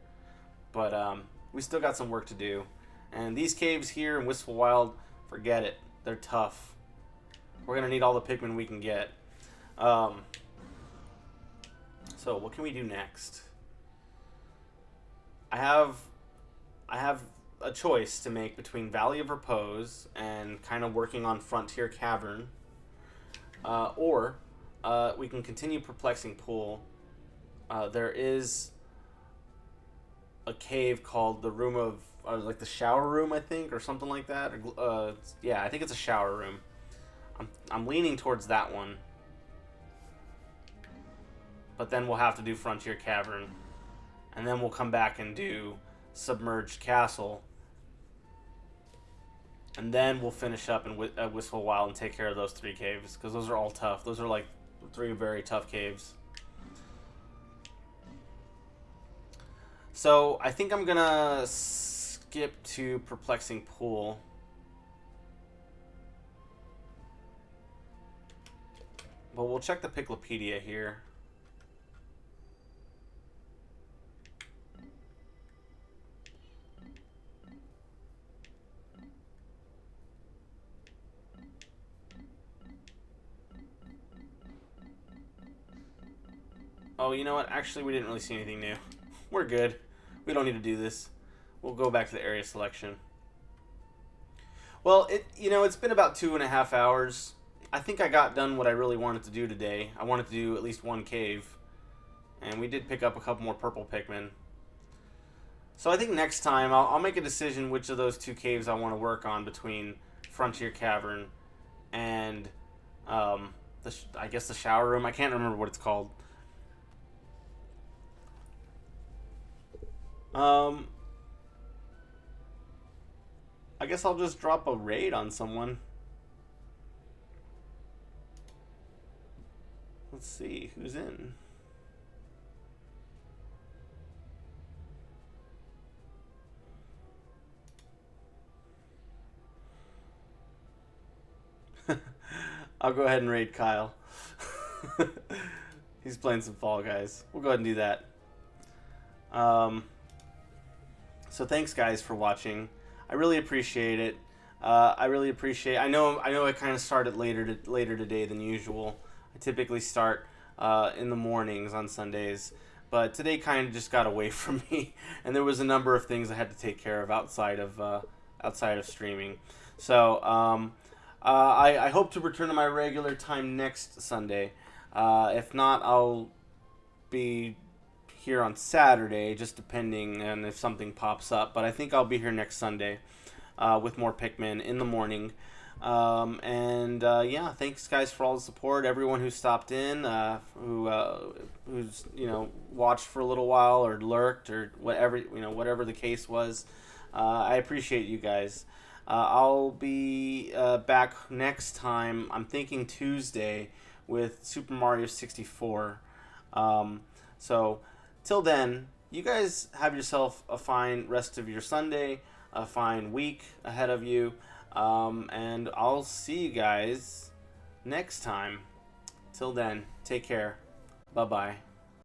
But we still got some work to do. And these caves here in Wistful Wild, forget it. They're tough. We're going to need all the Pikmin we can get. So what can we do next? I have a choice to make between Valley of Repose and kind of working on Frontier Cavern. Or we can continue Perplexing Pool. There is a cave called the Room of, like the Shower Room, I think, or something like that. Yeah, I think it's a shower room. I'm leaning towards that one. But then we'll have to do Frontier Cavern. And then we'll come back and do Submerged Castle. And then we'll finish up in Wistful Wild and take care of those 3 caves. Because those are all tough. Those are like 3 very tough caves. So I think I'm going to skip to Perplexing Pool. But we'll check the Piclopedia here. Oh, you know what? Actually, we didn't really see anything new. We're good. We don't need to do this. We'll go back to the area selection. Well, it's been about 2.5 hours. I think I got done what I really wanted to do today. I wanted to do at least 1 cave. And we did pick up a couple more Purple Pikmin. So I think next time I'll make a decision which of those 2 caves I want to work on between Frontier Cavern and I guess the shower room. I can't remember what it's called. I guess I'll just drop a raid on someone. Let's see who's in. I'll go ahead and raid Kyle. He's playing some Fall Guys. We'll go ahead and do that. So thanks guys for watching. I really appreciate it. I know I kind of started later today than usual. I typically start in the mornings on Sundays, but today kind of just got away from me, and there was a number of things I had to take care of outside of streaming. So I hope to return to my regular time next Sunday. If not, I'll be here on Saturday, just depending on if something pops up. But I think I'll be here next Sunday with more Pikmin in the morning. Yeah, thanks guys for all the support. Everyone who stopped in, who's watched for a little while or lurked or whatever the case was. I appreciate you guys. I'll be back next time. I'm thinking Tuesday with Super Mario 64. So till then, you guys have yourself a fine rest of your Sunday, a fine week ahead of you, and I'll see you guys next time. Till then, take care. Bye-bye.